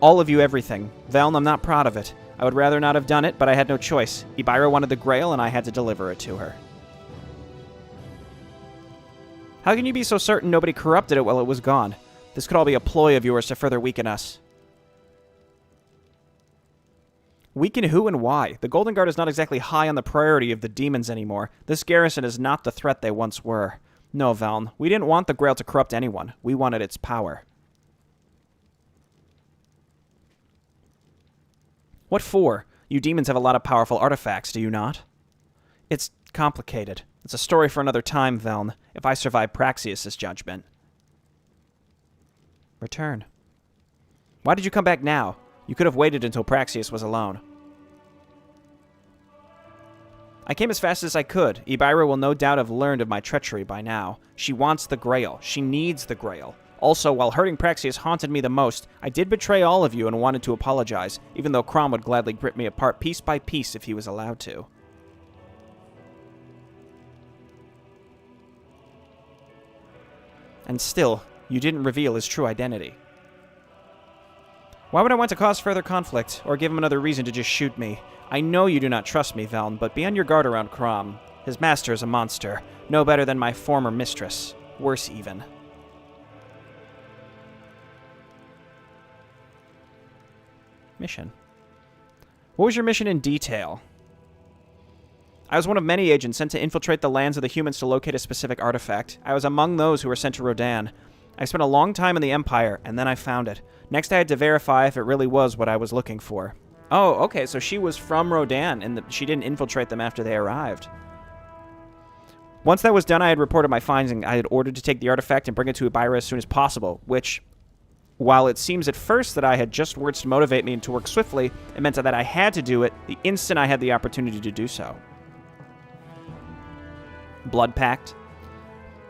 of you everything. Valm, I'm not proud of it. I would rather not have done it, but I had no choice. Ibira wanted the Grail, and I had to deliver it to her. How can you be so certain nobody corrupted it while it was gone? This could all be a ploy of yours to further weaken us. Weaken who and why? The Golden Guard is not exactly high on the priority of the demons anymore. This garrison is not the threat they once were. No, Valm, we didn't want the Grail to corrupt anyone. We wanted its power. What for? You demons have a lot of powerful artifacts, do you not? It's complicated. It's a story for another time, Veln, if I survive Praxius' judgment. Return. Why did you come back now? You could have waited until Praxius was alone. I came as fast as I could. Ibira will no doubt have learned of my treachery by now. She wants the Grail. She needs the Grail. Also, while hurting Praxius haunted me the most, I did betray all of you and wanted to apologize, even though Crom would gladly rip me apart piece by piece if he was allowed to. And still, you didn't reveal his true identity. Why would I want to cause further conflict, or give him another reason to just shoot me? I know you do not trust me, Veln, but be on your guard around Crom. His master is a monster, no better than my former mistress. Worse even. Mission. What was your mission in detail? I was one of many agents sent to infiltrate the lands of the humans to locate a specific artifact. I was among those who were sent to Rodan. I spent a long time in the Empire, and then I found it. Next, I had to verify if it really was what I was looking for. Oh, okay, so she was from Rodan, and she didn't infiltrate them after they arrived. Once that was done, I had reported my findings. I had ordered to take the artifact and bring it to Ibira as soon as possible, which, while it seems at first that I had just words to motivate me and to work swiftly, it meant that I had to do it the instant I had the opportunity to do so. Blood Pact.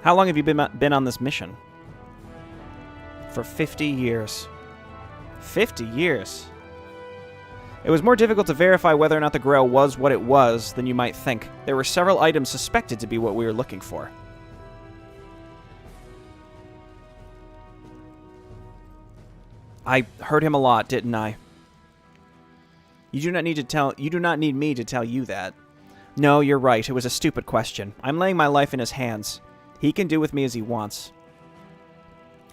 How long have you been on this mission? For 50 years. 50 years. It was more difficult to verify whether or not the Grail was what it was than you might think. There were several items suspected to be what we were looking for. I hurt him a lot, didn't I? You do not need me to tell you that. No, you're right. It was a stupid question. I'm laying my life in his hands. He can do with me as he wants.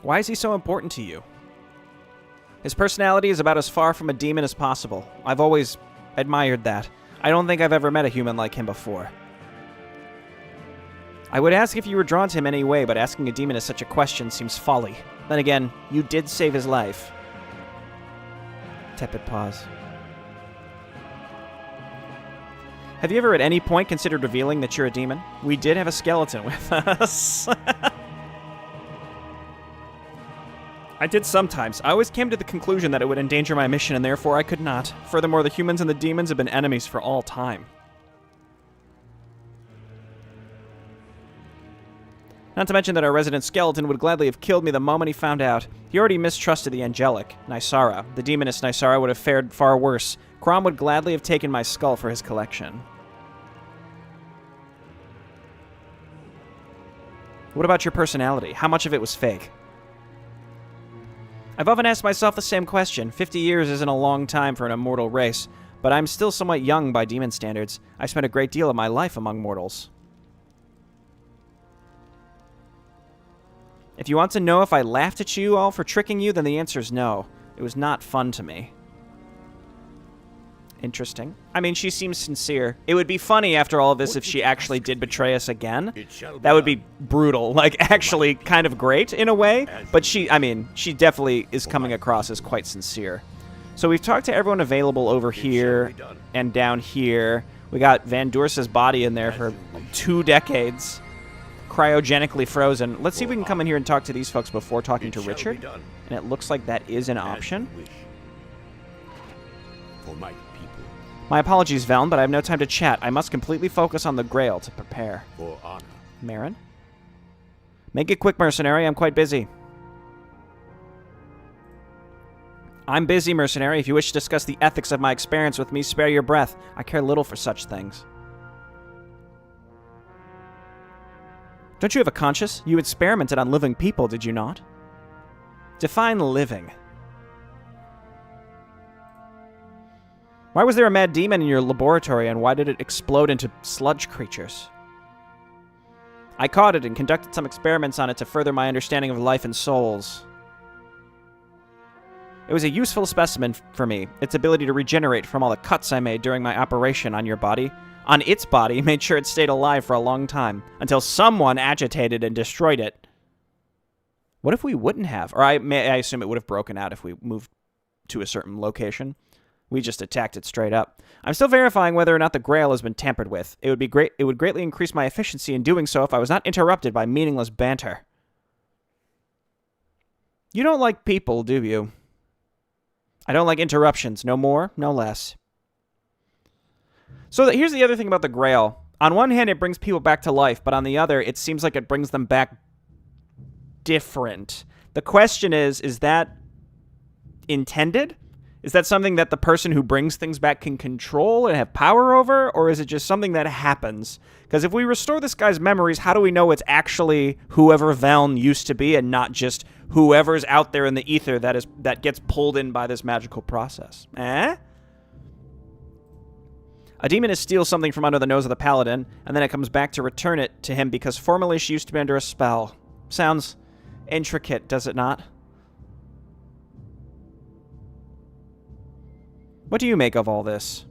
Why is he so important to you? His personality is about as far from a demon as possible. I've always admired that. I don't think I've ever met a human like him before. I would ask if you were drawn to him anyway, but asking a demon such a question seems folly. Then again, you did save his life. Tepid pause. Have you ever at any point considered revealing that you're a demon? We did have a skeleton with us. I did sometimes. I always came to the conclusion that it would endanger my mission, and therefore I could not. Furthermore, the humans and the demons have been enemies for all time. Not to mention that our resident skeleton would gladly have killed me the moment he found out. He already mistrusted the angelic, Nysara. The demoness Nysara would have fared far worse. Crom would gladly have taken my skull for his collection. What about your personality? How much of it was fake? I've often asked myself the same question. 50 years isn't a long time for an immortal race, but I'm still somewhat young by demon standards. I spent a great deal of my life among mortals. If you want to know if I laughed at you all for tricking you, then the answer is no. It was not fun to me. Interesting. I mean, she seems sincere. It would be funny after all of this if she actually did betray us again. That would be brutal. Like, actually kind of great in a way. But she definitely is coming across as quite sincere. So we've talked to everyone available over here and down here. We got Van Doors's body in there for 2 decades. Cryogenically frozen. Let's see if we can come in here and talk to these folks before talking to Richard. And it looks like that is an option. My apologies, Veln, but I have no time to chat. I must completely focus on the Grail to prepare. For honor. Marin? Make it quick, mercenary. I'm quite busy. I'm busy, mercenary. If you wish to discuss the ethics of my experience with me, spare your breath. I care little for such things. Don't you have a conscience? You experimented on living people, did you not? Define living. Why was there a mad demon in your laboratory, and why did it explode into sludge creatures? I caught it and conducted some experiments on it to further my understanding of life and souls. It was a useful specimen for me. Its ability to regenerate from all the cuts I made during my operation on your body, on its body, made sure it stayed alive for a long time, until someone agitated and destroyed it. What if we wouldn't have? Or I assume it would have broken out if we moved to a certain location. We just attacked it straight up. I'm still verifying whether or not the Grail has been tampered with. It would greatly increase my efficiency in doing so if I was not interrupted by meaningless banter. You don't like people, do you? I don't like interruptions. No more, no less. So here's the other thing about the Grail. On one hand, it brings people back to life, but on the other, it seems like it brings them back different. The question is that intended? Is that something that the person who brings things back can control and have power over, or is it just something that happens? Because if we restore this guy's memories, how do we know it's actually whoever Veln used to be and not just whoever's out there in the ether that gets pulled in by this magical process? Eh? A demoness steals something from under the nose of the Paladin, and then it comes back to return it to him because formerly she used to be under a spell. Sounds intricate, does it not? What do you make of all this?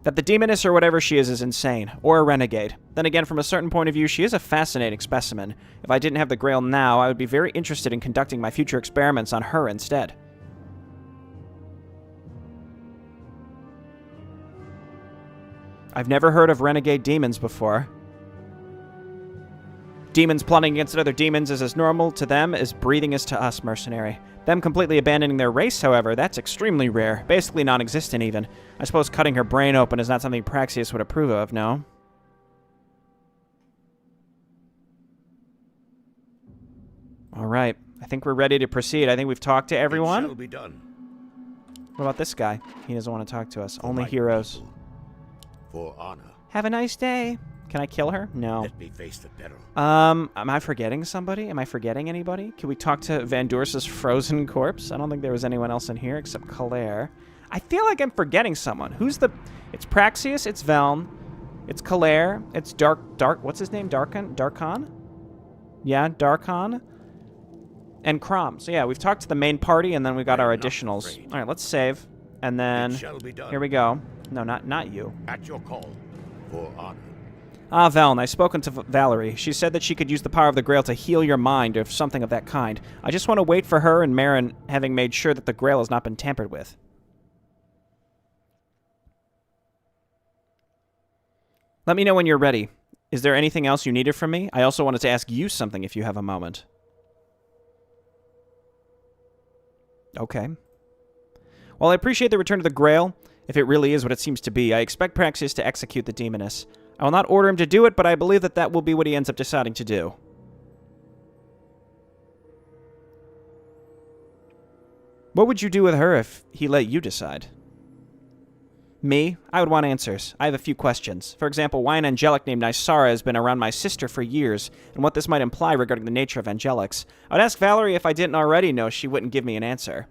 That the demoness or whatever she is insane, or a renegade. Then again, from a certain point of view, she is a fascinating specimen. If I didn't have the Grail now, I would be very interested in conducting my future experiments on her instead. I've never heard of renegade demons before. Demons plotting against other demons is as normal to them as breathing is to us, mercenary. Them completely abandoning their race, however, that's extremely rare. Basically non-existent, even. I suppose cutting her brain open is not something Praxius would approve of, no? Alright. I think we're ready to proceed. I think we've talked to everyone. It shall be done. What about this guy? He doesn't want to talk to us. Only heroes. People. For honor. Have a nice day. Can I kill her? No. Let me face the peril. Am I forgetting somebody? Am I forgetting anybody? Can we talk to Van Doors's frozen corpse? I don't think there was anyone else in here except Claire. I feel like I'm forgetting someone. Who's the... It's Praxius, it's Veln, it's Claire, it's Dark... What's his name? Darkon? Yeah, Darkon. And Crom. So yeah, we've talked to the main party, and then we got our additionals. All right, let's save. And then... It shall be done. Here we go. No, not you. At your call. For honor. Ah, Veln, I've spoken to Valerie. She said that she could use the power of the Grail to heal your mind or something of that kind. I just want to wait for her and Marin having made sure that the Grail has not been tampered with. Let me know when you're ready. Is there anything else you needed from me? I also wanted to ask you something if you have a moment. Okay. While I appreciate the return of the Grail, if it really is what it seems to be, I expect Praxius to execute the demoness. I will not order him to do it, but I believe that that will be what he ends up deciding to do. What would you do with her if he let you decide? Me? I would want answers. I have a few questions. For example, why an angelic named Nysara has been around my sister for years, and what this might imply regarding the nature of angelics. I would ask Valerie if I didn't already know. She wouldn't give me an answer.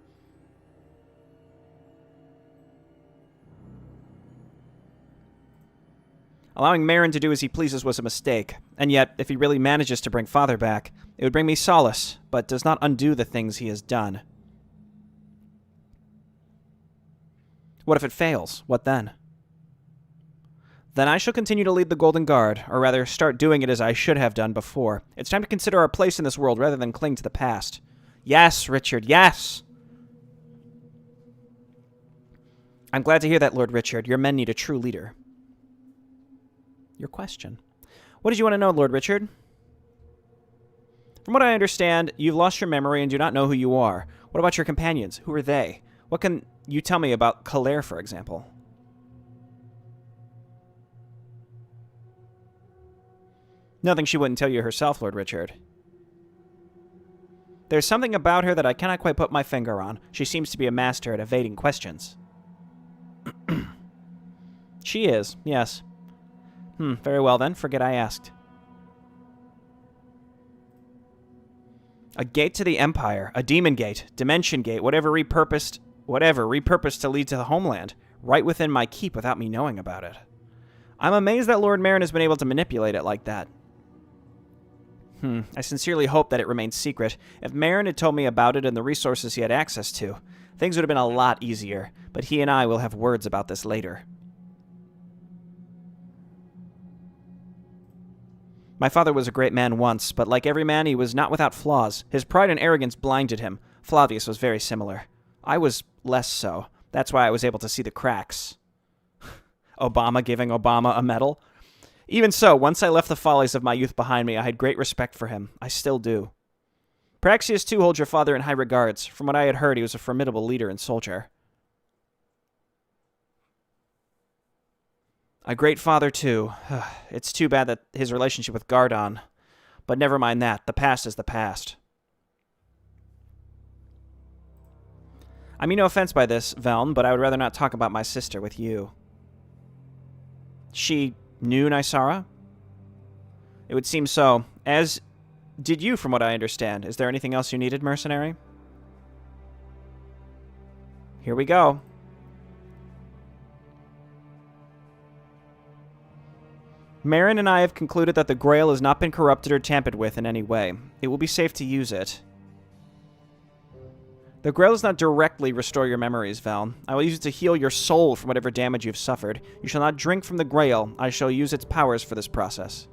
Allowing Marin to do as he pleases was a mistake, and yet, if he really manages to bring Father back, it would bring me solace, but does not undo the things he has done. What if it fails? What then? Then I shall continue to lead the Golden Guard, or rather, start doing it as I should have done before. It's time to consider our place in this world rather than cling to the past. Yes, Richard, yes! I'm glad to hear that, Lord Richard. Your men need a true leader. Your question. What did you want to know, Lord Richard? From what I understand, you've lost your memory and do not know who you are. What about your companions? Who are they? What can you tell me about Claire, for example? Nothing she wouldn't tell you herself, Lord Richard. There's something about her that I cannot quite put my finger on. She seems to be a master at evading questions. She is, yes. Very well then. Forget I asked. A gate to the Empire. A demon gate. Dimension gate. Whatever repurposed to lead to the homeland. Right within my keep without me knowing about it. I'm amazed that Lord Marin has been able to manipulate it like that. I sincerely hope that it remains secret. If Marin had told me about it and the resources he had access to, things would have been a lot easier. But he and I will have words about this later. My father was a great man once, but like every man, he was not without flaws. His pride and arrogance blinded him. Flavius was very similar. I was less so. That's why I was able to see the cracks. Obama giving Obama a medal. Even so, once I left the follies of my youth behind me, I had great respect for him. I still do. Praxius, too, holds your father in high regards. From what I had heard, he was a formidable leader and soldier. A great father, too. It's too bad that his relationship with Gardon. But never mind that. The past is the past. I mean no offense by this, Veln, but I would rather not talk about my sister with you. She knew Nysara? It would seem so. As did you, from what I understand. Is there anything else you needed, mercenary? Here we go. Marin and I have concluded that the Grail has not been corrupted or tampered with in any way. It will be safe to use it. The Grail does not directly restore your memories, Val. I will use it to heal your soul from whatever damage you have suffered. You shall not drink from the Grail. I shall use its powers for this process.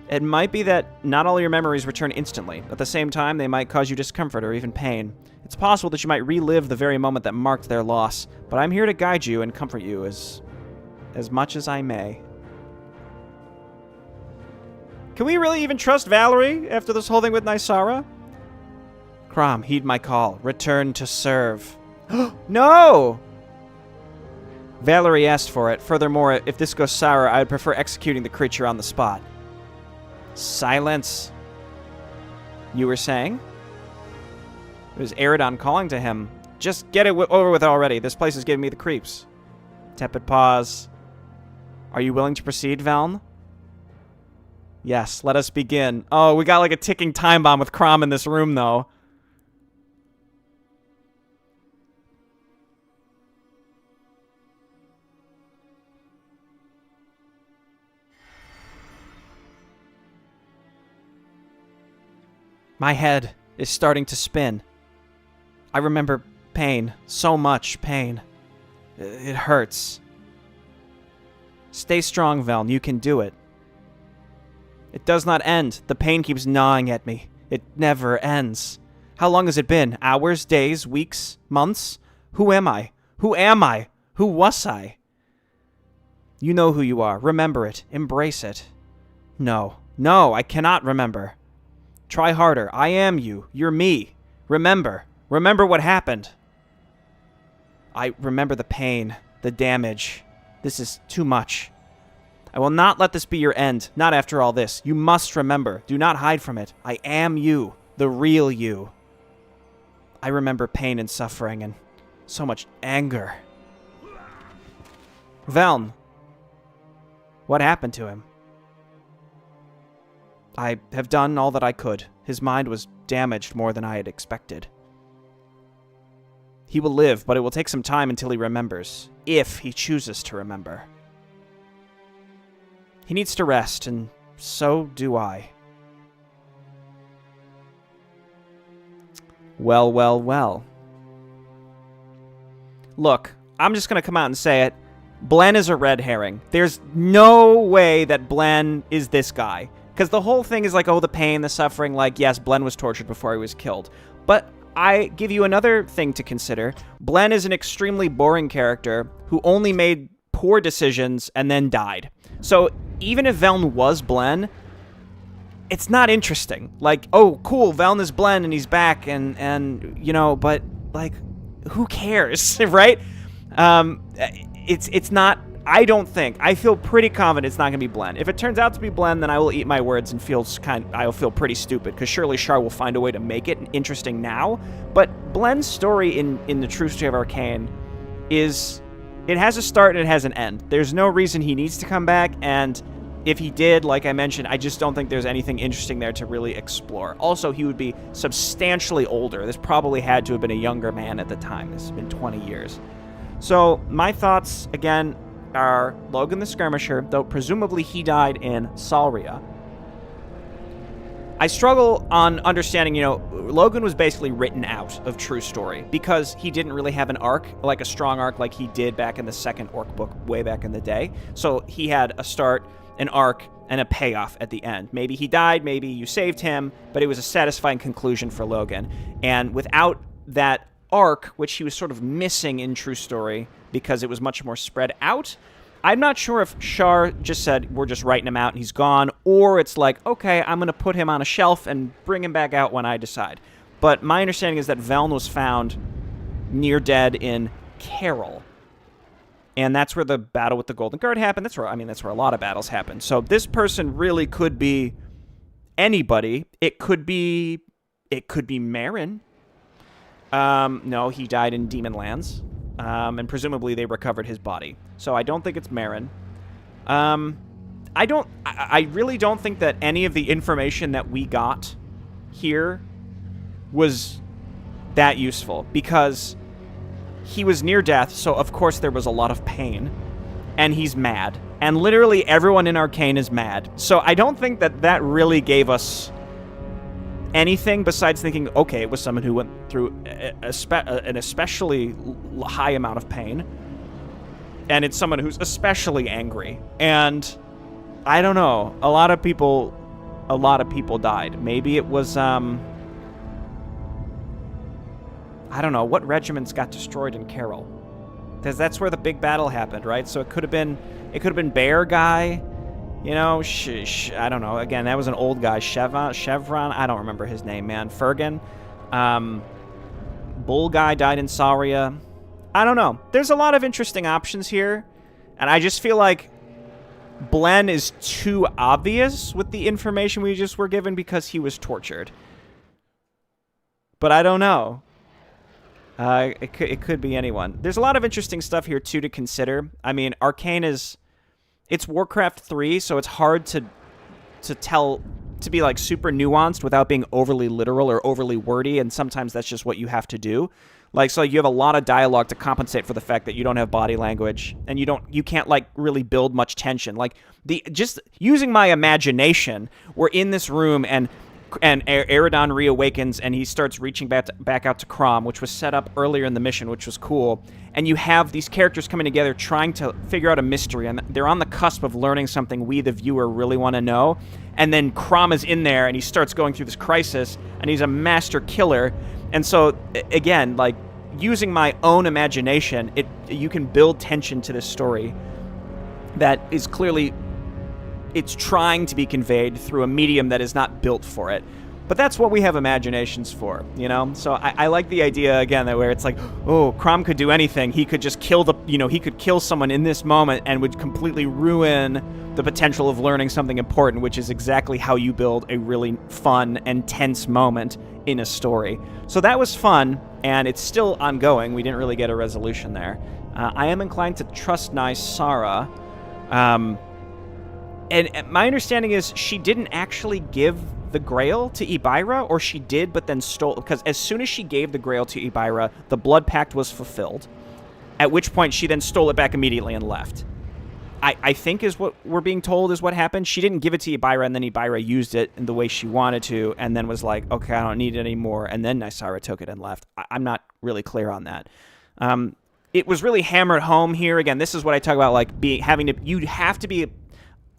It might be that not all your memories return instantly. At the same time, they might cause you discomfort or even pain. It's possible that you might relive the very moment that marked their loss, but I'm here to guide you and comfort you as much as I may. Can we really even trust Valerie after this whole thing with Nysara? Crom, heed my call. Return to serve. No! Valerie asked for it. Furthermore, if this goes sour, I would prefer executing the creature on the spot. Silence. You were saying? It was Aridon calling to him. Just get it over with already. This place is giving me the creeps. Tepid pause. Are you willing to proceed, Valn? Yes, let us begin. Oh, we got like a ticking time bomb with Crom in this room, though. My head is starting to spin. I remember pain. So much pain. It hurts. Stay strong, Veln. You can do it. It does not end. The pain keeps gnawing at me. It never ends. How long has it been? Hours, days, weeks, months? Who am I? Who am I? Who was I? You know who you are. Remember it. Embrace it. No. No, I cannot remember. Try harder. I am you. You're me. Remember. Remember what happened. I remember the pain, the damage. This is too much. I will not let this be your end, not after all this. You must remember. Do not hide from it. I am you, the real you. I remember pain and suffering and so much anger. Veln. What happened to him? I have done all that I could. His mind was damaged more than I had expected. He will live, but it will take some time until he remembers, if he chooses to remember. He needs to rest, and so do I. Well, well, well. Look, I'm just going to come out and say it. Blen is a red herring. There's no way that Blen is this guy. Because the whole thing is like, oh, the pain, the suffering, like, yes, Blen was tortured before he was killed. But I give you another thing to consider. Blen is an extremely boring character who only made poor decisions and then died. So even if Veln was Blen, it's not interesting. Like, oh, cool, Veln is Blen and he's back and you know, but like, who cares, right? It's not. I feel pretty confident it's not going to be Blen. If it turns out to be Blen, then I will eat my words and I'll feel pretty stupid, because surely Shar will find a way to make it interesting now. But Blen's story in the True Story of Arkain it has a start and it has an end. There's no reason he needs to come back, and if he did, like I mentioned, I just don't think there's anything interesting there to really explore. Also, he would be substantially older. This probably had to have been a younger man at the time. This has been 20 years. So, my thoughts, again, are Logan the Skirmisher, though presumably he died in Salria. I struggle on understanding, Logan was basically written out of True Story because he didn't really have an arc, like a strong arc like he did back in the second Orc book way back in the day. So he had a start, an arc, and a payoff at the end. Maybe he died, maybe you saved him, but it was a satisfying conclusion for Logan. And without that arc, which he was sort of missing in True Story because it was much more spread out, I'm not sure if Shar just said, we're just writing him out and he's gone, or it's like, okay, I'm going to put him on a shelf and bring him back out when I decide. But my understanding is that Veln was found near dead in Carol. And that's where the battle with the Golden Guard happened. That's where a lot of battles happen. So this person really could be anybody. It could be Marin. No, he died in Demonlands. And presumably they recovered his body. So I don't think it's Marin. I really don't think that any of the information that we got here was that useful, because he was near death, so of course there was a lot of pain, and he's mad. And literally everyone in Arkain is mad. So I don't think that really gave us anything besides thinking, okay, it was someone who went through an especially high amount of pain, and it's someone who's especially angry. And I don't know, a lot of people died. Maybe it was I don't know, what regiments got destroyed in Carol? Because that's where the big battle happened, right? So it could have been Bear Guy, you know, I don't know. Again, that was an old guy, Chevron, I don't remember his name, man. Fergan. Bull Guy died in Saria. I don't know. There's a lot of interesting options here, and I just feel like Blen is too obvious with the information we just were given because he was tortured. But I don't know. It could be anyone. There's a lot of interesting stuff here, too, to consider. I mean, Arkain it's Warcraft 3, so it's hard to be, like, super nuanced without being overly literal or overly wordy, and sometimes that's just what you have to do. Like, so you have a lot of dialogue to compensate for the fact that you don't have body language, and you can't, like, really build much tension. Like, just using my imagination, we're in this room, and Aridon reawakens, and he starts reaching back out to Crom, which was set up earlier in the mission, which was cool. And you have these characters coming together trying to figure out a mystery, and they're on the cusp of learning something we, the viewer, really want to know. And then Crom is in there, and he starts going through this crisis, and he's a master killer. And so, again, like, using my own imagination, you can build tension to this story that is clearly... it's trying to be conveyed through a medium that is not built for it. But that's what we have imaginations for, you know? So I like the idea, again, that where it's like, oh, Crom could do anything. He could just he could kill someone in this moment and would completely ruin the potential of learning something important, which is exactly how you build a really fun and tense moment in a story. So that was fun, and it's still ongoing. We didn't really get a resolution there. I am inclined to trust Nysara. And my understanding is she didn't actually give the Grail to Ibira, or she did but then stole... because as soon as she gave the Grail to Ibira, the Blood Pact was fulfilled, at which point she then stole it back immediately and left. I think is what we're being told is what happened. She didn't give it to Ibira, and then Ibira used it in the way she wanted to, and then was like, okay, I don't need it anymore, and then Nysara took it and left. I'm not really clear on that. It was really hammered home here. Again, this is what I talk about, like, you have to be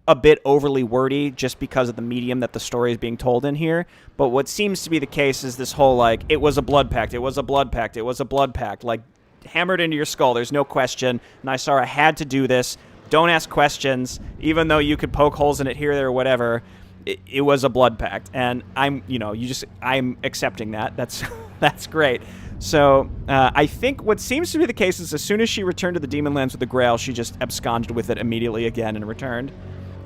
a bit overly wordy just because of the medium that the story is being told in here. But what seems to be the case is this whole, like, it was a blood pact, it was a blood pact, it was a blood pact, like, hammered into your skull. There's no question. Nysara had to do this. Don't ask questions, even though you could poke holes in it here, there, or whatever. It was a blood pact, and I'm accepting that. That's great. So I think what seems to be the case is as soon as she returned to the Demonlands with the Grail, she just absconded with it immediately again and returned.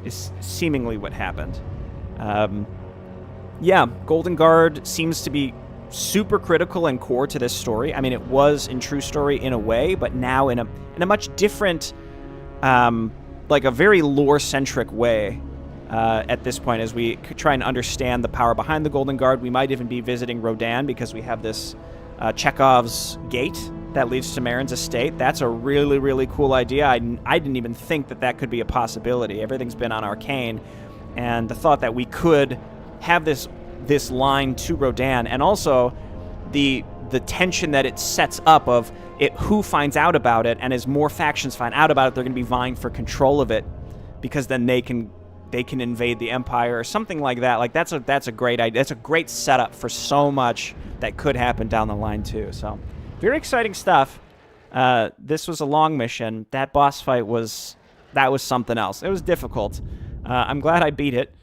Is seemingly what happened. Yeah, Golden Guard seems to be super critical and core to this story. I mean, it was in True Story in a way, but now in a much different, like a very lore-centric way at this point, as we try and understand the power behind the Golden Guard. We might even be visiting Rodan because we have this Chekhov's gate that leads to Marin's estate. That's a really, really cool idea. I didn't even think that could be a possibility. Everything's been on Arkain, and the thought that we could have this line to Rodan, and also the tension that it sets up of it, who finds out about it, and as more factions find out about it, they're going to be vying for control of it, because then they can they can invade the Empire or something like that. Like that's a great idea. That's a great setup for so much that could happen down the line too. So very exciting stuff. This was a long mission. That boss fight was something else. It was difficult. I'm glad I beat it.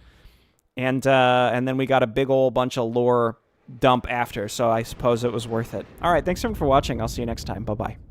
And then we got a big old bunch of lore dump after, so I suppose it was worth it. All right, thanks everyone for watching. I'll see you next time. Bye-bye.